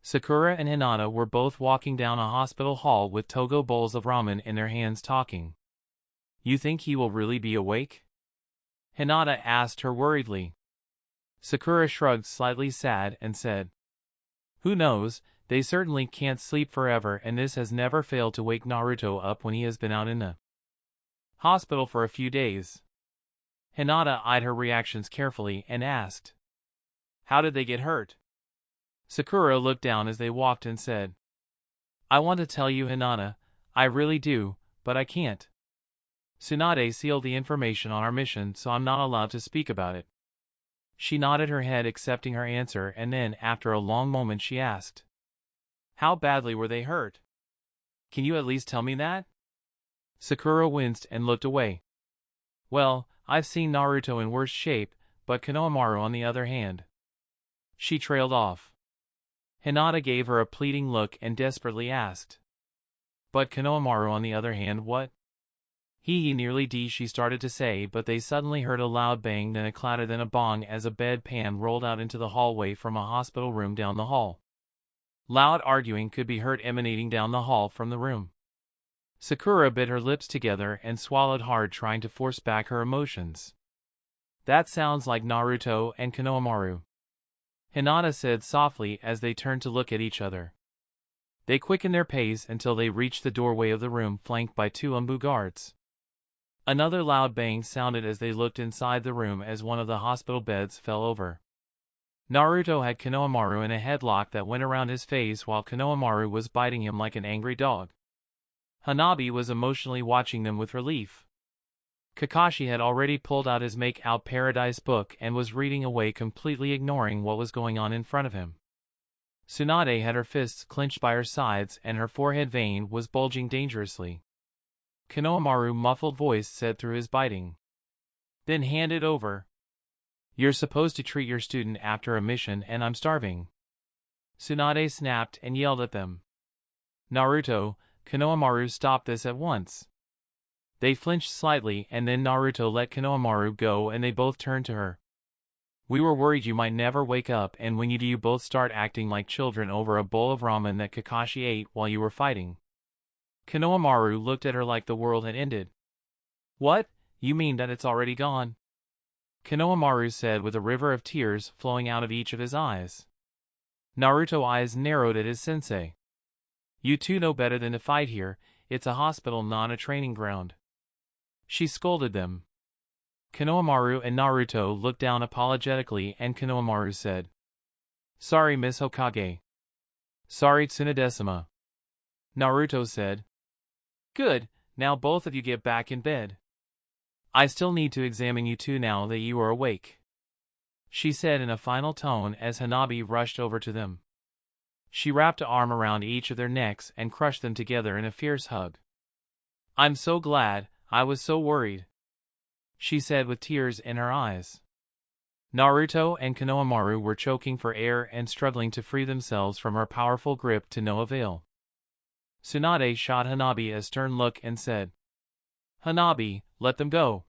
Sakura and Hinata were both walking down a hospital hall with Togo bowls of ramen in their hands talking. "You think he will really be awake?" Hinata asked her worriedly. Sakura shrugged slightly sad and said, "Who knows, they certainly can't sleep forever and this has never failed to wake Naruto up when he has been out in the hospital for a few days." Hinata eyed her reactions carefully and asked, "How did they get hurt?" Sakura looked down as they walked and said, "I want to tell you, Hinata, I really do, but I can't. Tsunade sealed the information on our mission, so I'm not allowed to speak about it." She nodded her head accepting her answer and then, after a long moment she asked, "How badly were they hurt? Can you at least tell me that?" Sakura winced and looked away. "Well, I've seen Naruto in worse shape, but Konohamaru on the other hand." She trailed off. Hinata gave her a pleading look and desperately asked, "But Konohamaru on the other hand what?" He nearly d she started to say, but they suddenly heard a loud bang, then a clatter, then a bong as a bedpan rolled out into the hallway from a hospital room down the hall. Loud arguing could be heard emanating down the hall from the room. Sakura bit her lips together and swallowed hard, trying to force back her emotions. That sounds like Naruto and Konohamaru, Hinata said softly as they turned to look at each other. They quickened their pace until they reached the doorway of the room, flanked by two Umbu guards. Another loud bang sounded as they looked inside the room as one of the hospital beds fell over. Naruto had Konohamaru in a headlock that went around his face while Konohamaru was biting him like an angry dog. Hanabi was emotionally watching them with relief. Kakashi had already pulled out his Make-Out Paradise book and was reading away, completely ignoring what was going on in front of him. Tsunade had her fists clenched by her sides and her forehead vein was bulging dangerously. Konohamaru's muffled voice said through his biting, "Then hand it over. You're supposed to treat your student after a mission and I'm starving." Tsunade snapped and yelled at them. "Naruto, Konohamaru, stop this at once." They flinched slightly and then Naruto let Konohamaru go and they both turned to her. "We were worried you might never wake up, and when you do you both start acting like children over a bowl of ramen that Kakashi ate while you were fighting." Konohamaru looked at her like the world had ended. "What? You mean that it's already gone?" Konohamaru said with a river of tears flowing out of each of his eyes. Naruto's eyes narrowed at his sensei. "You two know better than to fight here. It's a hospital, not a training ground." She scolded them. Konohamaru and Naruto looked down apologetically and Konohamaru said, "Sorry, Miss Hokage." "Sorry, Tsunade-sama." Naruto said, "Good, now both of you get back in bed. I still need to examine you two now that you are awake," she said in a final tone as Hanabi rushed over to them. She wrapped an arm around each of their necks and crushed them together in a fierce hug. "I'm so glad, I was so worried," she said with tears in her eyes. Naruto and Konohamaru were choking for air and struggling to free themselves from her powerful grip to no avail. Tsunade shot Hanabi a stern look and said, "Hanabi, let them go.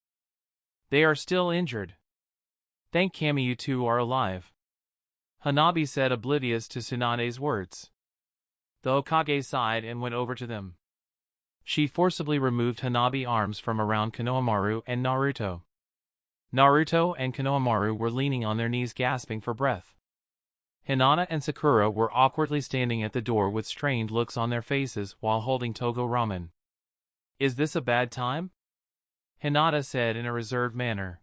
They are still injured. Thank Kami you two are alive." Hanabi said, oblivious to Tsunade's words. The Hokage sighed and went over to them. She forcibly removed Hanabi's arms from around Konohamaru and Naruto. Naruto and Konohamaru were leaning on their knees gasping for breath. Hinata and Sakura were awkwardly standing at the door with strained looks on their faces while holding Togo ramen. "Is this a bad time?" Hinata said in a reserved manner.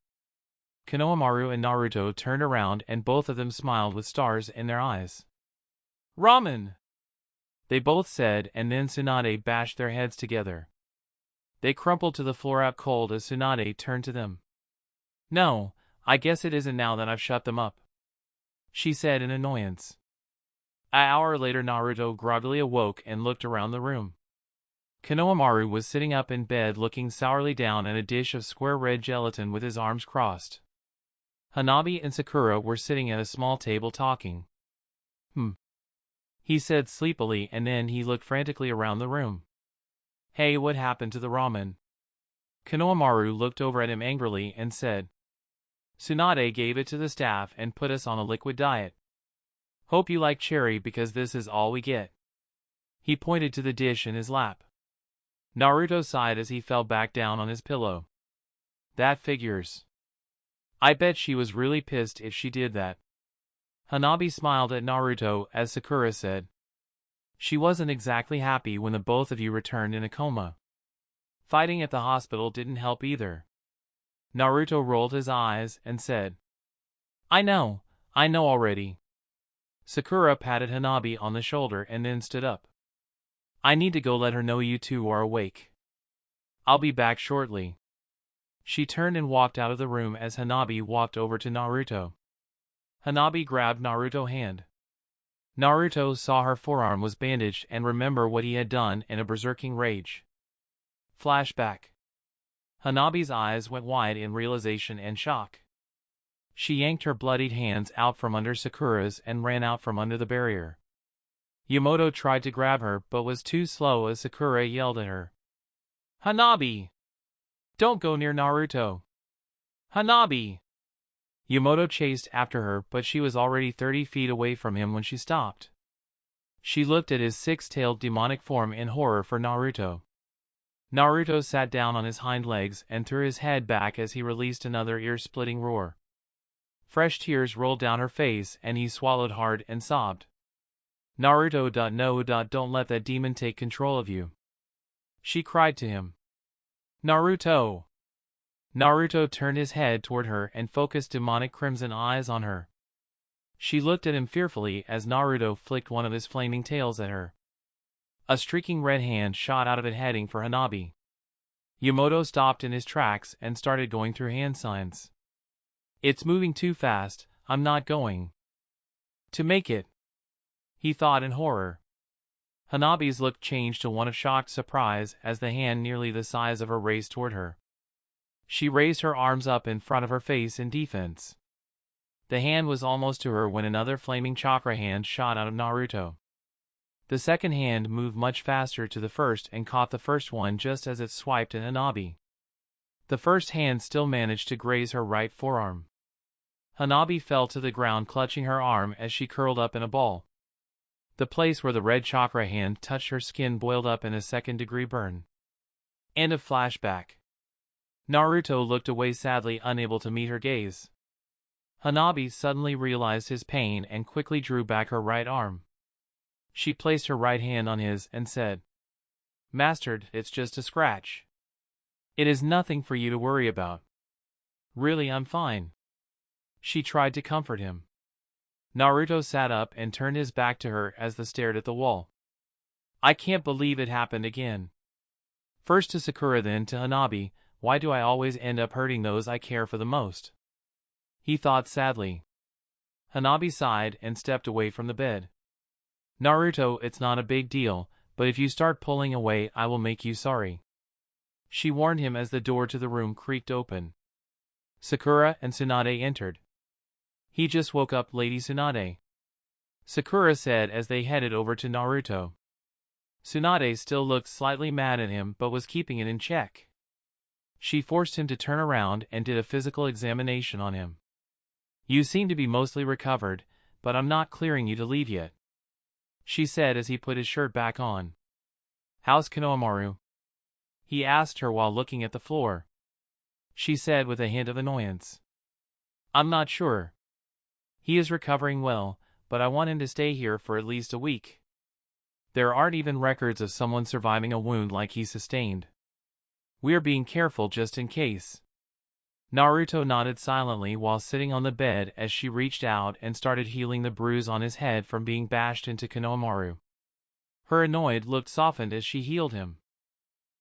Konohamaru and Naruto turned around and both of them smiled with stars in their eyes. "Ramen!" they both said, and then Tsunade bashed their heads together. They crumpled to the floor out cold as Tsunade turned to them. "No, I guess it isn't now that I've shut them up," she said in annoyance. An hour later Naruto groggily awoke and looked around the room. Konohamaru was sitting up in bed looking sourly down at a dish of square red gelatin with his arms crossed. Hanabi and Sakura were sitting at a small table talking. He said sleepily, and then he looked frantically around the room. "Hey, what happened to the ramen?" Konohamaru looked over at him angrily and said, "Tsunade gave it to the staff and put us on a liquid diet. Hope you like cherry because this is all we get." He pointed to the dish in his lap. Naruto sighed as he fell back down on his pillow. "That figures. I bet she was really pissed if she did that." Hanabi smiled at Naruto as Sakura said, "She wasn't exactly happy when the both of you returned in a coma. Fighting at the hospital didn't help either." Naruto rolled his eyes and said, I know already." Sakura patted Hanabi on the shoulder and then stood up. "I need to go let her know you two are awake. I'll be back shortly." She turned and walked out of the room as Hanabi walked over to Naruto. Hanabi grabbed Naruto's hand. Naruto saw her forearm was bandaged and remembered what he had done in a berserking rage. Flashback. Hanabi's eyes went wide in realization and shock. She yanked her bloodied hands out from under Sakura's and ran out from under the barrier. Yamoto tried to grab her but was too slow as Sakura yelled at her. "Hanabi! Don't go near Naruto. Hanabi! Yamato chased after her, but she was already 30 feet away from him when she stopped. She looked at his six-tailed demonic form in horror for Naruto. Naruto sat down on his hind legs and threw his head back as he released another ear-splitting roar. Fresh tears rolled down her face and he swallowed hard and sobbed. Naruto, no, don't let that demon take control of you. She cried to him. Naruto! Naruto turned his head toward her and focused demonic crimson eyes on her. She looked at him fearfully as Naruto flicked one of his flaming tails at her. A streaking red hand shot out of it heading for Hanabi. Yamato stopped in his tracks and started going through hand signs. It's moving too fast, I'm not going to make it, he thought in horror. Hanabi's look changed to one of shocked surprise as the hand nearly the size of her raced toward her. She raised her arms up in front of her face in defense. The hand was almost to her when another flaming chakra hand shot out of Naruto. The second hand moved much faster to the first and caught the first one just as it swiped at Hanabi. The first hand still managed to graze her right forearm. Hanabi fell to the ground clutching her arm as she curled up in a ball. The place where the red chakra hand touched her skin boiled up in a second-degree burn. End of flashback. Naruto looked away sadly, unable to meet her gaze. Hanabi suddenly realized his pain and quickly drew back her right arm. She placed her right hand on his and said, "Mastered, it's just a scratch. It is nothing for you to worry about. Really, I'm fine." She tried to comfort him. Naruto sat up and turned his back to her as they stared at the wall. I can't believe it happened again. First to Sakura, then to Hanabi. Why do I always end up hurting those I care for the most? He thought sadly. Hanabi sighed and stepped away from the bed. Naruto, it's not a big deal, but if you start pulling away I will make you sorry. She warned him as the door to the room creaked open. Sakura and Tsunade entered. He just woke up, Lady Tsunade, Sakura said as they headed over to Naruto. Tsunade still looked slightly mad at him but was keeping it in check. She forced him to turn around and did a physical examination on him. You seem to be mostly recovered, but I'm not clearing you to leave yet, she said as he put his shirt back on. How's Konohamaru? He asked her while looking at the floor. She said with a hint of annoyance. I'm not sure. He is recovering well, but I want him to stay here for at least a week. There aren't even records of someone surviving a wound like he sustained. We're being careful just in case. Naruto nodded silently while sitting on the bed as she reached out and started healing the bruise on his head from being bashed into Konohamaru. Her annoyed look softened as she healed him.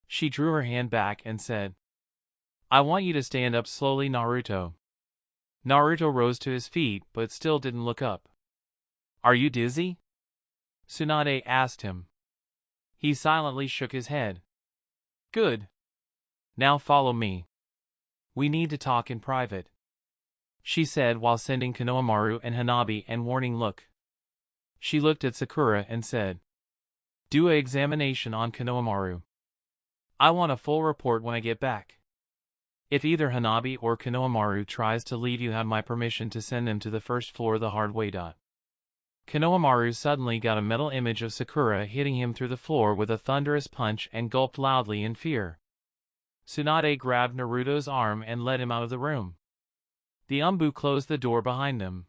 She drew her hand back and said, I want you to stand up slowly, Naruto. Naruto rose to his feet but still didn't look up. Are you dizzy? Tsunade asked him. He silently shook his head. Good. Now follow me. We need to talk in private, she said while sending Konohamaru and Hanabi an warning look. She looked at Sakura and said, Do an examination on Konohamaru. I want a full report when I get back. If either Hanabi or Konohamaru tries to leave, you have my permission to send them to the first floor the hard way. Konohamaru suddenly got a mental image of Sakura hitting him through the floor with a thunderous punch and gulped loudly in fear. Tsunade grabbed Naruto's arm and led him out of the room. The Umbu closed the door behind them.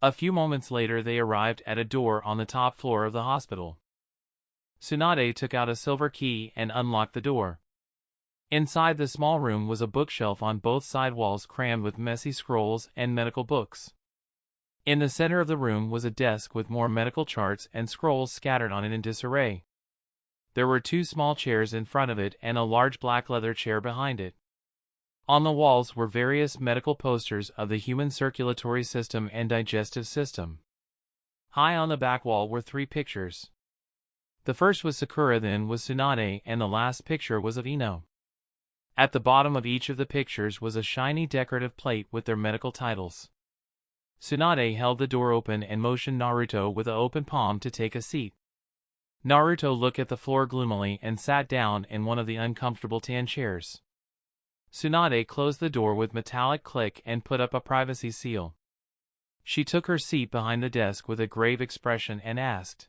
A few moments later they arrived at a door on the top floor of the hospital. Tsunade took out a silver key and unlocked the door. Inside the small room was a bookshelf on both side walls crammed with messy scrolls and medical books. In the center of the room was a desk with more medical charts and scrolls scattered on it in disarray. There were two small chairs in front of it and a large black leather chair behind it. On the walls were various medical posters of the human circulatory system and digestive system. High on the back wall were 3 pictures. The first was Sakura, then was Tsunade, and the last picture was of Ino. At the bottom of each of the pictures was a shiny decorative plate with their medical titles. Tsunade held the door open and motioned Naruto with an open palm to take a seat. Naruto looked at the floor gloomily and sat down in one of the uncomfortable tan chairs. Tsunade closed the door with metallic click and put up a privacy seal. She took her seat behind the desk with a grave expression and asked,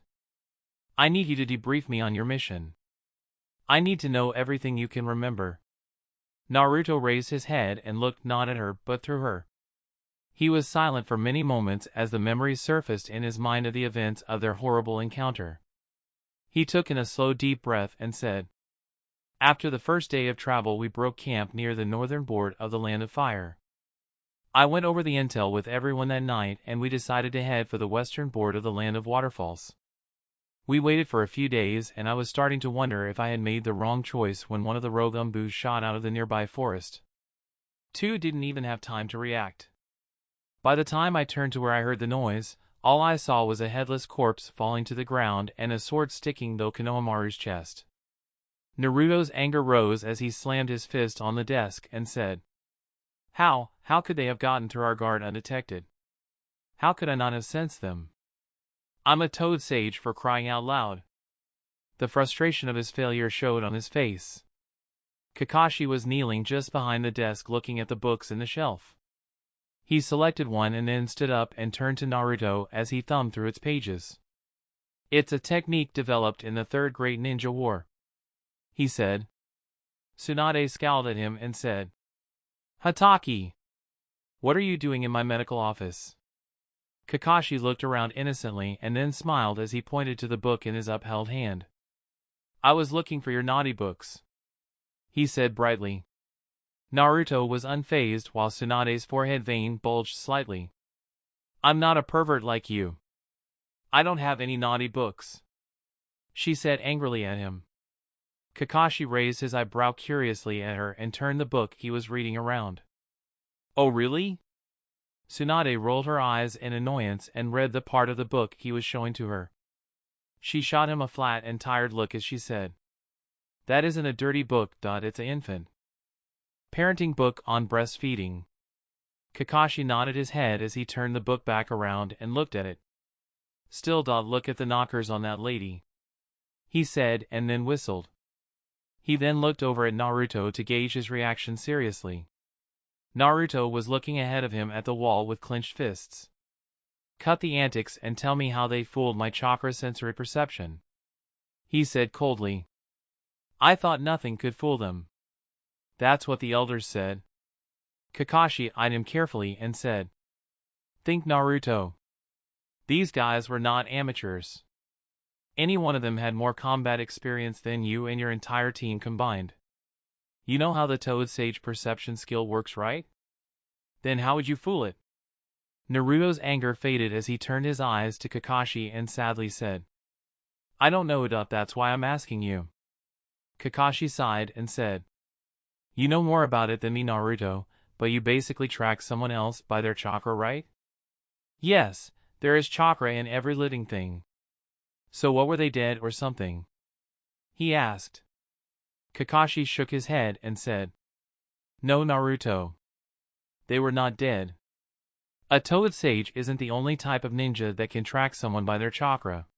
"I need you to debrief me on your mission. I need to know everything you can remember." Naruto raised his head and looked not at her but through her. He was silent for many moments as the memories surfaced in his mind of the events of their horrible encounter. He took in a slow deep breath and said, "After the first day of travel we broke camp near the northern border of the Land of Fire. I went over the intel with everyone that night and we decided to head for the western border of the Land of Waterfalls. We waited for a few days and I was starting to wonder if I had made the wrong choice when one of the rogue umbus shot out of the nearby forest. Two didn't even have time to react. By the time I turned to where I heard the noise, all I saw was a headless corpse falling to the ground and a sword sticking through Konohamaru's chest." Naruto's anger rose as he slammed his fist on the desk and said, How could they have gotten through our guard undetected? How could I not have sensed them? I'm a Toad Sage for crying out loud." The frustration of his failure showed on his face. Kakashi was kneeling just behind the desk looking at the books in the shelf. He selected one and then stood up and turned to Naruto as he thumbed through its pages. "It's a technique developed in the Third Great Ninja War," he said. Tsunade scowled at him and said, "Hatake, what are you doing in my medical office?" Kakashi looked around innocently and then smiled as he pointed to the book in his upheld hand. "I was looking for your naughty books," he said brightly. Naruto was unfazed while Tsunade's forehead vein bulged slightly. "I'm not a pervert like you. I don't have any naughty books," she said angrily at him. Kakashi raised his eyebrow curiously at her and turned the book he was reading around. "Oh really?" Tsunade rolled her eyes in annoyance and read the part of the book he was showing to her. She shot him a flat and tired look as she said, "That isn't a dirty book. It's an infant parenting book on breastfeeding." Kakashi nodded his head as he turned the book back around and looked at it. "Still, look at the knockers on that lady," he said and then whistled. He then looked over at Naruto to gauge his reaction seriously. Naruto was looking ahead of him at the wall with clenched fists. "Cut the antics and tell me how they fooled my chakra sensory perception," he said coldly. "I thought nothing could fool them. That's what the elders said." Kakashi eyed him carefully and said, "Think, Naruto. These guys were not amateurs. Any one of them had more combat experience than you and your entire team combined. You know how the Toad Sage perception skill works, right? Then how would you fool it?" Naruto's anger faded as he turned his eyes to Kakashi and sadly said, "I don't know. That's why I'm asking you." Kakashi sighed and said, "You know more about it than me, Naruto, but you basically track someone else by their chakra, right?" "Yes, there is chakra in every living thing." "So what, were they dead or something?" he asked. Kakashi shook his head and said, "No, Naruto. They were not dead. A Toad Sage isn't the only type of ninja that can track someone by their chakra.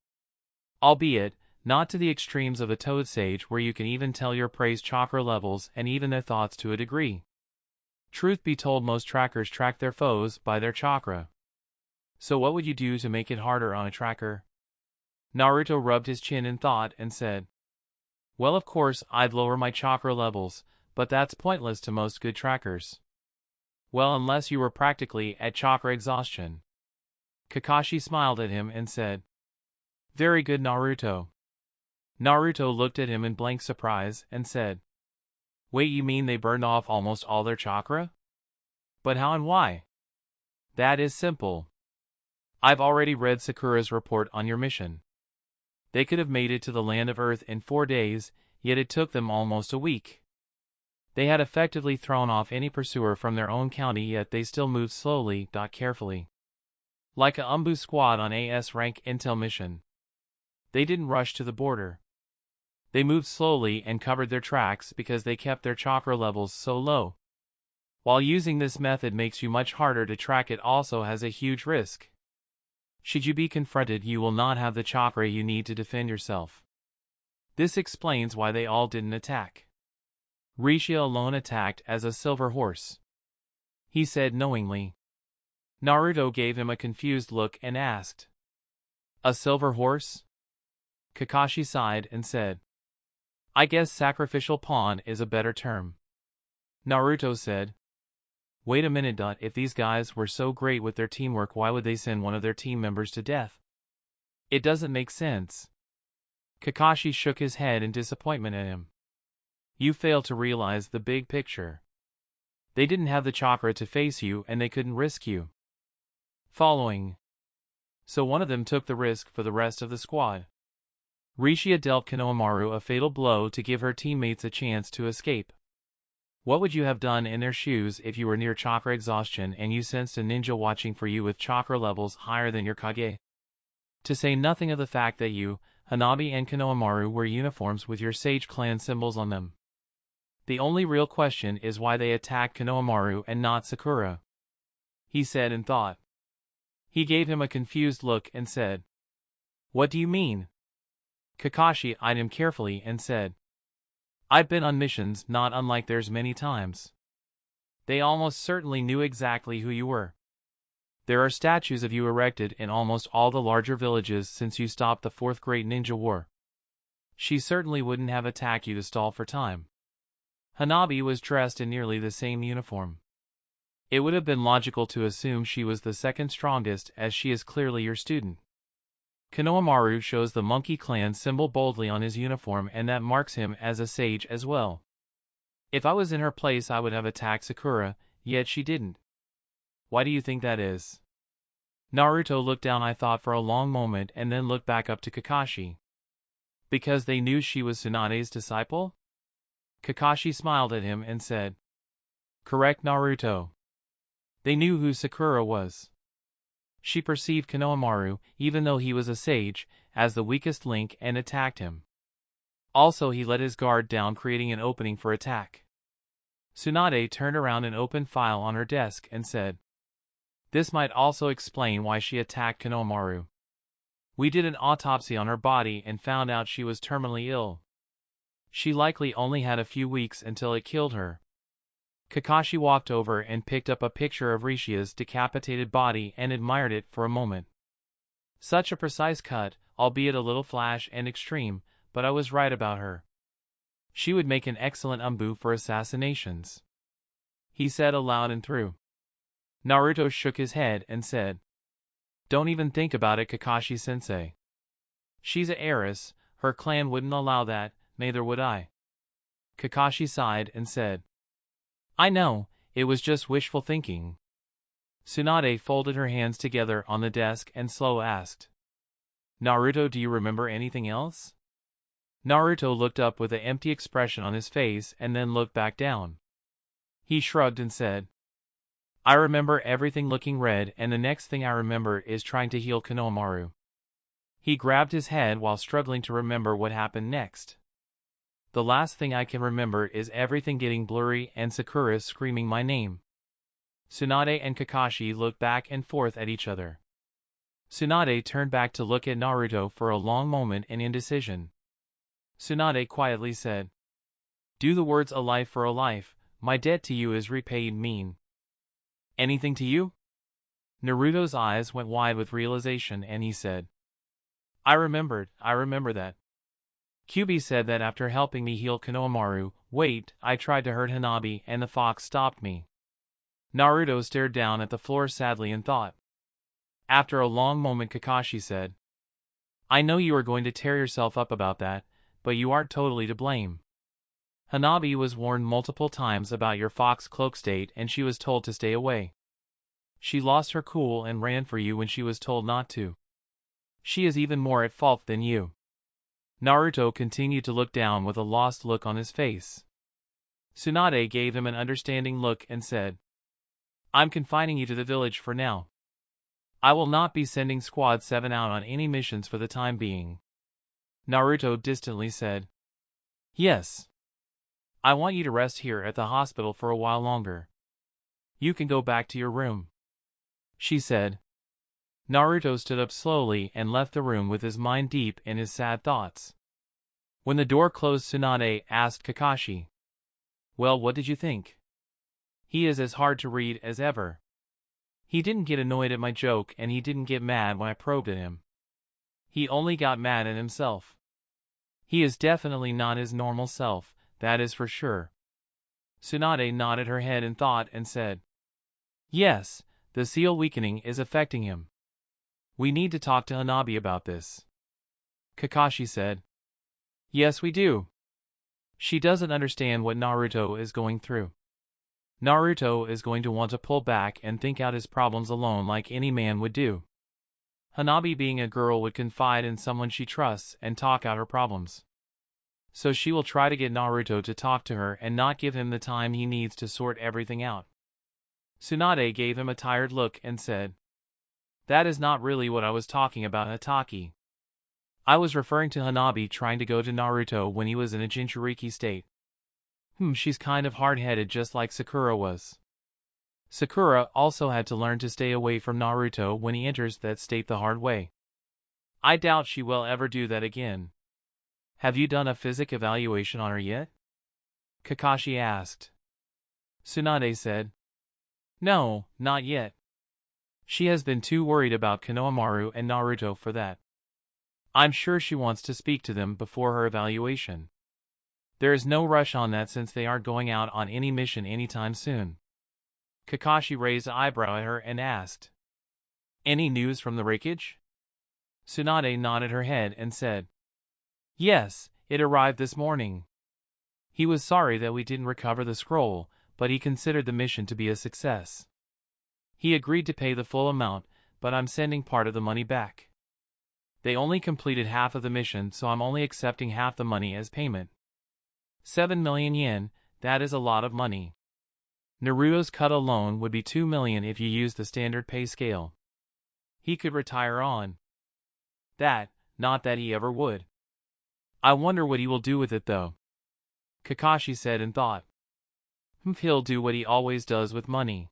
Albeit, not to the extremes of the Toad Sage where you can even tell your prey's chakra levels and even their thoughts to a degree. Truth be told, most trackers track their foes by their chakra. So what would you do to make it harder on a tracker?" Naruto rubbed his chin in thought and said, "Well, of course, I'd lower my chakra levels, but that's pointless to most good trackers." "Well, unless you were practically at chakra exhaustion." Kakashi smiled at him and said, "Very good, Naruto." Naruto looked at him in blank surprise and said, "Wait, you mean they burned off almost all their chakra? But how and why?" "That is simple. I've already read Sakura's report on your mission. They could have made it to the Land of Earth in 4 days, yet it took them almost a week. They had effectively thrown off any pursuer from their own county, yet they still moved slowly, carefully. Like a Umbu squad on a S-rank intel mission. They didn't rush to the border. They moved slowly and covered their tracks because they kept their chakra levels so low. While using this method makes you much harder to track, it also has a huge risk. Should you be confronted, you will not have the chakra you need to defend yourself. This explains why they all didn't attack." Rishi alone attacked as a silver horse. He said knowingly. Naruto gave him a confused look and asked. A silver horse? Kakashi sighed and said. I guess sacrificial pawn is a better term. Naruto said. Wait a minute. If these guys were so great with their teamwork, why would they send one of their team members to death? It doesn't make sense. Kakashi shook his head in disappointment at him. You fail to realize the big picture. They didn't have the chakra to face you and they couldn't risk you following. So one of them took the risk for the rest of the squad. Rishi dealt Konohamaru a fatal blow to give her teammates a chance to escape. What would you have done in their shoes if you were near chakra exhaustion and you sensed a ninja watching for you with chakra levels higher than your Kage? To say nothing of the fact that you, Hanabi and Konohamaru wear uniforms with your Sage Clan symbols on them. The only real question is why they attacked Konohamaru and not Sakura. He said and thought. He gave him a confused look and said. What do you mean? Kakashi eyed him carefully and said. I've been on missions not unlike theirs many times. They almost certainly knew exactly who you were. There are statues of you erected in almost all the larger villages since you stopped the Fourth Great Ninja War. She certainly wouldn't have attacked you to stall for time. Hanabi was dressed in nearly the same uniform. It would have been logical to assume she was the second strongest as she is clearly your student. Konohamaru shows the Monkey Clan symbol boldly on his uniform and that marks him as a sage as well. If I was in her place I would have attacked Sakura, yet she didn't. Why do you think that is? Naruto looked down I thought for a long moment and then looked back up to Kakashi. Because they knew she was Tsunade's disciple? Kakashi smiled at him and said. Correct Naruto. They knew who Sakura was. She perceived Konohamaru, even though he was a sage, as the weakest link and attacked him. Also he let his guard down creating an opening for attack. Tsunade turned around an open file on her desk and said. This might also explain why she attacked Konohamaru. We did an autopsy on her body and found out she was terminally ill. She likely only had a few weeks until it killed her. Kakashi walked over and picked up a picture of Rishia's decapitated body and admired it for a moment. Such a precise cut, albeit a little flash and extreme, but I was right about her. She would make an excellent umbu for assassinations. He said aloud and through. Naruto shook his head and said. Don't even think about it Kakashi-sensei. She's a heiress, her clan wouldn't allow that, neither would I. Kakashi sighed and said. I know, it was just wishful thinking. Tsunade folded her hands together on the desk and slow asked. Naruto, do you remember anything else? Naruto looked up with an empty expression on his face and then looked back down. He shrugged and said. I remember everything looking red and the next thing I remember is trying to heal Konohamaru. He grabbed his head while struggling to remember what happened next. The last thing I can remember is everything getting blurry and Sakura screaming my name. Tsunade and Kakashi looked back and forth at each other. Tsunade turned back to look at Naruto for a long moment in indecision. Tsunade quietly said. Do the words a life for a life, my debt to you is repaid mean anything to you? Naruto's eyes went wide with realization and he said. I remember that. Kyuubi said that after helping me heal Konohamaru, I tried to hurt Hanabi and the fox stopped me. Naruto stared down at the floor sadly and thought. After a long moment Kakashi said. I know you are going to tear yourself up about that, but you aren't totally to blame. Hanabi was warned multiple times about your fox cloak state and she was told to stay away. She lost her cool and ran for you when she was told not to. She is even more at fault than you. Naruto continued to look down with a lost look on his face. Tsunade gave him an understanding look and said. I'm confining you to the village for now. I will not be sending Squad 7 out on any missions for the time being. Naruto distantly said. Yes. I want you to rest here at the hospital for a while longer. You can go back to your room. She said. Naruto stood up slowly and left the room with his mind deep in his sad thoughts. When the door closed Tsunade asked Kakashi. Well, what did you think? He is as hard to read as ever. He didn't get annoyed at my joke and he didn't get mad when I probed at him. He only got mad at himself. He is definitely not his normal self, that is for sure. Tsunade nodded her head in thought and said, Yes, the seal weakening is affecting him. We need to talk to Hanabi about this. Kakashi said, Yes, we do. She doesn't understand what Naruto is going through. Naruto is going to want to pull back and think out his problems alone like any man would do. Hanabi, being a girl, would confide in someone she trusts and talk out her problems. So she will try to get Naruto to talk to her and not give him the time he needs to sort everything out. Tsunade gave him a tired look and said, That is not really what I was talking about, Hataki. I was referring to Hanabi trying to go to Naruto when he was in a Jinchuriki state. She's kind of hard-headed just like Sakura was. Sakura also had to learn to stay away from Naruto when he enters that state the hard way. I doubt she will ever do that again. Have you done a physic evaluation on her yet? Kakashi asked. Tsunade said, No, not yet. She has been too worried about Konohamaru and Naruto for that. I'm sure she wants to speak to them before her evaluation. There is no rush on that since they aren't going out on any mission anytime soon. Kakashi raised an eyebrow at her and asked, Any news from the wreckage? Tsunade nodded her head and said, Yes, it arrived this morning. He was sorry that we didn't recover the scroll, but he considered the mission to be a success. He agreed to pay the full amount, but I'm sending part of the money back. They only completed half of the mission, so I'm only accepting half the money as payment. 7 million yen, that is a lot of money. Naruto's cut alone would be 2 million if you use the standard pay scale. He could retire on that, not that he ever would. I wonder what he will do with it though. Kakashi said in thought. He'll do what he always does with money.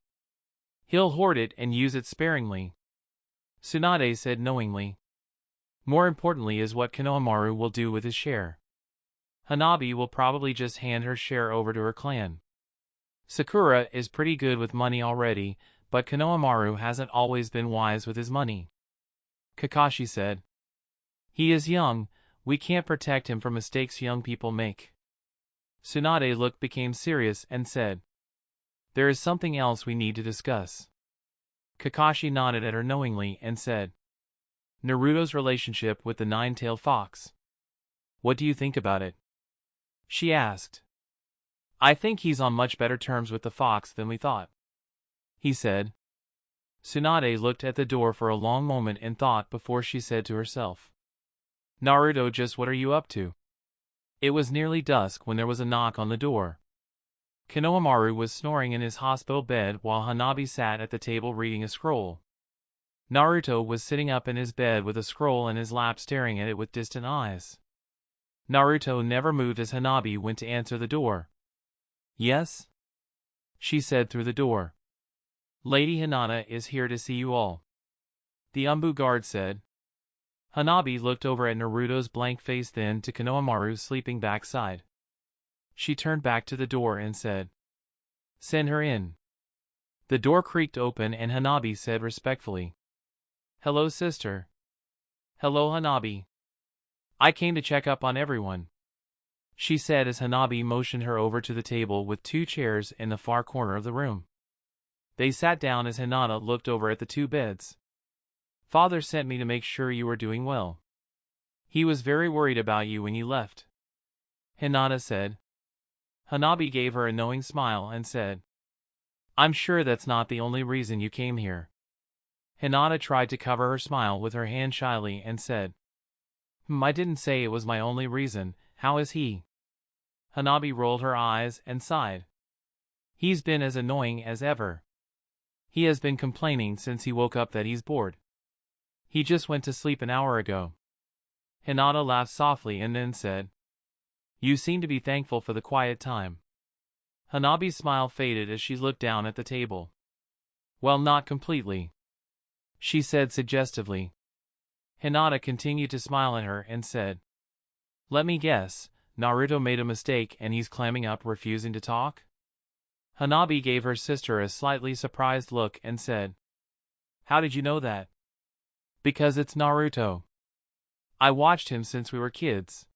He'll hoard it and use it sparingly. Tsunade said knowingly. More importantly is what Konohamaru will do with his share. Hanabi will probably just hand her share over to her clan. Sakura is pretty good with money already, but Konohamaru hasn't always been wise with his money. Kakashi said. He is young, we can't protect him from mistakes young people make. Tsunade's look became serious and said, There is something else we need to discuss. Kakashi nodded at her knowingly and said, Naruto's relationship with the nine-tailed fox. What do you think about it? She asked. I think he's on much better terms with the fox than we thought. He said. Tsunade looked at the door for a long moment in thought before she said to herself, Naruto, just what are you up to? It was nearly dusk when there was a knock on the door. Konohamaru was snoring in his hospital bed while Hanabi sat at the table reading a scroll. Naruto was sitting up in his bed with a scroll in his lap staring at it with distant eyes. Naruto never moved as Hanabi went to answer the door. Yes? She said through the door. Lady Hinata is here to see you all. The Umbu guard said. Hanabi looked over at Naruto's blank face, then to Konohamaru's sleeping backside. She turned back to the door and said, Send her in. The door creaked open and Hanabi said respectfully, Hello, sister. Hello, Hanabi. I came to check up on everyone, she said as Hanabi motioned her over to the table with 2 chairs in the far corner of the room. They sat down as Hinata looked over at the 2 beds. Father sent me to make sure you were doing well. He was very worried about you when you left, Hinata said. Hanabi gave her a knowing smile and said, I'm sure that's not the only reason you came here. Hinata tried to cover her smile with her hand shyly and said, I didn't say it was my only reason. How is he? Hanabi rolled her eyes and sighed. He's been as annoying as ever. He has been complaining since he woke up that he's bored. He just went to sleep an hour ago. Hinata laughed softly and then said, You seem to be thankful for the quiet time. Hanabi's smile faded as she looked down at the table. Well, not completely, she said suggestively. Hinata continued to smile at her and said, Let me guess, Naruto made a mistake and he's clamming up, refusing to talk? Hanabi gave her sister a slightly surprised look and said, "How did you know that?" "Because it's Naruto. I watched him since we were kids.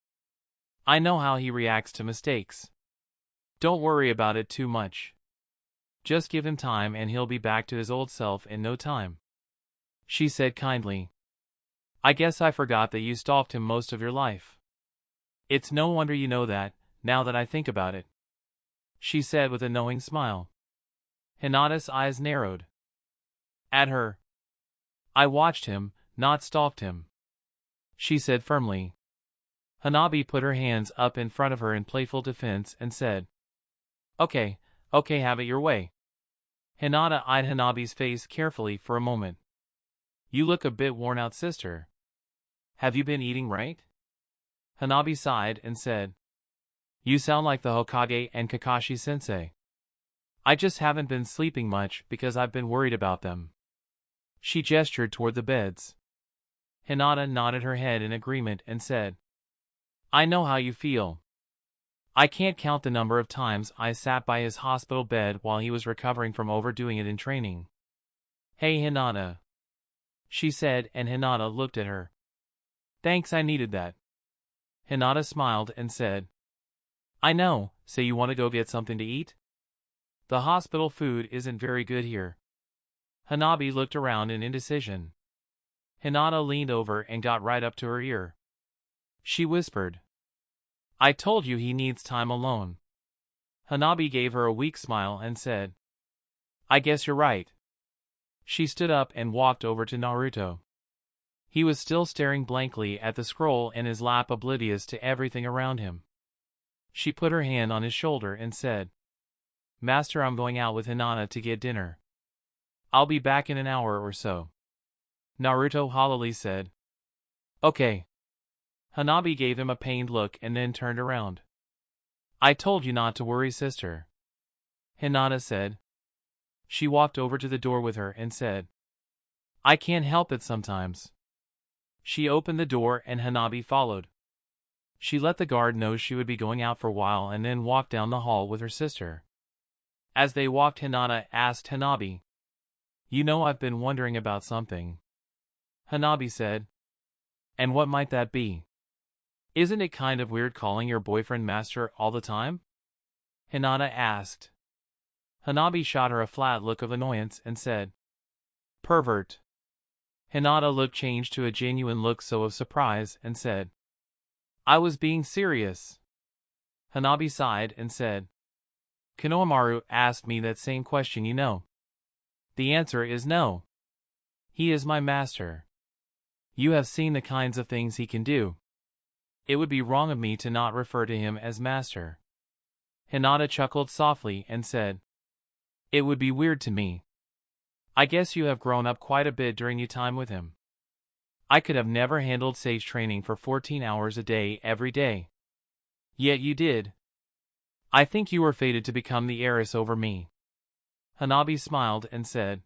I know how he reacts to mistakes. Don't worry about it too much. Just give him time and he'll be back to his old self in no time," she said kindly. "I guess I forgot that you stalked him most of your life. It's no wonder you know that, now that I think about it," she said with a knowing smile. Hinata's eyes narrowed at her. "I watched him, not stalked him," she said firmly. Hanabi put her hands up in front of her in playful defense and said, Okay, have it your way." Hinata eyed Hanabi's face carefully for a moment. "You look a bit worn out, sister. Have you been eating right?" Hanabi sighed and said, "You sound like the Hokage and Kakashi-sensei." "I just haven't been sleeping much because I've been worried about them." She gestured toward the beds. Hinata nodded her head in agreement and said, "I know how you feel. I can't count the number of times I sat by his hospital bed while he was recovering from overdoing it in training." "Hey Hinata," she said, and Hinata looked at her. "Thanks, I needed that." Hinata smiled and said, "I know, so you want to go get something to eat? The hospital food isn't very good here." Hanabi looked around in indecision. Hinata leaned over and got right up to her ear. She whispered, "I told you he needs time alone." Hanabi gave her a weak smile and said, "I guess you're right." She stood up and walked over to Naruto. He was still staring blankly at the scroll in his lap, oblivious to everything around him. She put her hand on his shoulder and said, "Master, I'm going out with Hinata to get dinner. I'll be back in an hour or so." Naruto hollowly said, "Okay." Hanabi gave him a pained look and then turned around. "I told you not to worry, sister," Hinata said. She walked over to the door with her and said, "I can't help it sometimes." She opened the door and Hanabi followed. She let the guard know she would be going out for a while and then walked down the hall with her sister. As they walked, Hinata asked Hanabi, "You know, I've been wondering about something." Hanabi said, "And what might that be?" "Isn't it kind of weird calling your boyfriend master all the time?" Hinata asked. Hanabi shot her a flat look of annoyance and said, "Pervert." Hinata looked changed to a genuine look so of surprise and said, "I was being serious." Hanabi sighed and said, "Konohamaru asked me that same question, you know. The answer is no. He is my master. You have seen the kinds of things he can do. It would be wrong of me to not refer to him as master." Hinata chuckled softly and said, "It would be weird to me. I guess you have grown up quite a bit during your time with him. I could have never handled sage training for 14 hours a day every day. Yet you did. I think you were fated to become the heiress over me." Hanabi smiled and said,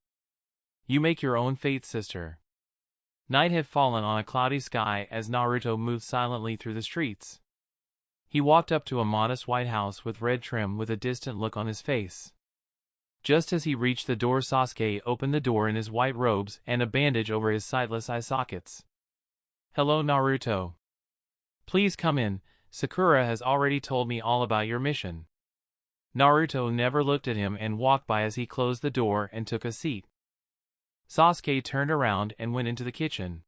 "You make your own fate, sister." Night had fallen on a cloudy sky as Naruto moved silently through the streets. He walked up to a modest white house with red trim with a distant look on his face. Just as he reached the door, Sasuke opened the door in his white robes and a bandage over his sightless eye sockets. "Hello, Naruto. Please come in, Sakura has already told me all about your mission." Naruto never looked at him and walked by as he closed the door and took a seat. Sasuke turned around and went into the kitchen.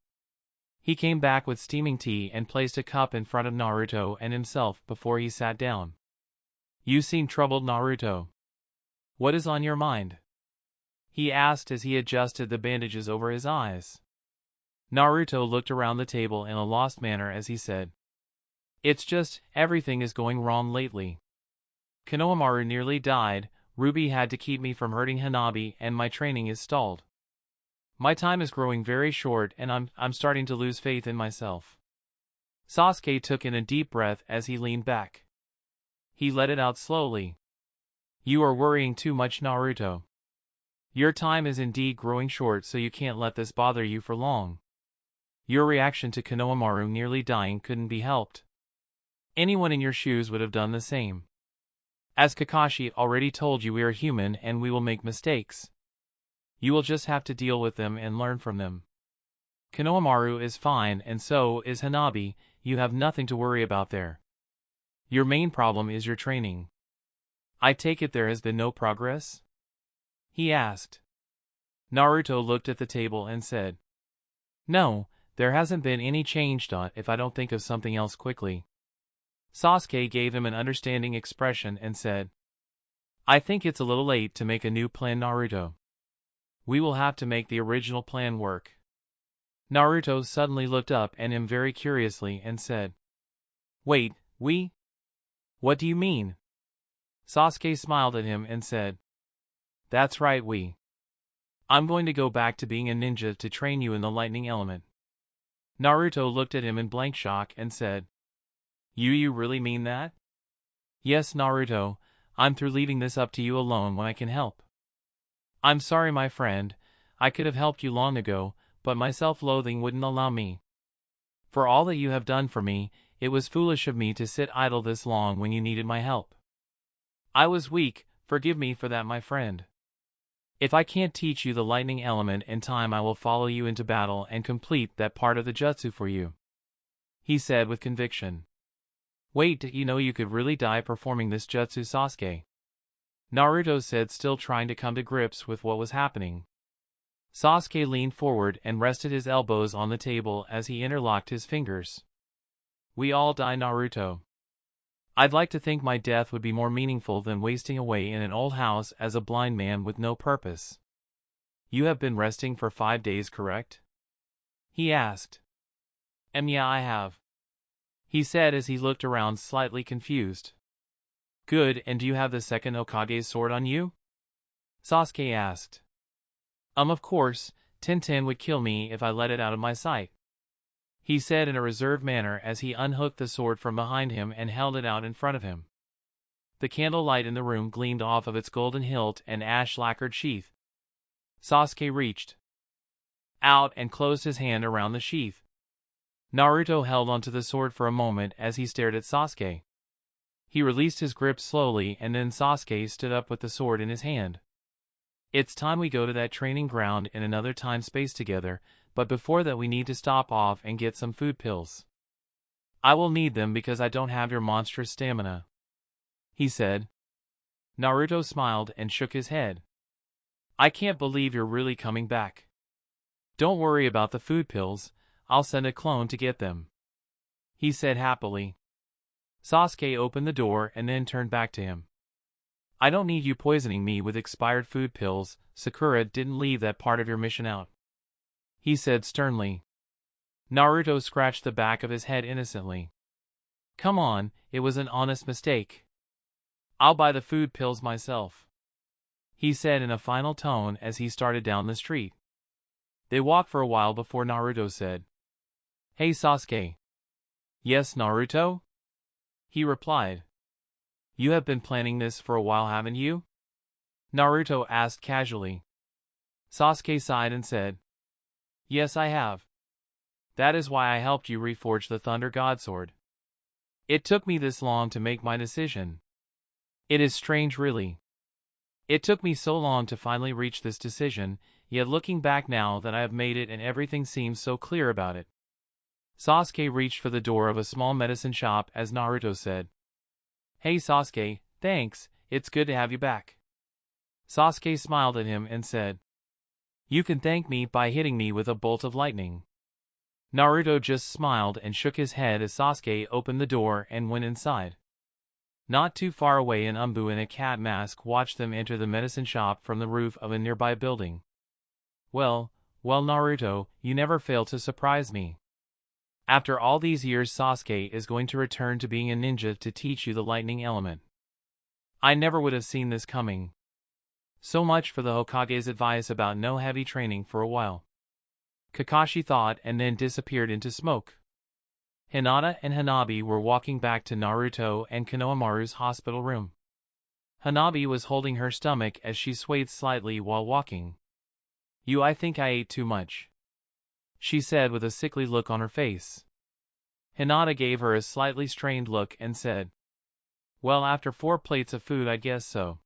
He came back with steaming tea and placed a cup in front of Naruto and himself before he sat down. "You seem troubled, Naruto. What is on your mind?" he asked as he adjusted the bandages over his eyes. Naruto looked around the table in a lost manner as he said, "It's just, everything is going wrong lately. Konohamaru nearly died, Ruby had to keep me from hurting Hanabi, and my training is stalled. My time is growing very short and I'm starting to lose faith in myself." Sasuke took in a deep breath as he leaned back. He let it out slowly. "You are worrying too much, Naruto. Your time is indeed growing short, so you can't let this bother you for long. Your reaction to Konohamaru nearly dying couldn't be helped. Anyone in your shoes would have done the same. As Kakashi already told you, we are human and we will make mistakes. You will just have to deal with them and learn from them. Konohamaru is fine and so is Hanabi, you have nothing to worry about there. Your main problem is your training. I take it there has been no progress? He asked. Naruto looked at the table and said, No, there hasn't been any change if I don't think of something else quickly. Sasuke gave him an understanding expression and said, I think it's a little late to make a new plan, Naruto. We will have to make the original plan work. Naruto suddenly looked up at him very curiously and said, Wait, we? What do you mean? Sasuke smiled at him and said, That's right, we. I'm going to go back to being a ninja to train you in the lightning element. Naruto looked at him in blank shock and said, You really mean that? Yes, Naruto, I'm through leaving this up to you alone when I can help. I'm sorry, my friend, I could have helped you long ago, but my self-loathing wouldn't allow me. For all that you have done for me, it was foolish of me to sit idle this long when you needed my help. I was weak, forgive me for that, my friend. If I can't teach you the lightning element in time, I will follow you into battle and complete that part of the jutsu for you, he said with conviction. Wait, did you know you could really die performing this jutsu, Sasuke? Naruto said, still trying to come to grips with what was happening. Sasuke leaned forward and rested his elbows on the table as he interlocked his fingers. We all die, Naruto. I'd like to think my death would be more meaningful than wasting away in an old house as a blind man with no purpose. You have been resting for 5 days, correct? He asked. Yeah, I have. He said as he looked around slightly confused. Good, and do you have the second Hokage's sword on you? Sasuke asked. Of course, Tintin would kill me if I let it out of my sight, he said in a reserved manner as he unhooked the sword from behind him and held it out in front of him. The candlelight in the room gleamed off of its golden hilt and ash-lacquered sheath. Sasuke reached out and closed his hand around the sheath. Naruto held onto the sword for a moment as he stared at Sasuke. He released his grip slowly and then Sasuke stood up with the sword in his hand. It's time we go to that training ground in another time-space together, but before that we need to stop off and get some food pills. I will need them because I don't have your monstrous stamina, he said. Naruto smiled and shook his head. I can't believe you're really coming back. Don't worry about the food pills, I'll send a clone to get them, he said happily. Sasuke opened the door and then turned back to him. I don't need you poisoning me with expired food pills, Sakura didn't leave that part of your mission out, he said sternly. Naruto scratched the back of his head innocently. Come on, it was an honest mistake. I'll buy the food pills myself, he said in a final tone as he started down the street. They walked for a while before Naruto said, Hey Sasuke. Yes, Naruto? He replied. You have been planning this for a while, haven't you? Naruto asked casually. Sasuke sighed and said, Yes, I have. That is why I helped you reforge the Thunder God Sword. It took me this long to make my decision. It is strange, really. It took me so long to finally reach this decision, yet looking back now that I have made it and everything seems so clear about it. Sasuke reached for the door of a small medicine shop as Naruto said, Hey Sasuke, thanks, it's good to have you back. Sasuke smiled at him and said, You can thank me by hitting me with a bolt of lightning. Naruto just smiled and shook his head as Sasuke opened the door and went inside. Not too far away, an Umbu in a cat mask watched them enter the medicine shop from the roof of a nearby building. Well, Naruto, you never fail to surprise me. After all these years, Sasuke is going to return to being a ninja to teach you the lightning element. I never would have seen this coming. So much for the Hokage's advice about no heavy training for a while, Kakashi thought and then disappeared into smoke. Hinata and Hanabi were walking back to Naruto and Konohamaru's hospital room. Hanabi was holding her stomach as she swayed slightly while walking. I think I ate too much, she said with a sickly look on her face. Hinata gave her a slightly strained look and said, "Well, after 4 plates of food I guess so.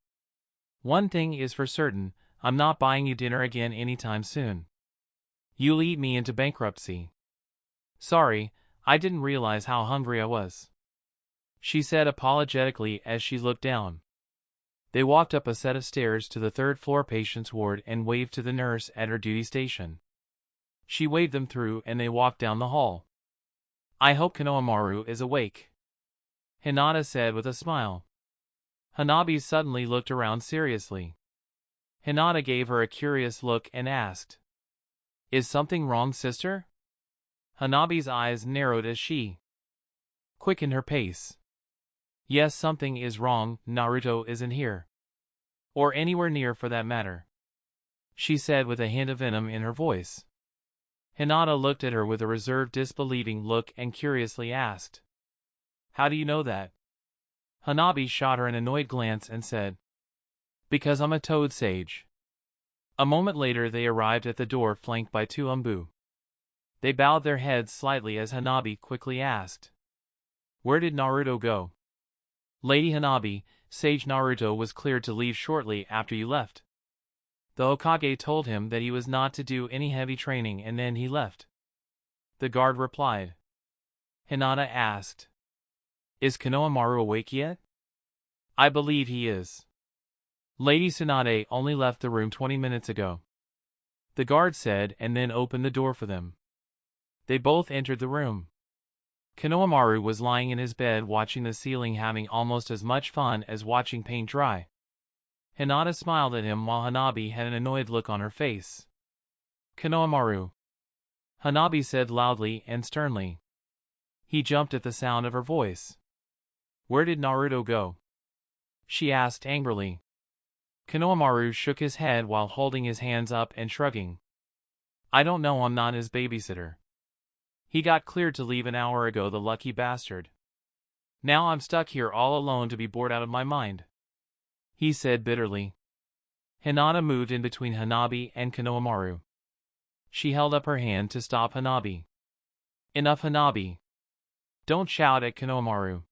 One thing is for certain, I'm not buying you dinner again anytime soon. You'll eat me into bankruptcy." "Sorry, I didn't realize how hungry I was," she said apologetically as she looked down. They walked up a set of stairs to the 3rd-floor patient's ward and waved to the nurse at her duty station. She waved them through and they walked down the hall. "I hope Konohamaru is awake," Hinata said with a smile. Hanabi suddenly looked around seriously. Hinata gave her a curious look and asked, "Is something wrong, sister?" Hanabi's eyes narrowed as she quickened her pace. "Yes, something is wrong. Naruto isn't here. Or anywhere near for that matter," she said with a hint of venom in her voice. Hinata looked at her with a reserved disbelieving look and curiously asked, "How do you know that?" Hanabi shot her an annoyed glance and said, "Because I'm a toad sage." A moment later they arrived at the door flanked by 2 umbu. They bowed their heads slightly as Hanabi quickly asked, "Where did Naruto go?" "Lady Hanabi, Sage Naruto was cleared to leave shortly after you left. The Hokage told him that he was not to do any heavy training and then he left," the guard replied. Hinata asked, "Is Konohamaru awake yet?" "I believe he is. Lady Tsunade only left the room 20 minutes ago," the guard said and then opened the door for them. They both entered the room. Konohamaru was lying in his bed watching the ceiling, having almost as much fun as watching paint dry. Hinata smiled at him while Hanabi had an annoyed look on her face. "Konohamaru," Hanabi said loudly and sternly. He jumped at the sound of her voice. "Where did Naruto go?" she asked angrily. Konohamaru shook his head while holding his hands up and shrugging. "I don't know, I'm not his babysitter. He got cleared to leave an hour ago, the lucky bastard. Now I'm stuck here all alone to be bored out of my mind," he said bitterly. Hinata moved in between Hanabi and Konohamaru. She held up her hand to stop Hanabi. "Enough, Hanabi. Don't shout at Konohamaru.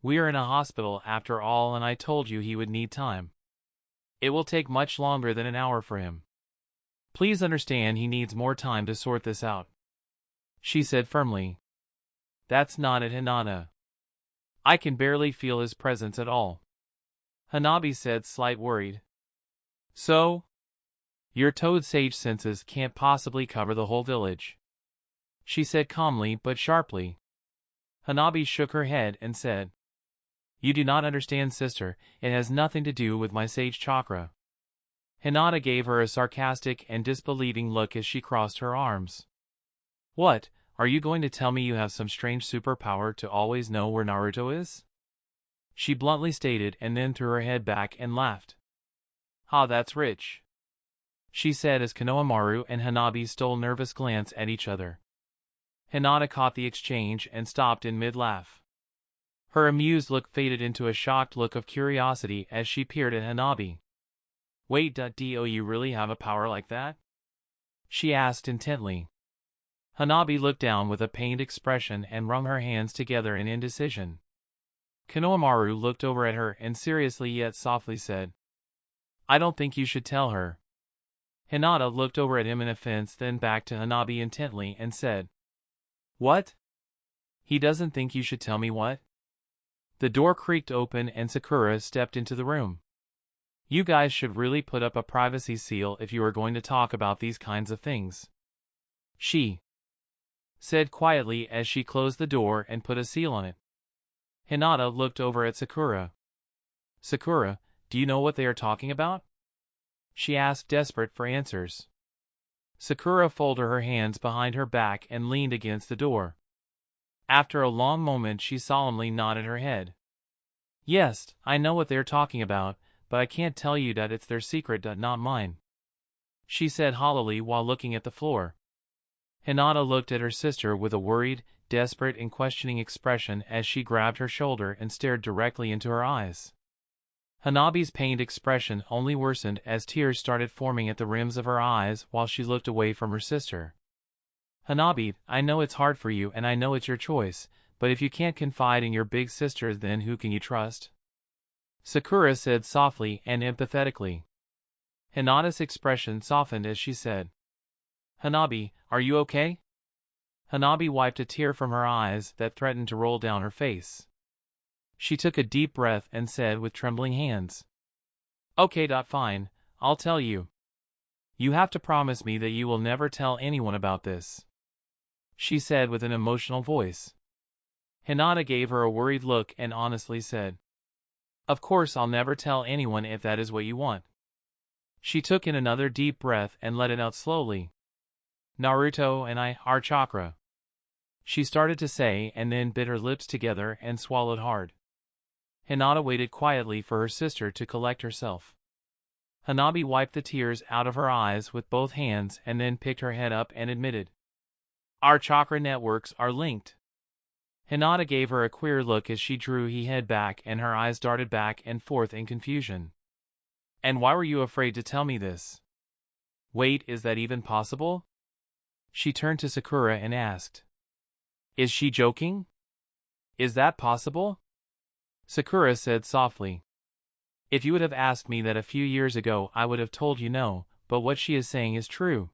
We are in a hospital after all, and I told you he would need time. It will take much longer than an hour for him. Please understand he needs more time to sort this out," she said firmly. "That's not it, Hinata. I can barely feel his presence at all," Hanabi said, slight worried. "So? Your toad sage senses can't possibly cover the whole village," she said calmly but sharply. Hanabi shook her head and said, "You do not understand, sister, it has nothing to do with my sage chakra." Hinata gave her a sarcastic and disbelieving look as she crossed her arms. "What, are you going to tell me you have some strange superpower to always know where Naruto is?" she bluntly stated and then threw her head back and laughed. "Ha, that's rich," she said as Konohamaru and Hanabi stole a nervous glance at each other. Hinata caught the exchange and stopped in mid-laugh. Her amused look faded into a shocked look of curiosity as she peered at Hanabi. "Wait, do you really have a power like that?" she asked intently. Hanabi looked down with a pained expression and wrung her hands together in indecision. Konohamaru looked over at her and seriously yet softly said, "I don't think you should tell her." Hinata looked over at him in offense, then back to Hanabi intently and said, "What? He doesn't think you should tell me what?" The door creaked open and Sakura stepped into the room. "You guys should really put up a privacy seal if you are going to talk about these kinds of things," she said quietly as she closed the door and put a seal on it. Hinata looked over at Sakura. "Sakura, do you know what they are talking about?" she asked, desperate for answers. Sakura folded her hands behind her back and leaned against the door. After a long moment she solemnly nodded her head. "Yes, I know what they're talking about, but I can't tell you that it's their secret, not mine," she said hollowly while looking at the floor. Hinata looked at her sister with a worried, desperate and questioning expression as she grabbed her shoulder and stared directly into her eyes. Hanabi's pained expression only worsened as tears started forming at the rims of her eyes while she looked away from her sister. Hanabi, I know it's hard for you and I know it's your choice, but if you can't confide in your big sister then who can you trust? Sakura said softly and empathetically. Hinata's expression softened as she said, Hanabi, are you okay? Hanabi wiped a tear from her eyes that threatened to roll down her face. She took a deep breath and said with trembling hands, Okay, fine, I'll tell you. You have to promise me that you will never tell anyone about this, she said with an emotional voice. Hinata gave her a worried look and honestly said, Of course I'll never tell anyone if that is what you want. She took in another deep breath and let it out slowly. Naruto and I are chakra, she started to say and then bit her lips together and swallowed hard. Hinata waited quietly for her sister to collect herself. Hanabi wiped the tears out of her eyes with both hands and then picked her head up and admitted, Our chakra networks are linked. Hinata gave her a queer look as she drew her head back and her eyes darted back and forth in confusion. And why were you afraid to tell me this? Wait, is that even possible? She turned to Sakura and asked, Is she joking? Is that possible? Sakura said softly, If you would have asked me that a few years ago I would have told you no, but what she is saying is true.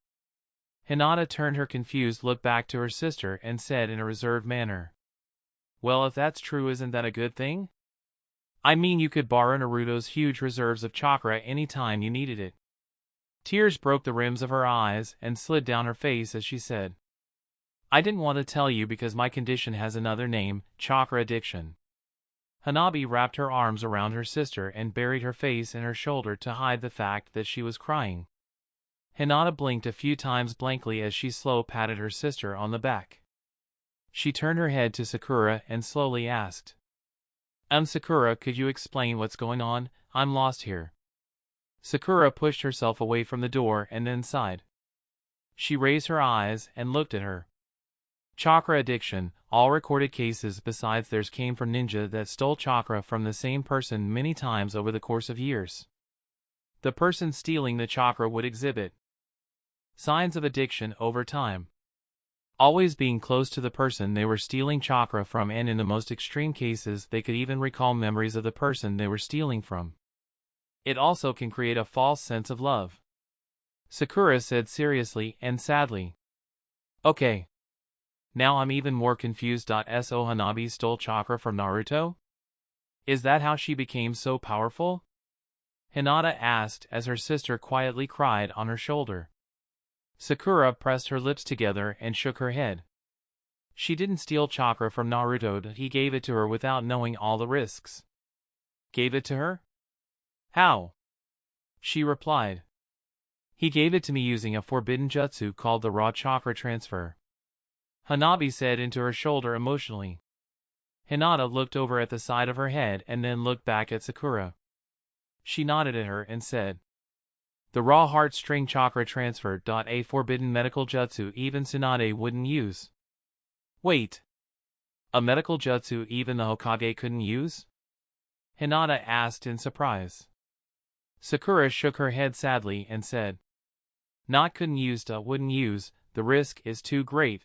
Hinata turned her confused look back to her sister and said in a reserved manner, Well, if that's true, isn't that a good thing? I mean, you could borrow Naruto's huge reserves of chakra any time you needed it. Tears broke the rims of her eyes and slid down her face as she said, I didn't want to tell you because my condition has another name, chakra addiction. Hanabi wrapped her arms around her sister and buried her face in her shoulder to hide the fact that she was crying. Hinata blinked a few times blankly as she slow patted her sister on the back. She turned her head to Sakura and slowly asked, Sakura, could you explain what's going on? I'm lost here. Sakura pushed herself away from the door and then sighed. She raised her eyes and looked at her. Chakra addiction, all recorded cases besides theirs came from ninja that stole chakra from the same person many times over the course of years. The person stealing the chakra would exhibit signs of addiction over time, always being close to the person they were stealing chakra from, and in the most extreme cases they could even recall memories of the person they were stealing from. It also can create a false sense of love, Sakura said seriously and sadly. Okay. Now I'm even more confused. So Hanabi stole chakra from Naruto? Is that how she became so powerful? Hinata asked as her sister quietly cried on her shoulder. Sakura pressed her lips together and shook her head. She didn't steal chakra from Naruto, he gave it to her without knowing all the risks. Gave it to her? How? She replied. He gave it to me using a forbidden jutsu called the raw chakra transfer, Hanabi said into her shoulder emotionally. Hinata looked over at the side of her head and then looked back at Sakura. She nodded at her and said, The raw heartstring chakra transfer. A forbidden medical jutsu even Tsunade wouldn't use. Wait. A medical jutsu even the Hokage couldn't use? Hinata asked in surprise. Sakura shook her head sadly and said, Not couldn't use, wouldn't use, the risk is too great.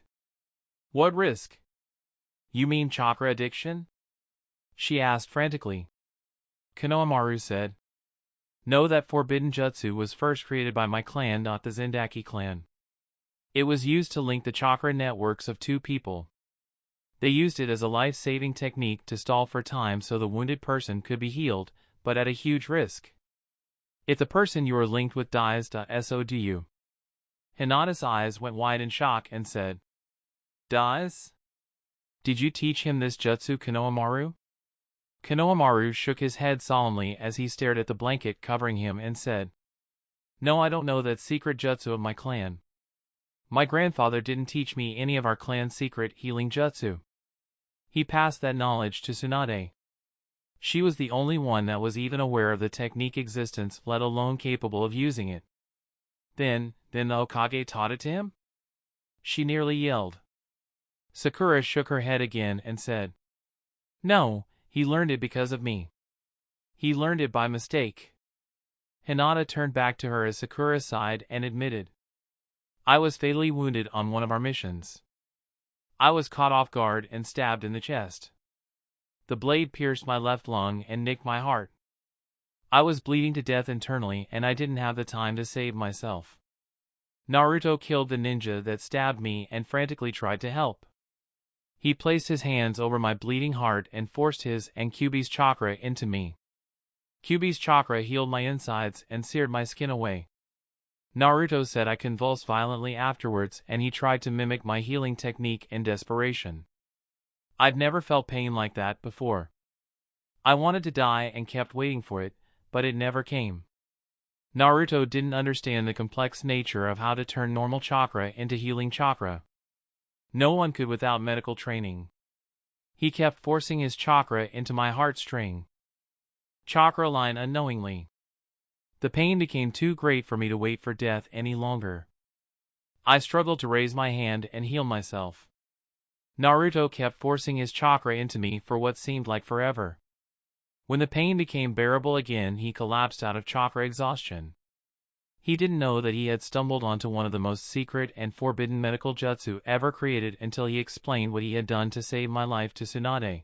What risk? You mean chakra addiction? She asked frantically. Konohamaru said, No, that forbidden jutsu was first created by my clan, not the Zendaki clan. It was used to link the chakra networks of two people. They used it as a life-saving technique to stall for time so the wounded person could be healed, but at a huge risk. If the person you are linked with dies, so do you. Hinata's eyes went wide in shock and said, Dies? Did you teach him this jutsu, Konohamaru? Konohamaru shook his head solemnly as he stared at the blanket covering him and said, No, I don't know that secret jutsu of my clan. My grandfather didn't teach me any of our clan's secret healing jutsu. He passed that knowledge to Tsunade. She was the only one that was even aware of the technique existence, let alone capable of using it. Then the Hokage taught it to him? She nearly yelled. Sakura shook her head again and said, No, he learned it because of me. He learned it by mistake. Hinata turned back to her as Sakura sighed and admitted, I was fatally wounded on one of our missions. I was caught off guard and stabbed in the chest. The blade pierced my left lung and nicked my heart. I was bleeding to death internally and I didn't have the time to save myself. Naruto killed the ninja that stabbed me and frantically tried to help. He placed his hands over my bleeding heart and forced his and Kyuubi's chakra into me. Kyuubi's chakra healed my insides and seared my skin away. Naruto said I convulsed violently afterwards and he tried to mimic my healing technique in desperation. I'd never felt pain like that before. I wanted to die and kept waiting for it, but it never came. Naruto didn't understand the complex nature of how to turn normal chakra into healing chakra. No one could without medical training. He kept forcing his chakra into my heartstring. Chakra line unknowingly. The pain became too great for me to wait for death any longer. I struggled to raise my hand and heal myself. Naruto kept forcing his chakra into me for what seemed like forever. When the pain became bearable again, he collapsed out of chakra exhaustion. He didn't know that he had stumbled onto one of the most secret and forbidden medical jutsu ever created until he explained what he had done to save my life to Tsunade.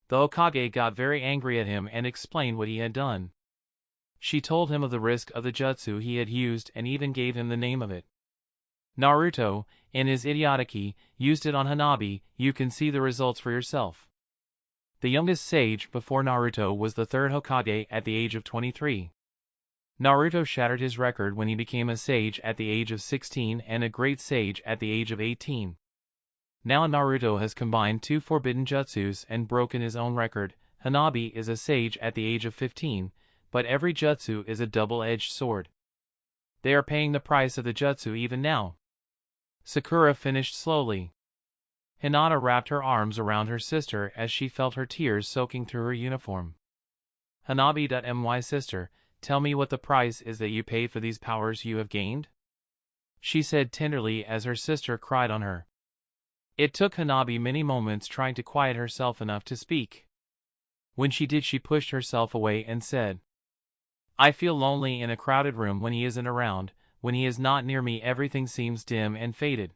The Hokage got very angry at him and explained what he had done. She told him of the risk of the jutsu he had used and even gave him the name of it. Naruto, in his idiocy, used it on Hanabi. You can see the results for yourself. The youngest sage before Naruto was the third Hokage at the age of 23. Naruto shattered his record when he became a sage at the age of 16 and a great sage at the age of 18. Now Naruto has combined two forbidden jutsus and broken his own record. Hanabi is a sage at the age of 15, but every jutsu is a double-edged sword. They are paying the price of the jutsu even now. Sakura finished slowly. Hinata wrapped her arms around her sister as she felt her tears soaking through her uniform. Hanabi. My sister, tell me what the price is that you paid for these powers you have gained? She said tenderly as her sister cried on her. It took Hanabi many moments trying to quiet herself enough to speak. When she did, she pushed herself away and said, I feel lonely in a crowded room when he isn't around. When he is not near me, everything seems dim and faded.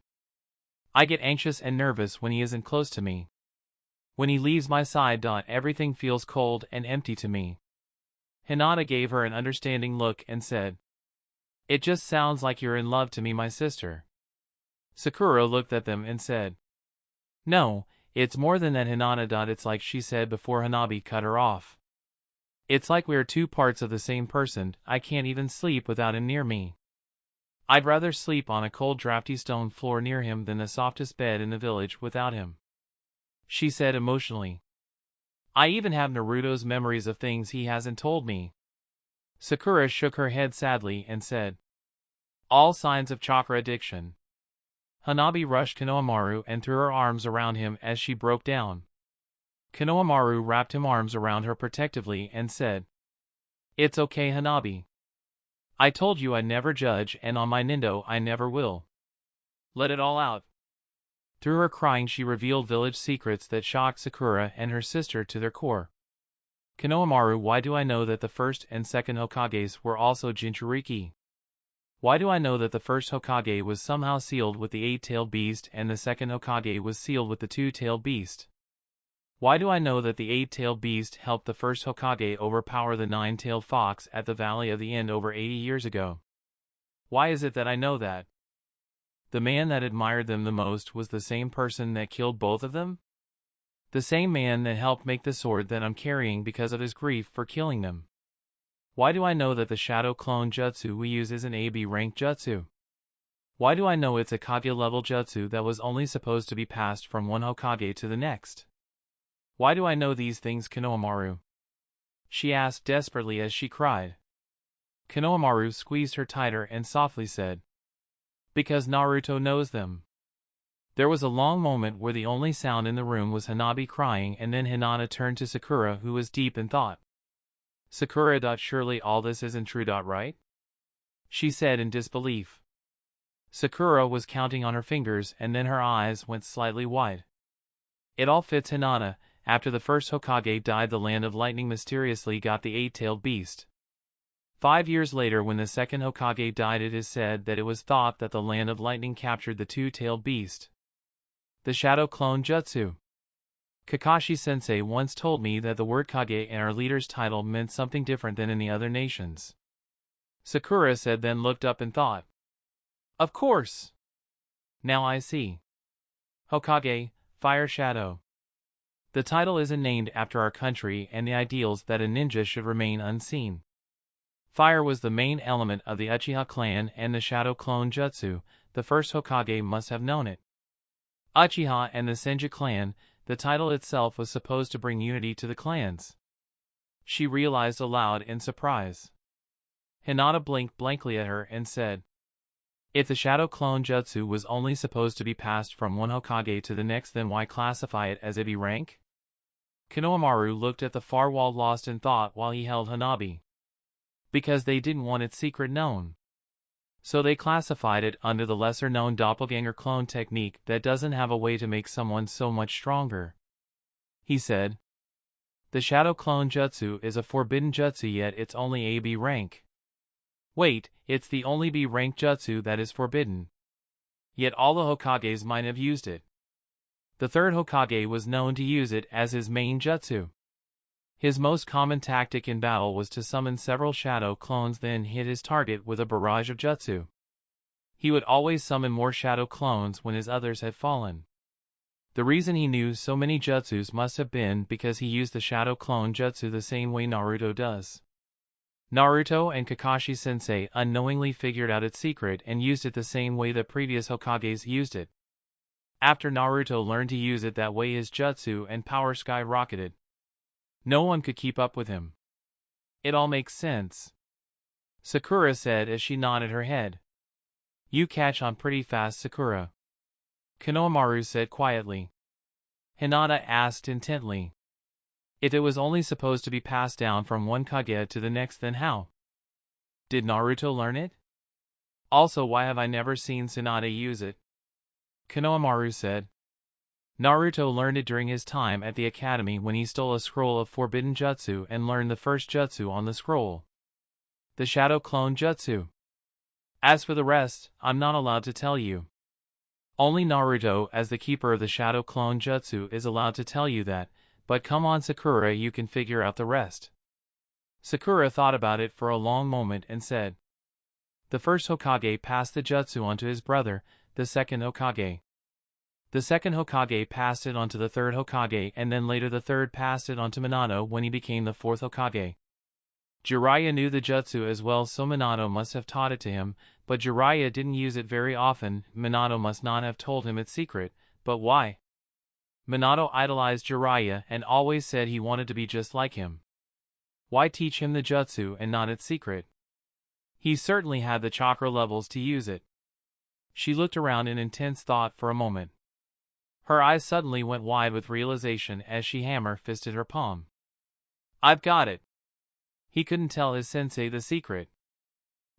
I get anxious and nervous when he isn't close to me. When he leaves my side, everything feels cold and empty to me. Hinata gave her an understanding look and said, It just sounds like you're in love to me, my sister. Sakura looked at them and said, No, it's more than that, Hinata. It's like she said before Hanabi cut her off. It's like we're two parts of the same person. I can't even sleep without him near me. I'd rather sleep on a cold drafty stone floor near him than the softest bed in the village without him. She said emotionally. I even have Naruto's memories of things he hasn't told me. Sakura shook her head sadly and said, All signs of chakra addiction. Hanabi rushed Konohamaru and threw her arms around him as she broke down. Konohamaru wrapped his arms around her protectively and said, It's okay, Hanabi. I told you I'd never judge, and on my Nindo I never will. Let it all out. Through her crying, she revealed village secrets that shocked Sakura and her sister to their core. Konohamaru, why do I know that the first and second Hokages were also Jinchuriki? Why do I know that the first Hokage was somehow sealed with the 8-tailed beast and the second Hokage was sealed with the 2-tailed beast? Why do I know that the 8-tailed beast helped the first Hokage overpower the 9-tailed fox at the Valley of the End over 80 years ago? Why is it that I know that? The man that admired them the most was the same person that killed both of them? The same man that helped make the sword that I'm carrying because of his grief for killing them. Why do I know that the shadow clone jutsu we use is an AB rank jutsu? Why do I know it's a Kage level jutsu that was only supposed to be passed from one Hokage to the next? Why do I know these things, Konohamaru? She asked desperately as she cried. Konohamaru squeezed her tighter and softly said, Because Naruto knows them. There was a long moment where the only sound in the room was Hanabi crying, and then Hinata turned to Sakura, who was deep in thought. Sakura. Surely all this isn't true, right? She said in disbelief. Sakura was counting on her fingers and then her eyes went slightly wide. It all fits, Hinata. After the first Hokage died, the Land of Lightning mysteriously got the 8-tailed beast. 5 years later, when the second Hokage died, it is said that it was thought that the Land of Lightning captured the two-tailed beast, the Shadow Clone Jutsu. Kakashi-sensei once told me that the word Kage in our leader's title meant something different than in the other nations. Sakura said, then looked up and thought, "Of course! Now I see. Hokage, Fire Shadow. The title isn't named after our country and the ideals that a ninja should remain unseen. Fire was the main element of the Uchiha clan, and the Shadow Clone Jutsu, the first Hokage must have known it. Uchiha and the Senju clan, the title itself was supposed to bring unity to the clans." She realized aloud in surprise. Hinata blinked blankly at her and said, "If the Shadow Clone Jutsu was only supposed to be passed from one Hokage to the next, then why classify it as AB rank?" Konohamaru looked at the far wall, lost in thought, while he held Hanabi. "Because they didn't want its secret known. So they classified it under the lesser-known doppelganger clone technique that doesn't have a way to make someone so much stronger," he said. "The Shadow Clone Jutsu is a forbidden jutsu, yet it's only AB rank. Wait, it's the only B rank jutsu that is forbidden. Yet all the Hokages might have used it. The third Hokage was known to use it as his main jutsu. His most common tactic in battle was to summon several shadow clones, then hit his target with a barrage of jutsu. He would always summon more shadow clones when his others had fallen. The reason he knew so many jutsus must have been because he used the Shadow Clone Jutsu the same way Naruto does. Naruto and Kakashi-sensei unknowingly figured out its secret and used it the same way the previous Hokages used it. After Naruto learned to use it that way, his jutsu and power skyrocketed. No one could keep up with him." "It all makes sense," Sakura said as she nodded her head. "You catch on pretty fast, Sakura," Konohamaru said quietly. Hinata asked intently, "If it was only supposed to be passed down from one Kage to the next, then how did Naruto learn it? Also, why have I never seen Tsunade use it?" Konohamaru said, "Naruto learned it during his time at the academy when he stole a scroll of forbidden jutsu and learned the first jutsu on the scroll, the Shadow Clone Jutsu. As for the rest, I'm not allowed to tell you. Only Naruto, as the keeper of the Shadow Clone Jutsu, is allowed to tell you that, but come on, Sakura, you can figure out the rest." Sakura thought about it for a long moment and said, "The first Hokage passed the jutsu onto his brother, the second Hokage. The second Hokage passed it onto the third Hokage, and then later the third passed it onto Minato when he became the fourth Hokage. Jiraiya knew the jutsu as well, so Minato must have taught it to him, but Jiraiya didn't use it very often. Minato must not have told him its secret, but why? Minato idolized Jiraiya and always said he wanted to be just like him. Why teach him the jutsu and not its secret? He certainly had the chakra levels to use it." She looked around in intense thought for a moment. Her eyes suddenly went wide with realization as she hammer-fisted her palm. "I've got it. He couldn't tell his sensei the secret.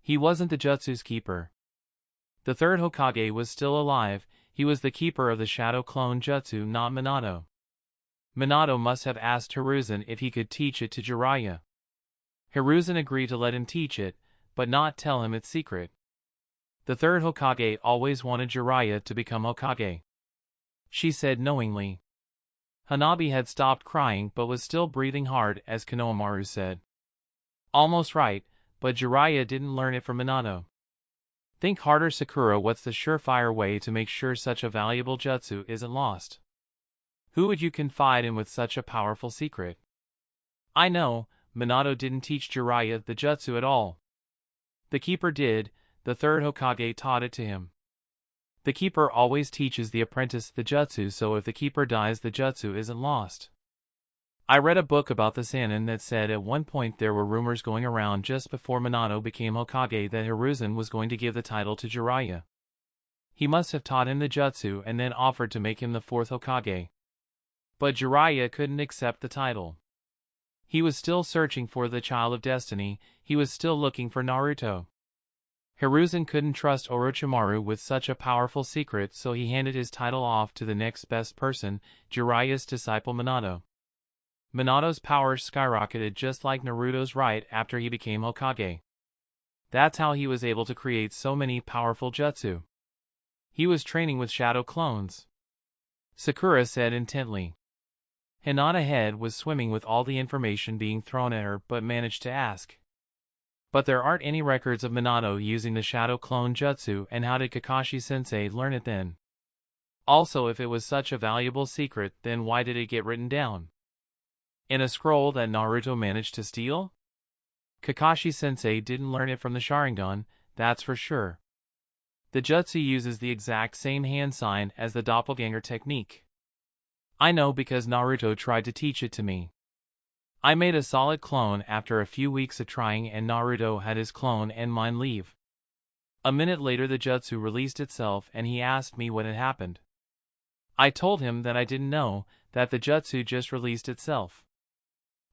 He wasn't the jutsu's keeper. The third Hokage was still alive. He was the keeper of the Shadow Clone Jutsu, not Minato. Minato must have asked Hiruzen if he could teach it to Jiraiya. Hiruzen agreed to let him teach it, but not tell him its secret. The third Hokage always wanted Jiraiya to become Hokage," she said knowingly. Hanabi had stopped crying but was still breathing hard as Konohamaru said, "Almost right, but Jiraiya didn't learn it from Minato. Think harder, Sakura. What's the surefire way to make sure such a valuable jutsu isn't lost? Who would you confide in with such a powerful secret?" "I know, Minato didn't teach Jiraiya the jutsu at all. The keeper did. The third Hokage taught it to him. The keeper always teaches the apprentice the jutsu, so if the keeper dies, the jutsu isn't lost. I read a book about the Chunnin that said at one point there were rumors going around just before Minato became Hokage that Hiruzen was going to give the title to Jiraiya. He must have taught him the jutsu and then offered to make him the fourth Hokage. But Jiraiya couldn't accept the title. He was still searching for the Child of Destiny. He was still looking for Naruto. Hiruzen couldn't trust Orochimaru with such a powerful secret, so he handed his title off to the next best person, Jiraiya's disciple Minato. Minato's power skyrocketed just like Naruto's right after he became Hokage. That's how he was able to create so many powerful jutsu. He was training with shadow clones. Sakura said intently. Hinata's head was swimming with all the information being thrown at her but managed to ask. But there aren't any records of Minato using the shadow clone jutsu, and how did Kakashi-sensei learn it then? Also, if it was such a valuable secret, then why did it get written down? In a scroll that Naruto managed to steal? Kakashi-sensei didn't learn it from the Sharingan, that's for sure. The jutsu uses the exact same hand sign as the doppelganger technique. I know because Naruto tried to teach it to me. I made a solid clone after a few weeks of trying, and Naruto had his clone and mine leave. A minute later the jutsu released itself and he asked me what had happened. I told him that I didn't know, that the jutsu just released itself.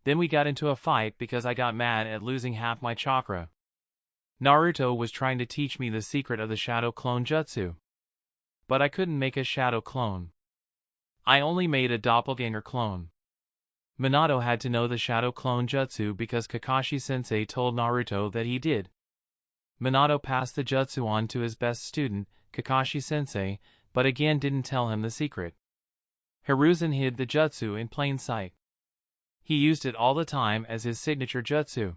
Then we got into a fight because I got mad at losing half my chakra. Naruto was trying to teach me the secret of the shadow clone jutsu. But I couldn't make a shadow clone. I only made a doppelganger clone. Minato had to know the shadow clone jutsu because Kakashi-sensei told Naruto that he did. Minato passed the jutsu on to his best student, Kakashi-sensei, but again didn't tell him the secret. Hiruzen hid the jutsu in plain sight. He used it all the time as his signature jutsu.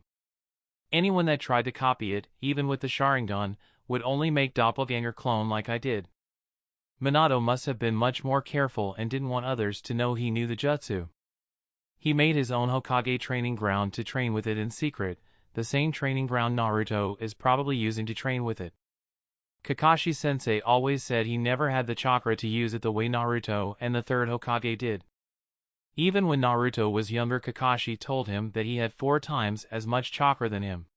Anyone that tried to copy it, even with the Sharingan, would only make doppelganger clone like I did. Minato must have been much more careful and didn't want others to know he knew the jutsu. He made his own Hokage training ground to train with it in secret, the same training ground Naruto is probably using to train with it. Kakashi-sensei always said he never had the chakra to use it the way Naruto and the third Hokage did. Even when Naruto was younger, Kakashi told him that he had 4 times as much chakra than him.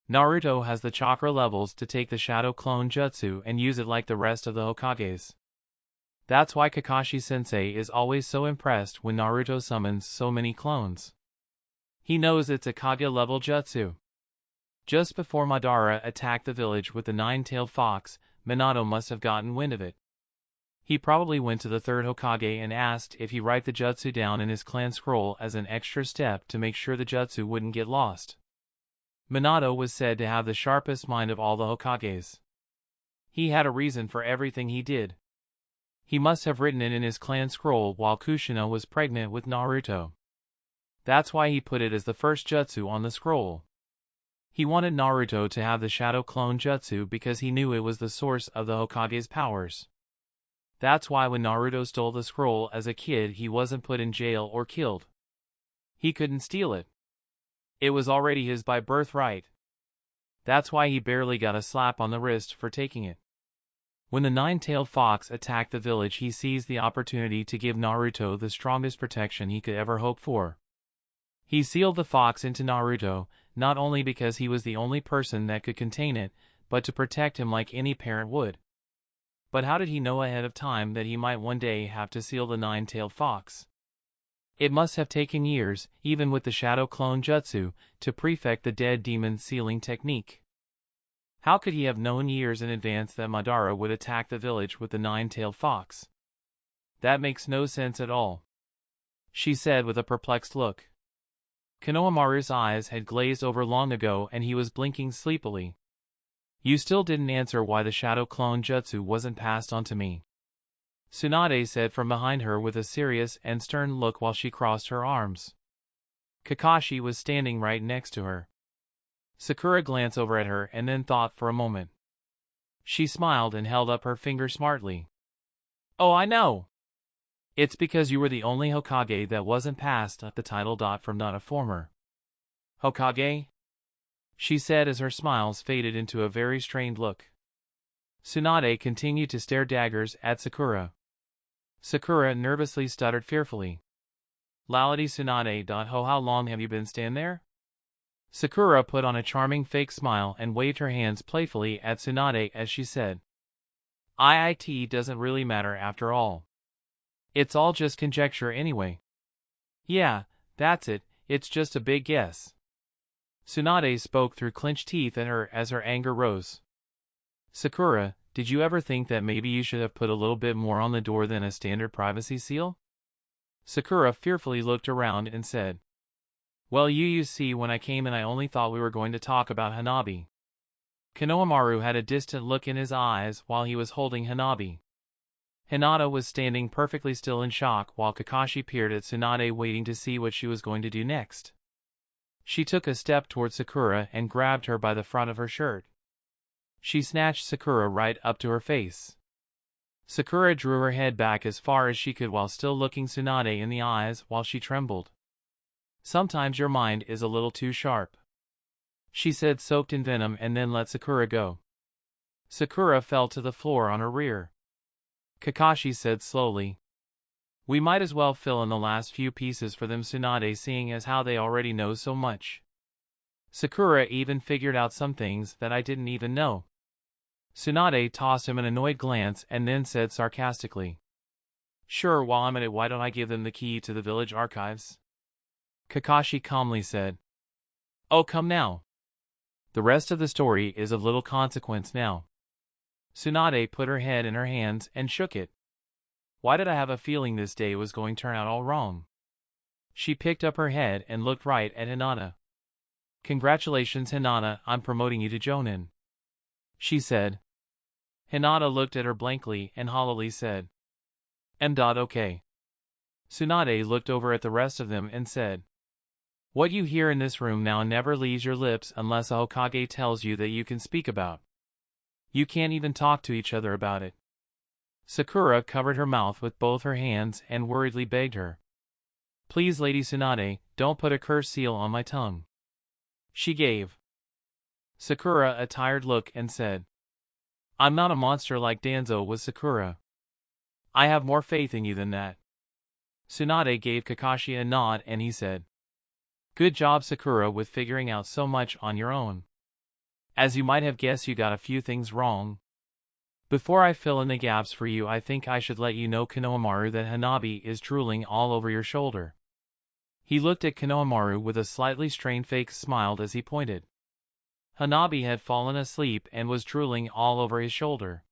Naruto has the chakra levels to take the shadow clone jutsu and use it like the rest of the Hokages. That's why Kakashi-sensei is always so impressed when Naruto summons so many clones. He knows it's a Kage-level jutsu. Just before Madara attacked the village with the 9-tailed fox, Minato must have gotten wind of it. He probably went to the third Hokage and asked if he write the jutsu down in his clan scroll as an extra step to make sure the jutsu wouldn't get lost. Minato was said to have the sharpest mind of all the Hokages. He had a reason for everything he did. He must have written it in his clan scroll while Kushina was pregnant with Naruto. That's why he put it as the first jutsu on the scroll. He wanted Naruto to have the shadow clone jutsu because he knew it was the source of the Hokage's powers. That's why when Naruto stole the scroll as a kid he wasn't put in jail or killed. He couldn't steal it. It was already his by birthright. That's why he barely got a slap on the wrist for taking it. When the 9-tailed fox attacked the village, he seized the opportunity to give Naruto the strongest protection he could ever hope for. He sealed the fox into Naruto, not only because he was the only person that could contain it, but to protect him like any parent would. But how did he know ahead of time that he might one day have to seal the 9-tailed fox? It must have taken years, even with the shadow clone jutsu, to perfect the dead demon sealing technique. How could he have known years in advance that Madara would attack the village with the 9-tailed fox? That makes no sense at all, she said with a perplexed look. Konohamaru's eyes had glazed over long ago and he was blinking sleepily. You still didn't answer why the shadow clone jutsu wasn't passed on to me, Tsunade said from behind her with a serious and stern look while she crossed her arms. Kakashi was standing right next to her. Sakura glanced over at her and then thought for a moment. She smiled and held up her finger smartly. Oh, I know! It's because you were the only Hokage that wasn't passed the title. From not a former Hokage? She said as her smiles faded into a very strained look. Tsunade continued to stare daggers at Sakura. Sakura nervously stuttered fearfully. Lality Tsunade. Ho, how long have you been standing there? Sakura put on a charming fake smile and waved her hands playfully at Tsunade as she said, "It doesn't really matter after all. It's all just conjecture anyway." Yeah, that's it, it's just a big guess. Tsunade spoke through clenched teeth at her as her anger rose. Sakura, did you ever think that maybe you should have put a little bit more on the door than a standard privacy seal? Sakura fearfully looked around and said, Well, you see, when I came in I only thought we were going to talk about Hanabi. Konohamaru had a distant look in his eyes while he was holding Hanabi. Hinata was standing perfectly still in shock while Kakashi peered at Tsunade waiting to see what she was going to do next. She took a step toward Sakura and grabbed her by the front of her shirt. She snatched Sakura right up to her face. Sakura drew her head back as far as she could while still looking Tsunade in the eyes while she trembled. "Sometimes your mind is a little too sharp," she said, soaked in venom, and then let Sakura go. Sakura fell to the floor on her rear. Kakashi said slowly, "We might as well fill in the last few pieces for them, Tsunade, seeing as how they already know so much. Sakura even figured out some things that I didn't even know." Tsunade tossed him an annoyed glance and then said sarcastically, "Sure, while I'm at it, why don't I give them the key to the village archives?" Kakashi calmly said, "Oh, come now. The rest of the story is of little consequence now." Tsunade put her head in her hands and shook it. Why did I have a feeling this day was going to turn out all wrong? She picked up her head and looked right at Hinata. "Congratulations, Hinata, I'm promoting you to Jonin," she said. Hinata looked at her blankly and hollowly said, "Okay." Tsunade looked over at the rest of them and said, "What you hear in this room now never leaves your lips unless a Hokage tells you that you can speak about. You can't even talk to each other about it." Sakura covered her mouth with both her hands and worriedly begged her, "Please, Lady Tsunade, don't put a curse seal on my tongue." She gave Sakura a tired look and said, "I'm not a monster like Danzo was, Sakura. I have more faith in you than that." Tsunade gave Kakashi a nod and he said, "Good job, Sakura, with figuring out so much on your own. As you might have guessed, you got a few things wrong. Before I fill in the gaps for you, I think I should let you know, Konohamaru, that Hanabi is drooling all over your shoulder." He looked at Konohamaru with a slightly strained fake smile as he pointed. Hanabi had fallen asleep and was drooling all over his shoulder.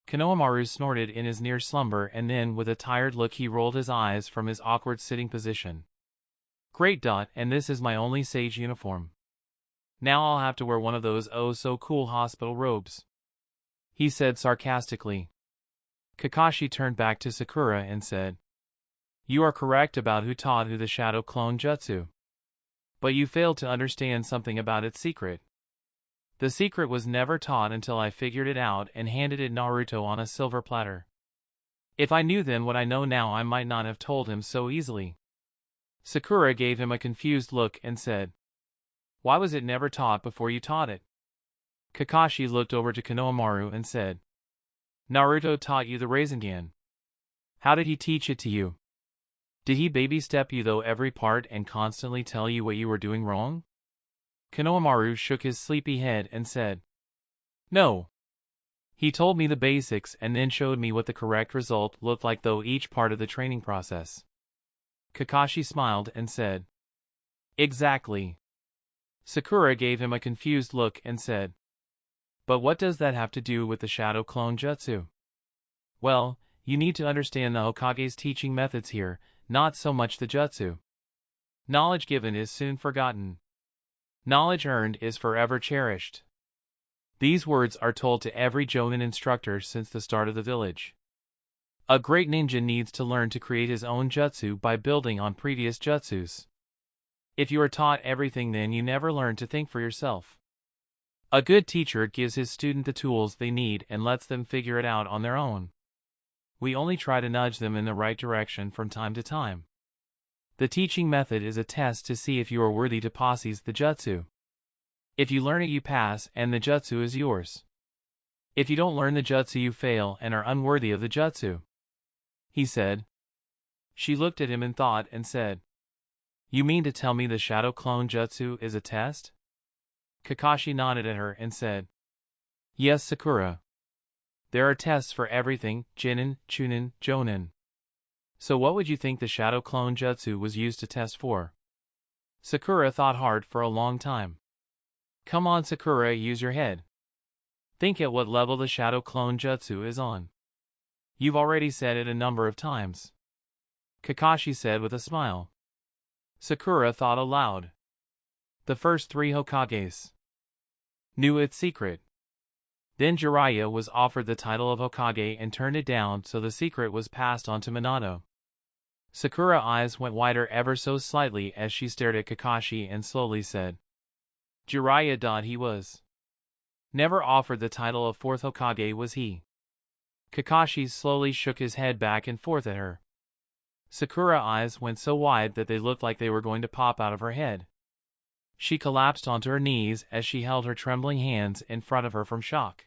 Konohamaru snorted in his near slumber and then with a tired look he rolled his eyes from his awkward sitting position. "Great, and this is my only sage uniform. Now I'll have to wear one of those oh-so-cool hospital robes," he said sarcastically. Kakashi turned back to Sakura and said, "You are correct about who taught who the Shadow Clone Jutsu. But you failed to understand something about its secret. The secret was never taught until I figured it out and handed it Naruto on a silver platter. If I knew then what I know now, I might not have told him so easily." Sakura gave him a confused look and said, "Why was it never taught before you taught it?" Kakashi looked over to Konohamaru and said, "Naruto taught you the Rasengan. How did he teach it to you? Did he baby-step you through every part and constantly tell you what you were doing wrong?" Konohamaru shook his sleepy head and said, "No. He told me the basics and then showed me what the correct result looked like through each part of the training process." Kakashi smiled and said, "Exactly." Sakura gave him a confused look and said, "But what does that have to do with the Shadow Clone Jutsu?" "Well, you need to understand the Hokage's teaching methods here, not so much the jutsu. Knowledge given is soon forgotten. Knowledge earned is forever cherished." These words are told to every Jonin instructor since the start of the village. A great ninja needs to learn to create his own jutsu by building on previous jutsus. If you are taught everything, then you never learn to think for yourself. A good teacher gives his student the tools they need and lets them figure it out on their own. We only try to nudge them in the right direction from time to time. The teaching method is a test to see if you are worthy to possess the jutsu. If you learn it, you pass, and the jutsu is yours. If you don't learn the jutsu, you fail and are unworthy of the jutsu," he said. She looked at him in thought and said, "You mean to tell me the Shadow Clone Jutsu is a test?" Kakashi nodded at her and said, "Yes, Sakura. There are tests for everything, Jinin, Chunnin, Jonin. So what would you think the Shadow Clone Jutsu was used to test for?" Sakura thought hard for a long time. "Come on, Sakura, use your head. Think at what level the Shadow Clone Jutsu is on. You've already said it a number of times," Kakashi said with a smile. Sakura thought aloud. "The first 3 Hokages. knew its secret. Then Jiraiya was offered the title of Hokage and turned it down, so the secret was passed on to Minato. Sakura's eyes went wider ever so slightly as she stared at Kakashi and slowly said, Jiraiya. He was never offered the title of fourth Hokage, was he? Kakashi slowly shook his head back and forth at her. Sakura's eyes went so wide that they looked like they were going to pop out of her head. She collapsed onto her knees as she held her trembling hands in front of her from shock.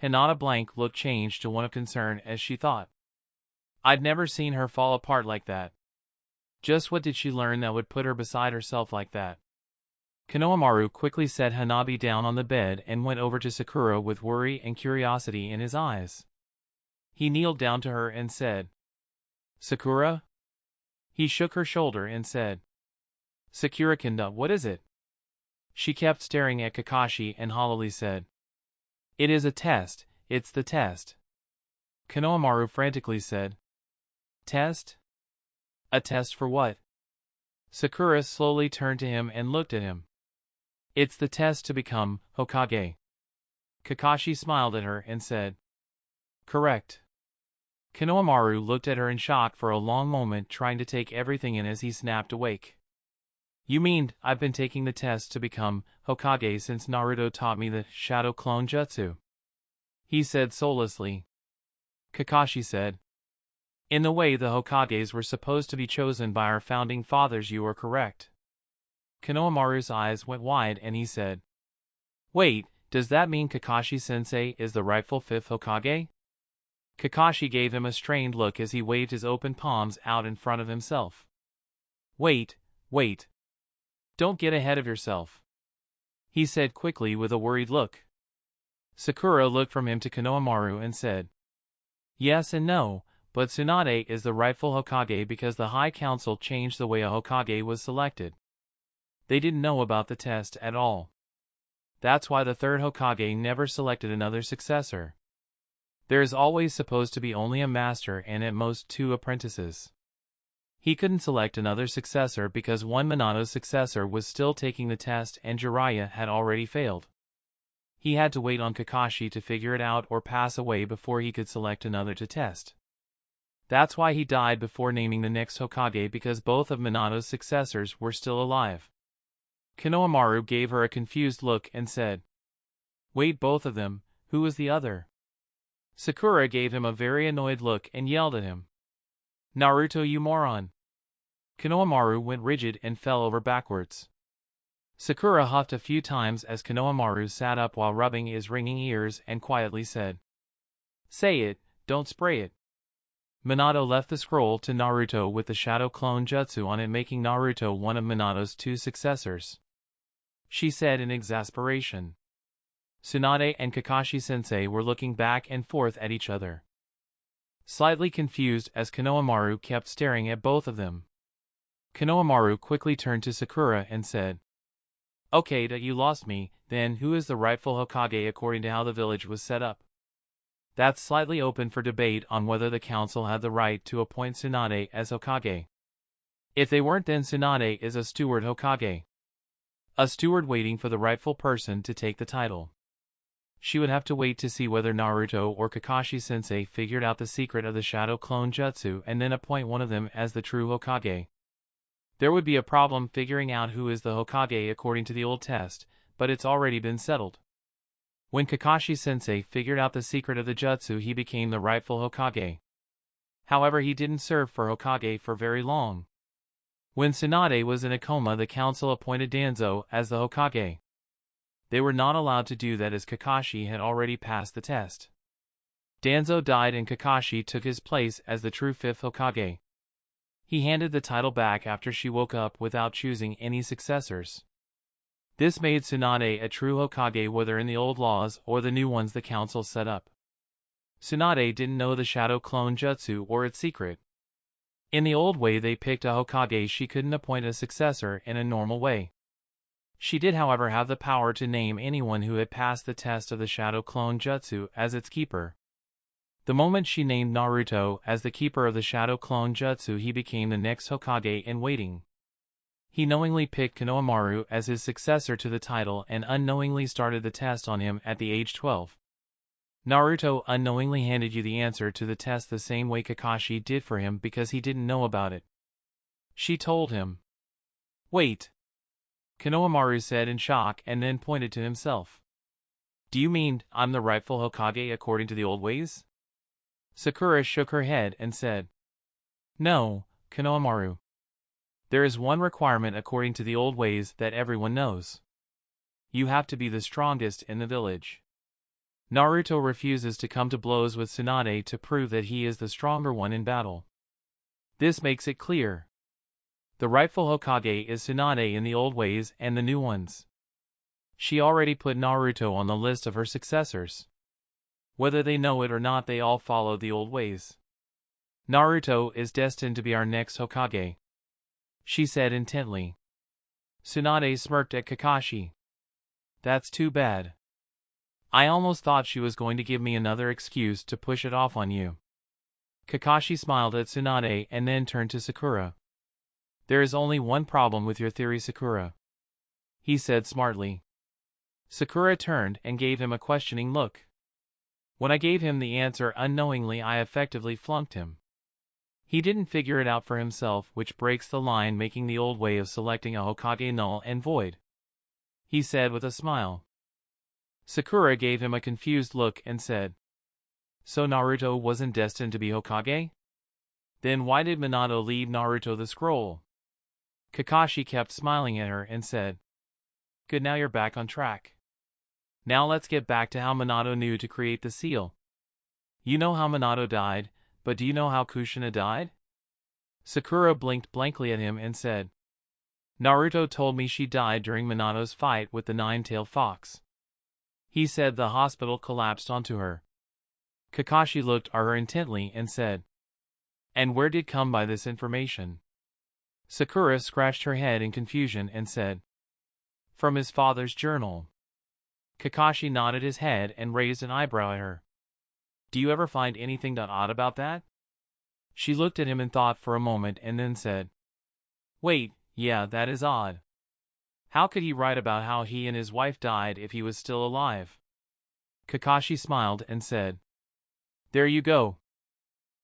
Hinata's blank look changed to one of concern as she thought, I'd never seen her fall apart like that. Just what did she learn that would put her beside herself like that? Konohamaru quickly set Hanabi down on the bed and went over to Sakura with worry and curiosity in his eyes. He kneeled down to her and said, Sakura? He shook her shoulder and said, Sakura-kanda, what is it? She kept staring at Kakashi and hollowly said, It is a test, it's the test. Konohamaru frantically said, Test? A test for what? Sakura slowly turned to him and looked at him. It's the test to become Hokage. Kakashi smiled at her and said, Correct. Konohamaru looked at her in shock for a long moment, trying to take everything in as he snapped awake. You mean, I've been taking the test to become Hokage since Naruto taught me the Shadow Clone Jutsu? He said soullessly. Kakashi said, In the way the Hokages were supposed to be chosen by our founding fathers, you are correct. Konohamaru's eyes went wide and he said, Wait, does that mean Kakashi-sensei is the rightful fifth Hokage? Kakashi gave him a strained look as he waved his open palms out in front of himself. Wait. Don't get ahead of yourself, he said quickly with a worried look. Sakura looked from him to Konohamaru and said, Yes and no, but Tsunade is the rightful Hokage because the High Council changed the way a Hokage was selected. They didn't know about the test at all. That's why the third Hokage never selected another successor. There is always supposed to be only a master and at most 2 apprentices. He couldn't select another successor because one Minato's successor was still taking the test and Jiraiya had already failed. He had to wait on Kakashi to figure it out or pass away before he could select another to test. That's why he died before naming the next Hokage, because both of Minato's successors were still alive. Konohamaru gave her a confused look and said, Wait, both of them, who was the other? Sakura gave him a very annoyed look and yelled at him, Naruto, you moron! Konohamaru went rigid and fell over backwards. Sakura huffed a few times as Konohamaru sat up while rubbing his ringing ears and quietly said, Say it, don't spray it. Minato left the scroll to Naruto with the Shadow Clone Jutsu on it, making Naruto one of Minato's 2 successors. She said in exasperation. Tsunade and Kakashi-sensei were looking back and forth at each other, slightly confused as Konohamaru kept staring at both of them. Konohamaru quickly turned to Sakura and said, Okay, you lost me, then who is the rightful Hokage according to how the village was set up? That's slightly open for debate on whether the council had the right to appoint Tsunade as Hokage. If they weren't, then Tsunade is a steward Hokage. A steward waiting for the rightful person to take the title. She would have to wait to see whether Naruto or Kakashi-sensei figured out the secret of the Shadow Clone Jutsu and then appoint one of them as the true Hokage. There would be a problem figuring out who is the Hokage according to the old test, but it's already been settled. When Kakashi-sensei figured out the secret of the Jutsu, he became the rightful Hokage. However, he didn't serve for Hokage for very long. When Tsunade was in a coma, the council appointed Danzo as the Hokage. They were not allowed to do that as Kakashi had already passed the test. Danzo died and Kakashi took his place as the true 5th Hokage. He handed the title back after she woke up without choosing any successors. This made Tsunade a true Hokage whether in the old laws or the new ones the council set up. Tsunade didn't know the Shadow Clone Jutsu or its secret. In the old way they picked a Hokage, she couldn't appoint a successor in a normal way. She did, however, have the power to name anyone who had passed the test of the Shadow Clone Jutsu as its keeper. The moment she named Naruto as the keeper of the Shadow Clone Jutsu, he became the next Hokage in waiting. He knowingly picked Konohamaru as his successor to the title and unknowingly started the test on him at the age 12. Naruto unknowingly handed you the answer to the test the same way Kakashi did for him because he didn't know about it. She told him. Wait. Konohamaru said in shock and then pointed to himself. Do you mean I'm the rightful Hokage according to the old ways? Sakura shook her head and said. No, Konohamaru. There is one requirement according to the old ways that everyone knows. You have to be the strongest in the village. Naruto refuses to come to blows with Tsunade to prove that he is the stronger one in battle. This makes it clear. The rightful Hokage is Tsunade in the old ways and the new ones. She already put Naruto on the list of her successors. Whether they know it or not, they all follow the old ways. Naruto is destined to be our next Hokage, she said intently. Tsunade smirked at Kakashi. That's too bad. I almost thought she was going to give me another excuse to push it off on you. Kakashi smiled at Tsunade and then turned to Sakura. There is only one problem with your theory, Sakura, he said smartly. Sakura turned and gave him a questioning look. When I gave him the answer unknowingly, I effectively flunked him. He didn't figure it out for himself, which breaks the line making the old way of selecting a Hokage null and void, he said with a smile. Sakura gave him a confused look and said, So Naruto wasn't destined to be Hokage? Then why did Minato leave Naruto the scroll? Kakashi kept smiling at her and said, Good, now you're back on track. Now let's get back to how Minato knew to create the seal. You know how Minato died, but do you know how Kushina died? Sakura blinked blankly at him and said, Naruto told me she died during Minato's fight with the nine-tailed fox. He said the hospital collapsed onto her. Kakashi looked at her intently and said, And where did come by this information? Sakura scratched her head in confusion and said, From his father's journal. Kakashi nodded his head and raised an eyebrow at her. Do you ever find anything odd about that? She looked at him and thought for a moment and then said, Wait, yeah, that is odd. How could he write about how he and his wife died if he was still alive? Kakashi smiled and said, There you go.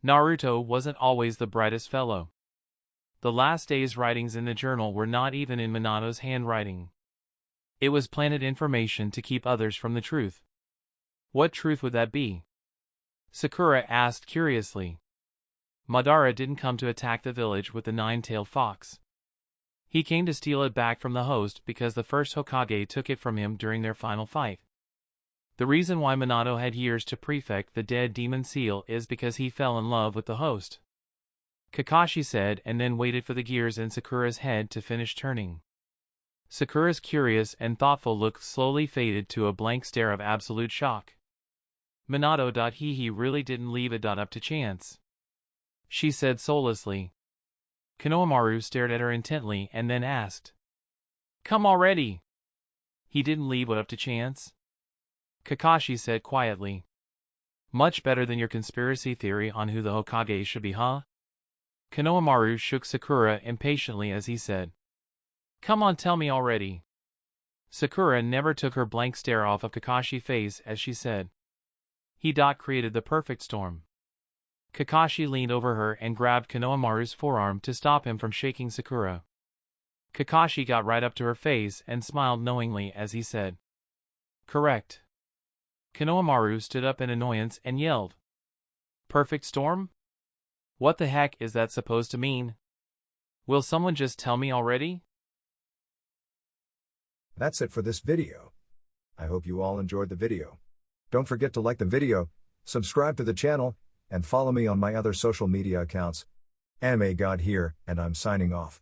Naruto wasn't always the brightest fellow. The last day's writings in the journal were not even in Minato's handwriting. It was planted information to keep others from the truth. What truth would that be? Sakura asked curiously. Madara didn't come to attack the village with the nine-tailed fox. He came to steal it back from the host because the first Hokage took it from him during their final fight. The reason why Minato had years to perfect the dead demon seal is because he fell in love with the host, Kakashi said, and then waited for the gears in Sakura's head to finish turning. Sakura's curious and thoughtful look slowly faded to a blank stare of absolute shock. Minato. He really didn't leave it up to chance, she said soullessly. Konohamaru stared at her intently and then asked, Come already! He didn't leave it up to chance? Kakashi said quietly. Much better than your conspiracy theory on who the Hokage should be, huh? Konohamaru shook Sakura impatiently as he said, Come on, tell me already. Sakura never took her blank stare off of Kakashi's face as she said, He created the perfect storm. Kakashi leaned over her and grabbed Konohamaru's forearm to stop him from shaking Sakura. Kakashi got right up to her face and smiled knowingly as he said, Correct. Konohamaru stood up in annoyance and yelled, Perfect storm? What the heck is that supposed to mean? Will someone just tell me already? That's it for this video. I hope you all enjoyed the video. Don't forget to like the video, subscribe to the channel, and follow me on my other social media accounts. Anime God here, and I'm signing off.